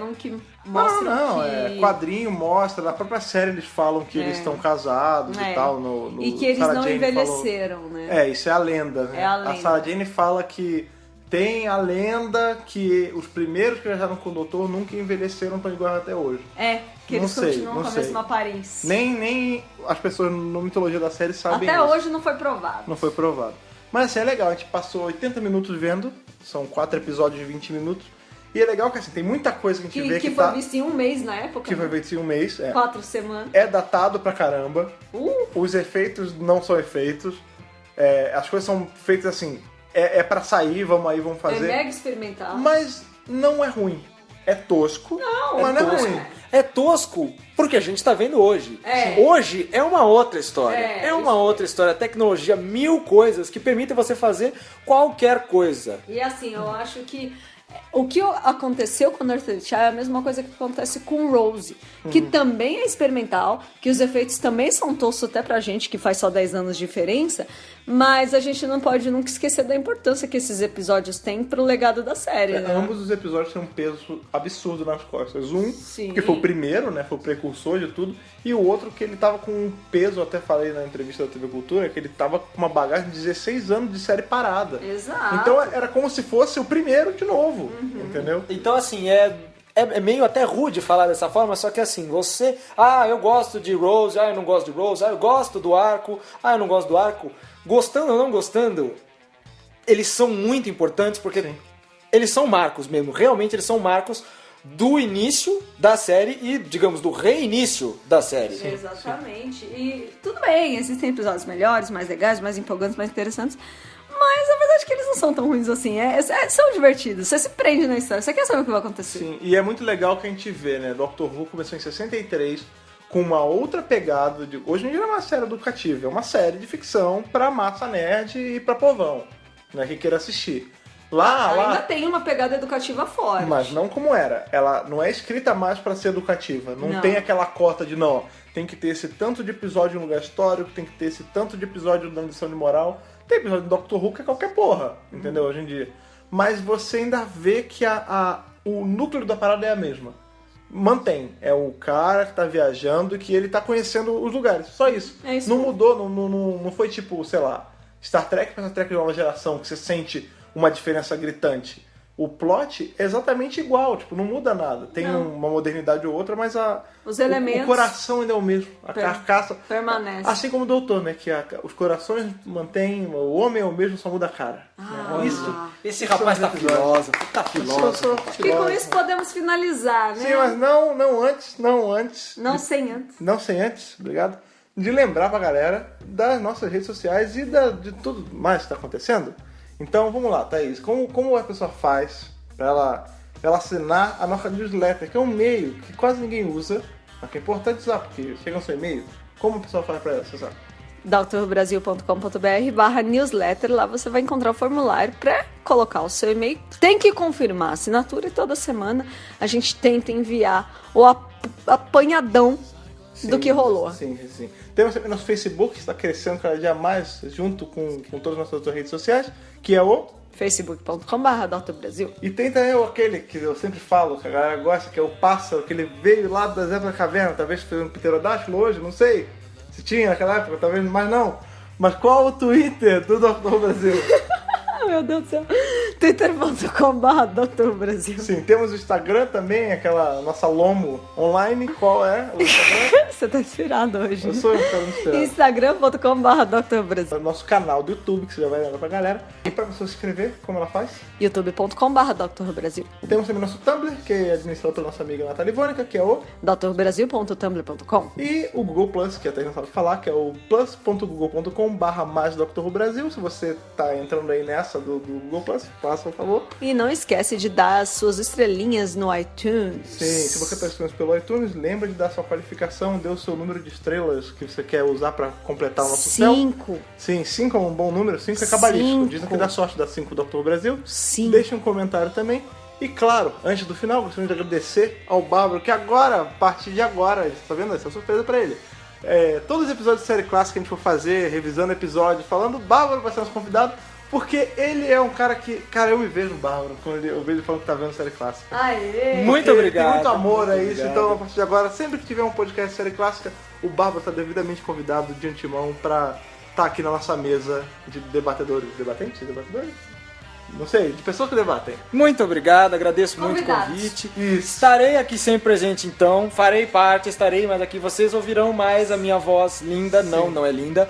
mostram não, que... quadrinho mostra, na própria série eles falam que eles estão casados e tal. E que eles Sarah não Jane envelheceram, né? Isso é a lenda, né? É a lenda. Sarah Jane fala que tem a lenda que os primeiros que viajaram com o doutor nunca envelheceram, estão iguais até hoje. Que eles Não sei, continuam não com a sei. mesma aparência. Nem as pessoas na mitologia da série sabem Até isso. hoje não foi provado. Não foi provado. Mas assim, é legal, a gente passou 80 minutos vendo, são 4 episódios de 20 minutos. E é legal que assim, tem muita coisa que a gente vê que foi tá... visto em um mês na época. Que foi visto em um mês. 4 semanas. É datado pra caramba. Os efeitos não são efeitos. As coisas são feitas assim, é pra sair, vamos aí, vamos fazer. É mega experimental. Mas não é ruim. É tosco, mas não é ruim. É tosco porque a gente tá vendo hoje. É. Hoje é uma outra história. É, uma outra história. Tecnologia, 1000 coisas que permitem você fazer qualquer coisa. E assim, eu acho que O que aconteceu com Earthly Child é a mesma coisa que acontece com Rose, que também é experimental, que os efeitos também são toscos até pra gente, que faz só 10 anos de diferença, mas a gente não pode nunca esquecer da importância que esses episódios têm pro legado da série, né? Ambos os episódios têm um peso absurdo nas costas. Sim. Que foi o primeiro, né? Foi o precursor de tudo. E o outro que ele tava com um peso, eu até falei na entrevista da TV Cultura, que ele tava com uma bagagem de 16 anos de série parada. Exato. Então era como se fosse o primeiro de novo, entendeu? Então, assim, é meio até rude falar dessa forma, só que assim, você... eu gosto de Rose, eu não gosto de Rose, eu gosto do arco, eu não gosto do arco. Gostando ou não gostando, eles são muito importantes porque eles são marcos mesmo. Realmente eles são marcos do início da série e, digamos, do reinício da série. Sim, exatamente. E tudo bem, existem episódios melhores, mais legais, mais empolgantes, mais interessantes, mas a verdade é que eles não são tão ruins assim. São divertidos, você se prende na história, você quer saber o que vai acontecer. Sim, e é muito legal que a gente vê, né? Doctor Who começou em 63 com uma outra pegada. Hoje em dia não é uma série educativa, é uma série de ficção pra massa nerd e pra povão, né? Que queira assistir. Ainda tem uma pegada educativa forte. Mas não como era. Ela não é escrita mais pra ser educativa. Não tem aquela cota de, não, tem que ter esse tanto de episódio em lugar histórico, tem que ter esse tanto de episódio dando lição de moral. Tem episódio do Doctor Who que é qualquer porra, entendeu? Hoje em dia. Mas você ainda vê que o núcleo da parada é a mesma. Mantém. É o cara que tá viajando e que ele tá conhecendo os lugares. Só isso. É isso não mesmo. mudou, não foi tipo, sei lá, Star Trek pra Star Trek de nova geração, que você sente uma diferença gritante. O plot é exatamente igual, tipo, não muda nada. Tem uma modernidade ou outra, mas os elementos, o coração ainda é o mesmo. A carcaça permanece. Assim como o Doutor, né? Que os corações mantêm, o homem é o mesmo, só muda a cara. Esse rapaz tá filósofo, E com isso podemos finalizar, né? Sim, mas não antes. Não sem antes. Não sem antes, obrigado. De lembrar pra galera das nossas redes sociais e de tudo mais que tá acontecendo. Então vamos lá, Thaís. Como a pessoa faz pra ela assinar a nossa newsletter, que é um e-mail que quase ninguém usa, mas que é importante usar, porque chega no seu e-mail. Como a pessoa faz pra acessar? drbrasil.com.br/newsletter. Lá você vai encontrar o formulário para colocar o seu e-mail. Tem que confirmar a assinatura e toda semana a gente tenta enviar o apanhadão do que rolou. Sim. Temos também nosso Facebook, que está crescendo cada dia mais, junto com todas as nossas outras redes sociais, que é o facebook.com/drbrasil. E tem também aquele que eu sempre falo, que a galera gosta, que é o pássaro, que ele veio lá das épocas da caverna, talvez fez um pterodátilo hoje, não sei se tinha naquela época, talvez, mas não. Mas qual o Twitter do Dr. Brasil? Meu Deus do céu. twitter.com/drbrasil. Sim, temos o Instagram também, aquela nossa Lomo online. Qual é o Instagram? Você tá inspirado hoje. Eu sou inspirado. Instagram.com/drbrasil. Nosso canal do YouTube, que você já vai lembrar pra galera. E pra você se inscrever, como ela faz? youtube.com/drbrasil. Temos também nosso Tumblr, que é administrado pela nossa amiga Natália Ivônica, que é o drbrasil.tumblr.com. E o Google Plus, que até não sabe falar, que é o plus.google.com/mais-Dr. Se você tá entrando aí nessa do Google Plus, faça, por favor. E não esquece de dar as suas estrelinhas no iTunes. Sim, se você está estudando pelo iTunes, lembra de dar sua qualificação, dê o seu número de estrelas que você quer usar para completar o nosso céu. 5. Sim, 5 é um bom número, 5 é cabalístico. 5. Dizem que dá sorte dar 5 do Dr. Brasil. Sim. Deixe um comentário também. E claro, antes do final, gostaria de agradecer ao Bárbaro, que agora, a partir de agora, tá vendo? Essa é uma surpresa pra ele. Todos os episódios de série clássica que a gente for fazer, revisando episódios, falando, o Bárbaro vai ser nosso convidado. Porque ele é um cara que... Cara, eu me vejo no Bárbaro quando eu vejo ele falando que tá vendo série clássica. Aê! Muito Porque obrigado. Tem muito amor a isso. Obrigado. Então, a partir de agora, sempre que tiver um podcast de série clássica, o Bárbaro tá devidamente convidado de antemão pra estar aqui na nossa mesa de debatedores. Debatentes? Debatedores? Não sei, de pessoas que debatem. Muito obrigado, agradeço muito o Convidados. convite. Isso. Estarei aqui sempre presente então, farei parte, estarei mais aqui. Vocês ouvirão mais a minha voz linda, não é linda.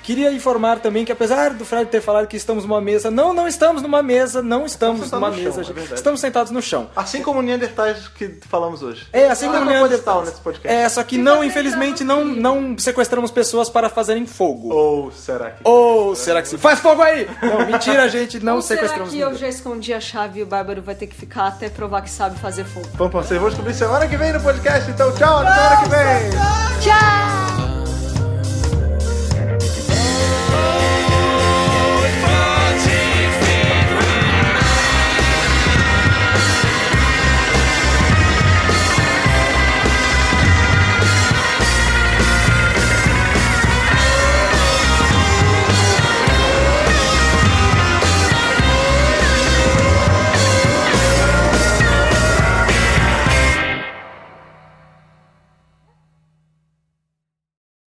Queria informar também que apesar do Fred ter falado que estamos numa mesa, não estamos numa mesa, Estamos numa no mesa, chão, é gente. verdade. Estamos sentados no chão. Assim como o Neandertais que falamos hoje. Assim Não como é o Neandertal nesse podcast. Só que não, infelizmente, não sequestramos pessoas para fazerem fogo. Ou será que... Ou será que sim? Faz fogo aí! Não, mentira, gente, não Ou será sequestramos que eu ninguém. já escondi a chave e o Bárbaro vai ter que ficar até provar que sabe fazer fogo? Vamos, vocês vão descobrir semana que vem no podcast. Então, tchau, até semana que vem! Tchau!